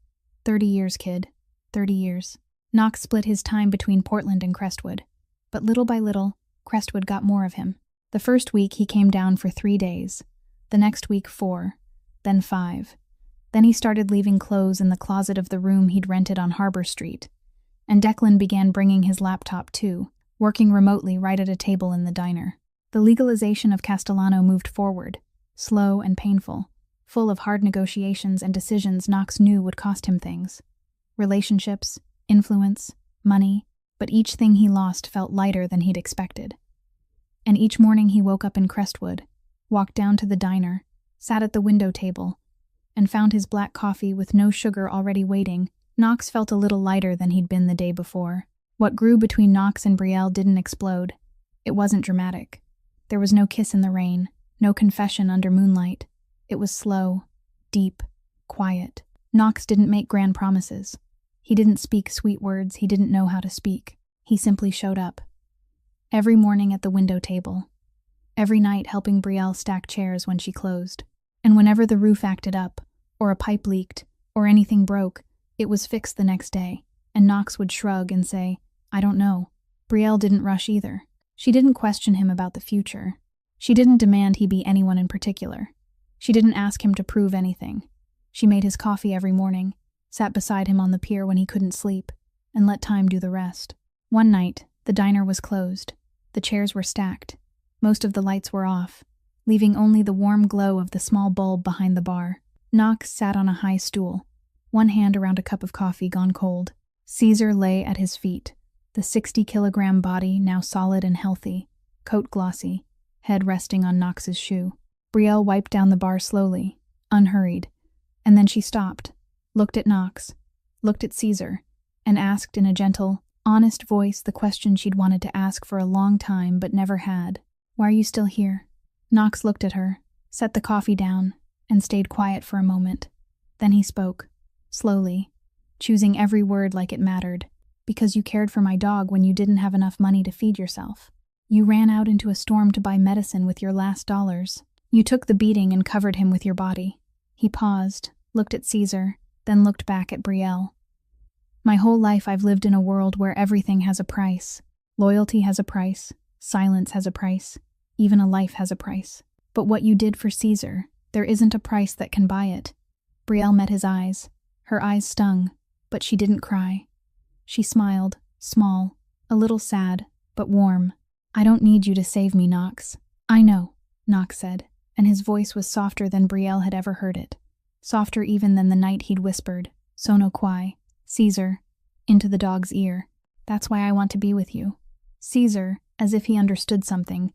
30 years, kid. 30 years. Knox split his time between Portland and Crestwood, but little by little, Crestwood got more of him. The first week he came down for 3 days, the next week 4, then 5. Then he started leaving clothes in the closet of the room he'd rented on Harbor Street. And Declan began bringing his laptop too, working remotely right at a table in the diner. The legalization of Castellano moved forward, slow and painful, full of hard negotiations and decisions Knox knew would cost him things. Relationships, influence, money, but each thing he lost felt lighter than he'd expected. And each morning he woke up in Crestwood, walked down to the diner, sat at the window table, and found his black coffee with no sugar already waiting. Knox felt a little lighter than he'd been the day before. What grew between Knox and Brielle didn't explode. It wasn't dramatic. There was no kiss in the rain, no confession under moonlight. It was slow, deep, quiet. Knox didn't make grand promises. He didn't speak sweet words he didn't know how to speak. He simply showed up. Every morning at the window table. Every night helping Brielle stack chairs when she closed. And whenever the roof acted up, or a pipe leaked, or anything broke, it was fixed the next day, and Knox would shrug and say, "I don't know." Brielle didn't rush either. She didn't question him about the future. She didn't demand he be anyone in particular. She didn't ask him to prove anything. She made his coffee every morning, sat beside him on the pier when he couldn't sleep, and let time do the rest. One night, the diner was closed. The chairs were stacked. Most of the lights were off, leaving only the warm glow of the small bulb behind the bar. Knox sat on a high stool, one hand around a cup of coffee gone cold. Caesar lay at his feet, the 60-kilogram body now solid and healthy, coat glossy, head resting on Knox's shoe. Brielle wiped down the bar slowly, unhurried, and then she stopped, looked at Knox, looked at Caesar, and asked in a gentle, honest voice the question she'd wanted to ask for a long time but never had. "Why are you still here?" Knox looked at her, set the coffee down, and stayed quiet for a moment. Then he spoke, slowly, choosing every word like it mattered. "Because you cared for my dog when you didn't have enough money to feed yourself. You ran out into a storm to buy medicine with your last dollars. You took the beating and covered him with your body." He paused, looked at Caesar, then looked back at Brielle. "My whole life I've lived in a world where everything has a price. Loyalty has a price, silence has a price, even a life has a price. But what you did for Caesar, there isn't a price that can buy it." Brielle met his eyes. Her eyes stung, but she didn't cry. She smiled, small, a little sad, but warm. "I don't need you to save me, Knox." "I know," Knox said, and his voice was softer than Brielle had ever heard it. Softer even than the night he'd whispered, "Sono quai, Caesar," into the dog's ear. "That's why I want to be with you." Caesar, as if he understood something,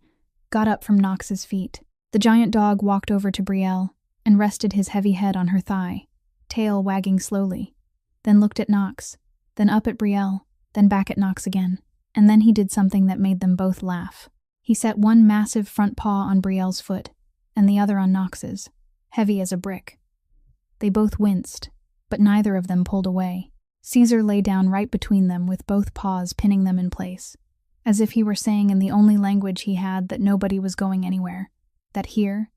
got up from Knox's feet. The giant dog walked over to Brielle and rested his heavy head on her thigh, tail wagging slowly, then looked at Knox, then up at Brielle, then back at Knox again. And then he did something that made them both laugh. He set one massive front paw on Brielle's foot, and the other on Knox's, heavy as a brick. They both winced, but neither of them pulled away. Caesar lay down right between them with both paws pinning them in place, as if he were saying in the only language he had that nobody was going anywhere, that here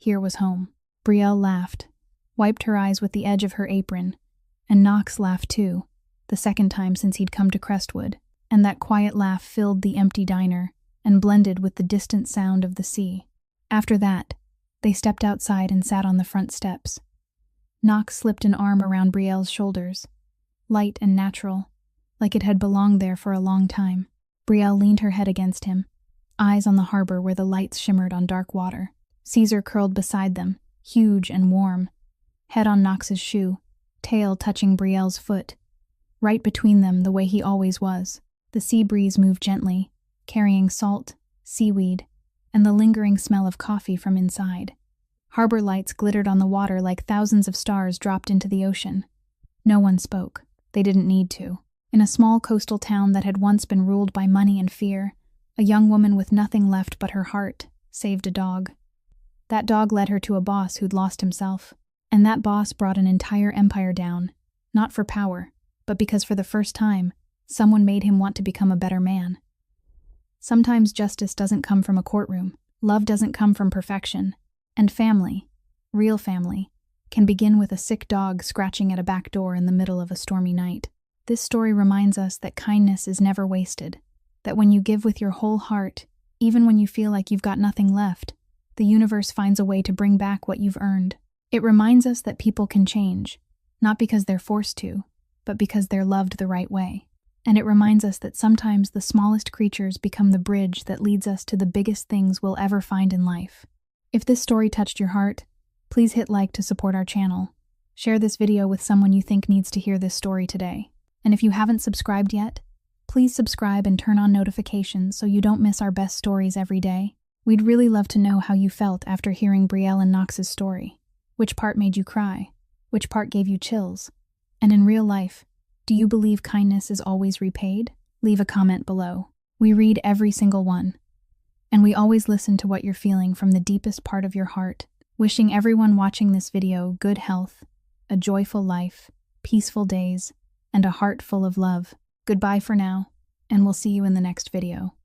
was home. Brielle laughed, wiped her eyes with the edge of her apron, and Knox laughed too, the second time since he'd come to Crestwood, and that quiet laugh filled the empty diner and blended with the distant sound of the sea. After that, they stepped outside and sat on the front steps. Knox slipped an arm around Brielle's shoulders, light and natural, like it had belonged there for a long time. Brielle leaned her head against him, eyes on the harbor where the lights shimmered on dark water. Caesar curled beside them, huge and warm, head on Knox's shoe, tail touching Brielle's foot. Right between them, the way he always was. The sea breeze moved gently, carrying salt, seaweed, and the lingering smell of coffee from inside. Harbor lights glittered on the water like thousands of stars dropped into the ocean. No one spoke. They didn't need to. In a small coastal town that had once been ruled by money and fear, a young woman with nothing left but her heart saved a dog. That dog led her to a boss who'd lost himself, and that boss brought an entire empire down, not for power, but because for the first time, someone made him want to become a better man. Sometimes justice doesn't come from a courtroom, love doesn't come from perfection, and family, real family, can begin with a sick dog scratching at a back door in the middle of a stormy night. This story reminds us that kindness is never wasted, that when you give with your whole heart, even when you feel like you've got nothing left, the universe finds a way to bring back what you've earned. It reminds us that people can change, not because they're forced to, but because they're loved the right way. And it reminds us that sometimes the smallest creatures become the bridge that leads us to the biggest things we'll ever find in life. If this story touched your heart, please hit like to support our channel. Share this video with someone you think needs to hear this story today. And if you haven't subscribed yet, please subscribe and turn on notifications so you don't miss our best stories every day. We'd really love to know how you felt after hearing Brielle and Knox's story. Which part made you cry? Which part gave you chills? And in real life, do you believe kindness is always repaid? Leave a comment below. We read every single one. And we always listen to what you're feeling from the deepest part of your heart. Wishing everyone watching this video good health, a joyful life, peaceful days, and a heart full of love. Goodbye for now, and we'll see you in the next video.